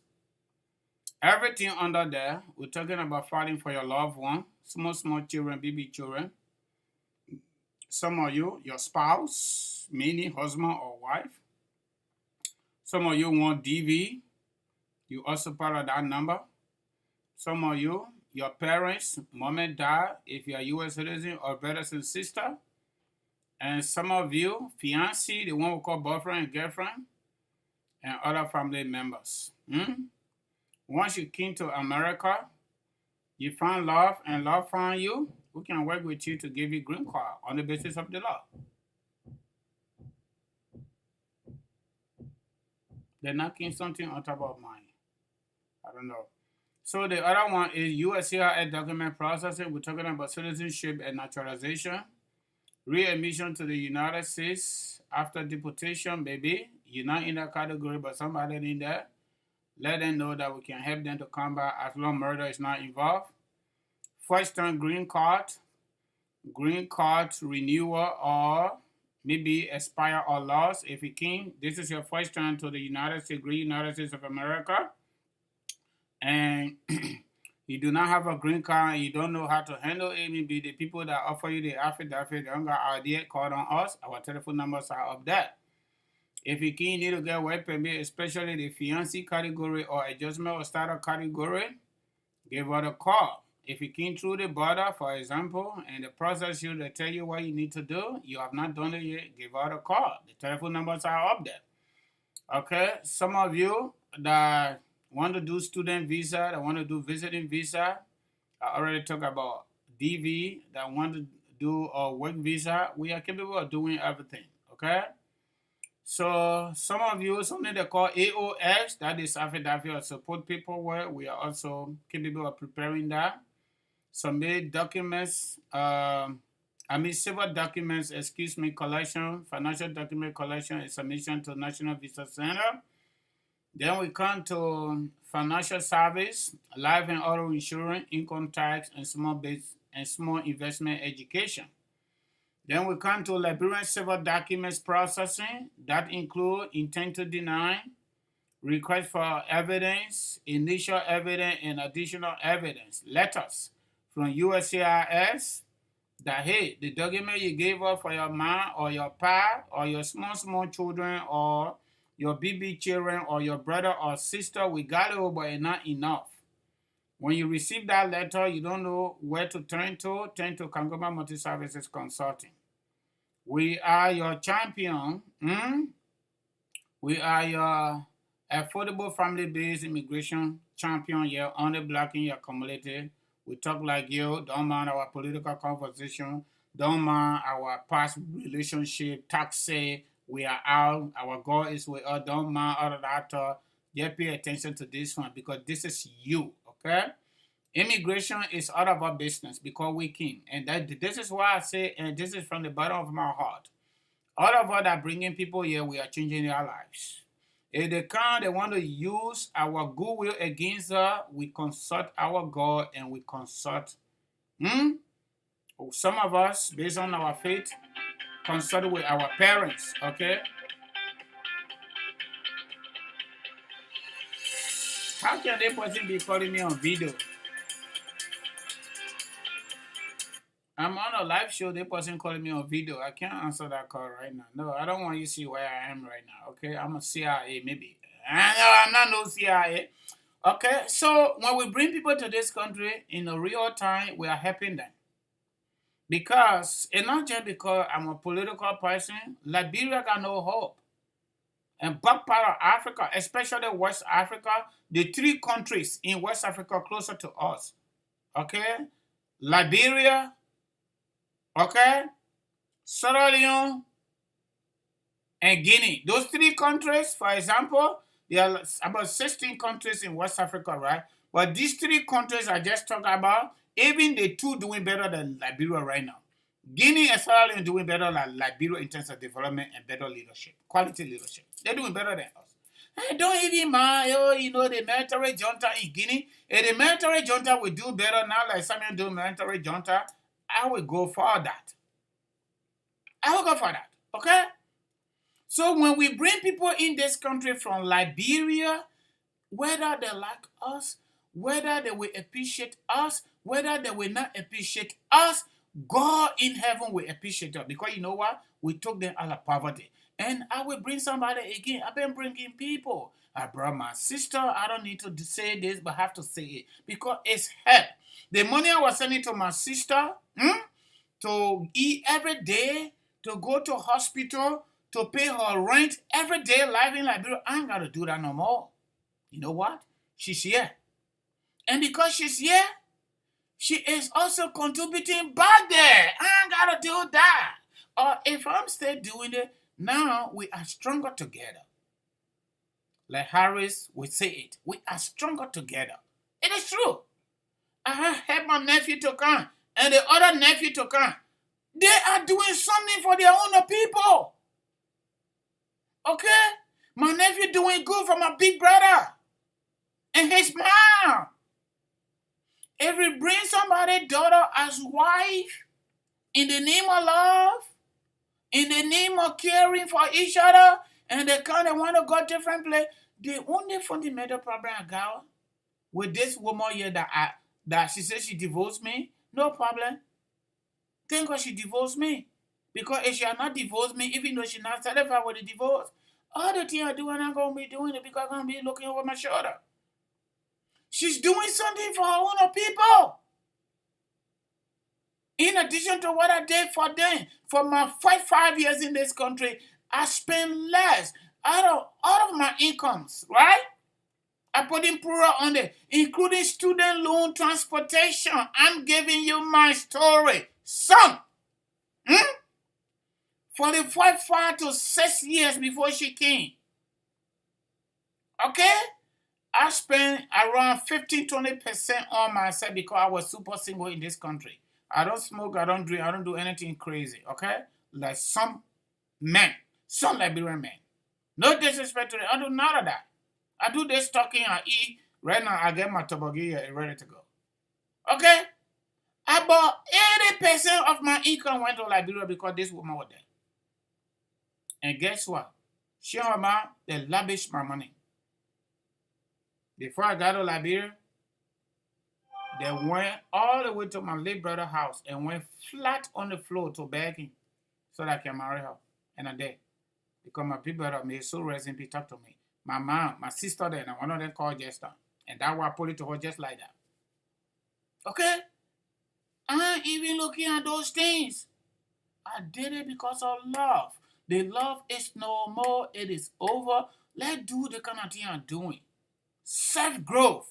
Everything under there, we're talking about fighting for your loved one, small children, baby children. Some of you, your spouse, meaning husband or wife. Some of you want DV. You also part of that number. Some of you, your parents, mom and dad, if you're a U.S. citizen, or brothers and sister. And some of you, fiancé, the one we call boyfriend and girlfriend, and other family members. Once you came to America, you found love and love found you, we can work with you to give you green card on the basis of the law. They're knocking something on top of mine. I don't know. So the other one is USCIS document processing. We're talking about citizenship and naturalization. Readmission to the United States after deportation, maybe. You're not in that category, but somebody in there. Let them know that we can help them to come back as long as murder is not involved. First time green card renewal, or maybe expire or lost. If you can, this is your first time to the United States of America, and you do not have a green card and you don't know how to handle it, maybe the people that offer you the affidavit, they don't got idea, call on us. Our telephone numbers are up there. If you can, need to get work permit, especially the fiancé category or adjustment or starter category, give us a call. If you came through the border, for example, and the process you they tell you what you need to do, you have not done it yet, give us a call. The telephone numbers are up there. Okay, some of you that want to do student visa, that want to do visiting visa, I already talked about DV, that want to do a work visa, we are capable of doing everything, okay? So some of you, something they call AOS, that is affidavit of support paperwork, we are also capable of preparing that. Submit documents, civil documents, collection, financial document collection and submission to National Visa Center. Then we come to financial service, life and auto insurance, income tax, and small investment education. Then we come to Liberian civil documents processing. That include intent to deny, request for evidence, initial evidence, and additional evidence, letters from USCIS that, hey, the document you gave us for your mom or your pa or your small children or your baby children or your brother or sister, we got it, but it's not enough. When you receive that letter, you don't know where to turn to Kangoma Multi-Services Consulting. We are your champion. We are your affordable family-based immigration champion here on the block in your community. We talk like you, don't mind our political conversation, don't mind our past relationship, taxi, we are out, our goal is we are, don't mind all of that. Just pay attention to this one because this is you, okay? Immigration is out of our business because we came. And this is why I say, and this is from the bottom of my heart, all of us that bringing people here, we are changing their lives. If they come, they want to use our goodwill against us, we consult our God and we consult. Some of us, based on our faith, consult with our parents, okay? How can that person be calling me on video? I'm on a live show, that person calling me on video. I can't answer that call right now. No, I don't want you to see where I am right now, okay? I'm a CIA, maybe. I'm not no CIA. Okay, so when we bring people to this country in a real time, we are helping them. Because, it's not just because I'm a political person, Liberia got no hope. And back part of Africa, especially West Africa, the three countries in West Africa closer to us, okay, Liberia, okay, Sierra Leone, and Guinea. Those 3 countries, for example, there are about 16 countries in West Africa, right? But these 3 countries I just talked about, even the 2 doing better than Liberia right now. Guinea and Sierra Leone doing better than Liberia in terms of development and better leadership, quality leadership. They're doing better than us. And don't even mind, the military junta in Guinea. If the military junta will do better now, like Samuel do military junta, I will go for that. I will go for that, okay? So when we bring people in this country from Liberia, whether they like us, whether they will appreciate us, whether they will not appreciate us, God in heaven will appreciate us. Because you know what? We took them out of poverty. And I will bring somebody again. I've been bringing people. I brought my sister. I don't need to say this, but I have to say it. Because it's help. The money I was sending to my sister, to eat every day, to go to hospital, to pay her rent every day, life in Liberia, I ain't got to do that no more. You know what? She's here. And because she's here, she is also contributing back there. I ain't got to do that. Or if I'm still doing it, now we are stronger together. Like Harris would say it. We are stronger together. It is true. I have helped my nephew to come and the other nephew to come. They are doing something for their own people. Okay? My nephew doing good for my big brother and his mom. If we bring somebody's daughter as wife in the name of love, in the name of caring for each other, and they kind of want to go different place, the only fundamental problem I got with this woman here that she says she divorced me, no problem. Thank God she divorced me. Because if she had not divorced me, even though she not satisfied with the divorce, all the things I do, I'm not going to be doing it because I'm going to be looking over my shoulder. She's doing something for her own people. In addition to what I did for them, for my 5 years in this country, I spent less out of my incomes, right? I put in plural on it, including student loan, transportation. I'm giving you my story. Son, for the 5 to 6 years before she came, okay? I spent around 15-20% on myself because I was super single in this country. I don't smoke, I don't drink, I don't do anything crazy, okay? Like some men, some Liberian men. No disrespect to them, I do none of that. I do this talking, I eat. Right now, I get my toboggy ready to go. Okay? About 80% of my income went to Liberia because this woman was there. And guess what? She and her mom, they lavished my money. Before I got to Liberia, they went all the way to my late brother's house and went flat on the floor to beg him so that I can marry her. And I did. Because my big brother made so rest in peace talk to me. My mom, my sister there, and one of them called Jester. And that's why I put it to her just like that. Okay? I ain't even looking at those things. I did it because of love. The love is no more. It is over. Let's do the kind of thing I'm doing. Self-growth.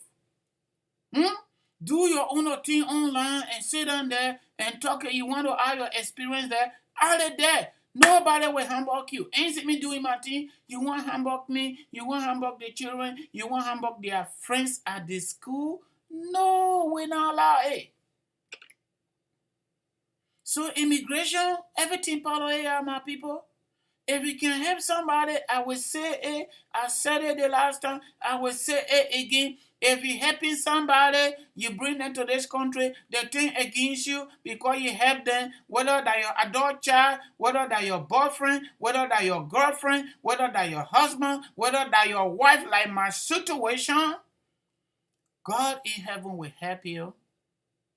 Do your own thing online and sit down there and talk. You want to have your experience there. Out of there. Nobody will humbug you. Ain't it me doing my thing? You want humbug me? You want humbug the children? You want humbug their friends at the school? No, we're not allowed it. So immigration, everything part of it, my people. If you can help somebody, I will say it. I said it the last time. I will say it again. If you're helping somebody, you bring them to this country, they think against you because you help them, whether that your adult child, whether that your boyfriend, whether that your girlfriend, whether that your husband, whether that your wife, like my situation, God in heaven will help you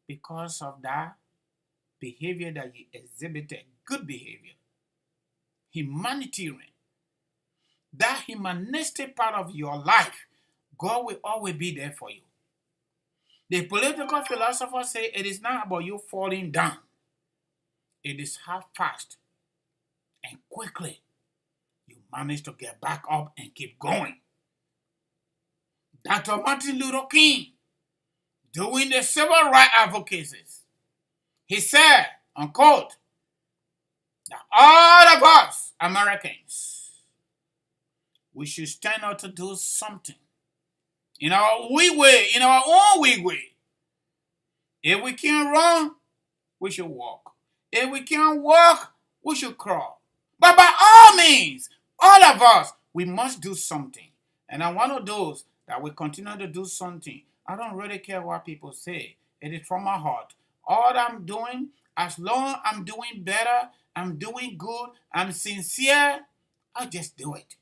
because of that behavior that you exhibited, good behavior. Humanitarian. That humanistic part of your life, God will always be there for you. The political philosophers say it is not about you falling down. It is how fast and quickly you manage to get back up and keep going. Dr. Martin Luther King, doing the civil rights advocacy. He said, unquote, that all of us Americans, we should stand up to do something in our wee way, in our own wee way. If we can't run, we should walk. If we can't walk, we should crawl. But by all means, all of us, we must do something. And I'm one of those that will continue to do something. I don't really care what people say. It is from my heart. All I'm doing, as long as I'm doing better, I'm doing good, I'm sincere, I just do it.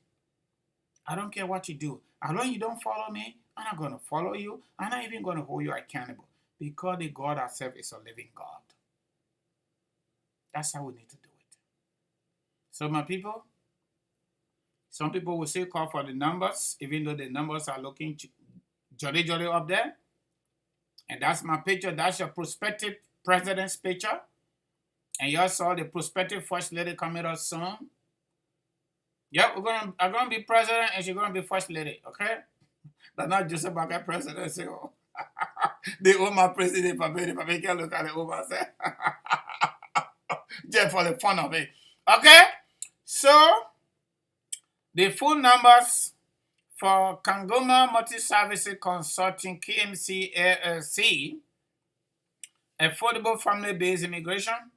I don't care what you do. As long as you don't follow me, I'm not going to follow you. I'm not even going to hold you accountable. Because the God ourselves is a living God. That's how we need to do it. So my people, some people will say call for the numbers, even though the numbers are looking jolly up there. And that's my picture. That's your prospective president's picture. And you all saw the prospective first lady coming out soon. Yep, I'm gonna be president and she's gonna be first lady, okay? That's not just about that president. Say, oh. They own my president, but they can look at it over and say, just for the fun of it. Okay? So, the phone numbers for Kangoma Multi-Services Consulting, KMC LLC, Affordable Family-Based Immigration.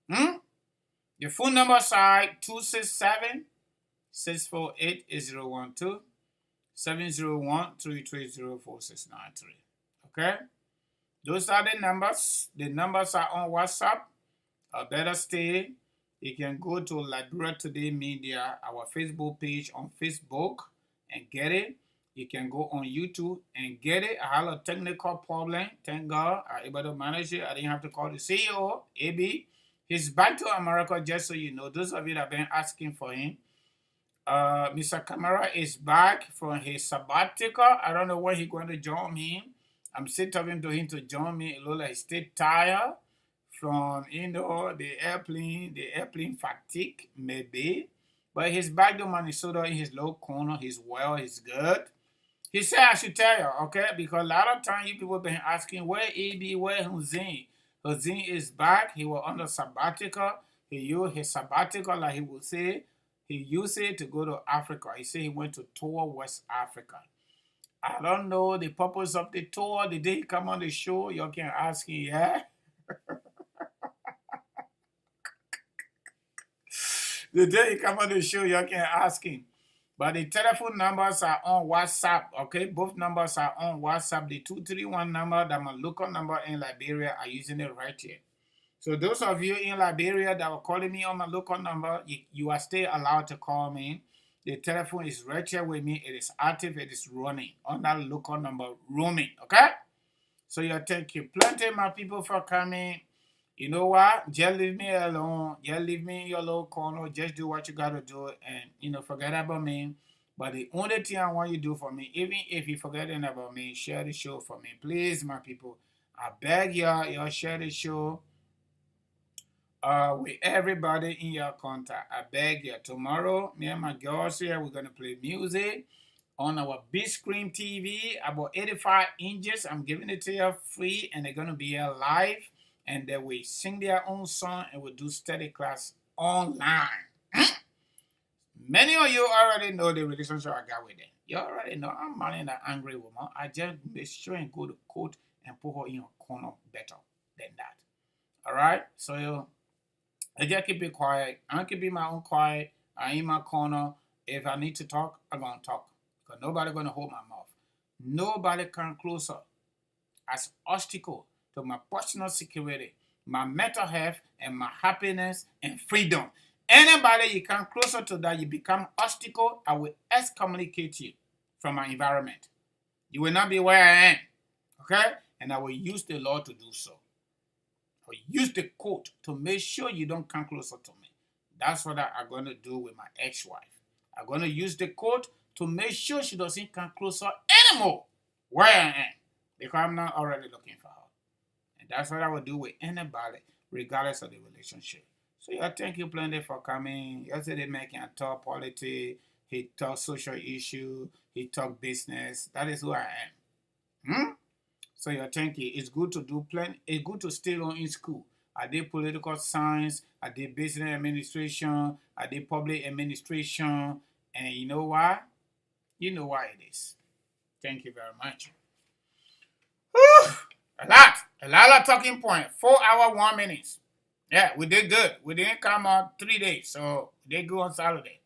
The phone numbers are 267-648-8012, 701-330-4693. Okay? Those are the numbers. The numbers are on WhatsApp. Or better still, you can go to Liberia Today Media, our Facebook page on Facebook, and get it. You can go on YouTube and get it. I had a technical problem. Thank God I was able to manage it. I didn't have to call the CEO, AB. He's back to America, just so you know. Those of you that have been asking for him. Mr. Camara is back from his sabbatical. I don't know when he's going to join me. I'm still talking to him to join me. It looks like he's still tired from, the airplane fatigue, maybe. But he's back to Minnesota in his low corner. He's well, he's good. He said I should tell you, okay? Because a lot of times you people been asking, where EB, where Huzin? Huzin is back. He was under sabbatical. He used his sabbatical, like he would say. He used it to go to Africa. He said he went to tour West Africa. I don't know the purpose of the tour. The day he come on the show, you can ask him, yeah? The day he come on the show, you can ask him. But the telephone numbers are on WhatsApp, okay? Both numbers are on WhatsApp. The 231 number, that my local number in Liberia, are using it right here. So those of you in Liberia that were calling me on my local number, you are still allowed to call me. The telephone is right here with me. It is active. It is running on that local number, roaming, okay? So thank you plenty, my people, for coming. You know what? Just leave me alone. Just leave me in your little corner. Just do what you got to do and, forget about me. But the only thing I want you to do for me, even if you're forgetting about me, share the show for me. Please, my people. I beg y'all share the show with everybody in your contact. I beg you. Tomorrow, me and my girls here, we're going to play music on our big screen TV, about 85 inches. I'm giving it to you free, and they're going to be here live. And they will sing their own song and will do study class online. Many of you already know the relationship I got with them. You already know I'm marrying an angry woman. I just make sure and go to court and put her in a corner better than that. All right? So I just keep it quiet. I'm keep it my own quiet. I'm in my corner. If I need to talk, I'm going to talk. Because nobody's going to hold my mouth. Nobody come closer as obstacle to my personal security, my mental health, and my happiness and freedom. Anybody you come closer to that, you become obstacle, I will excommunicate you from my environment. You will not be where I am, okay? And I will use the law to do so. I will use the court to make sure you don't come closer to me. That's what I'm going to do with my ex-wife. I'm going to use the court to make sure she doesn't come closer anymore where I am, because I'm not already looking for her. That's what I would do with anybody, regardless of the relationship. So thank you plenty for coming. Yesterday, making a talk politics, he talked social issue, he talked business. That is who I am. So you think it's good to do plenty. It's good to stay on in school. I did political science, I did business administration, I did public administration, and you know why? You know why it is. Thank you very much. Whew, a lot of talking point. 4 hours, 1 minute. Yeah, we did good. We didn't come out 3 days, so we did good on Saturday.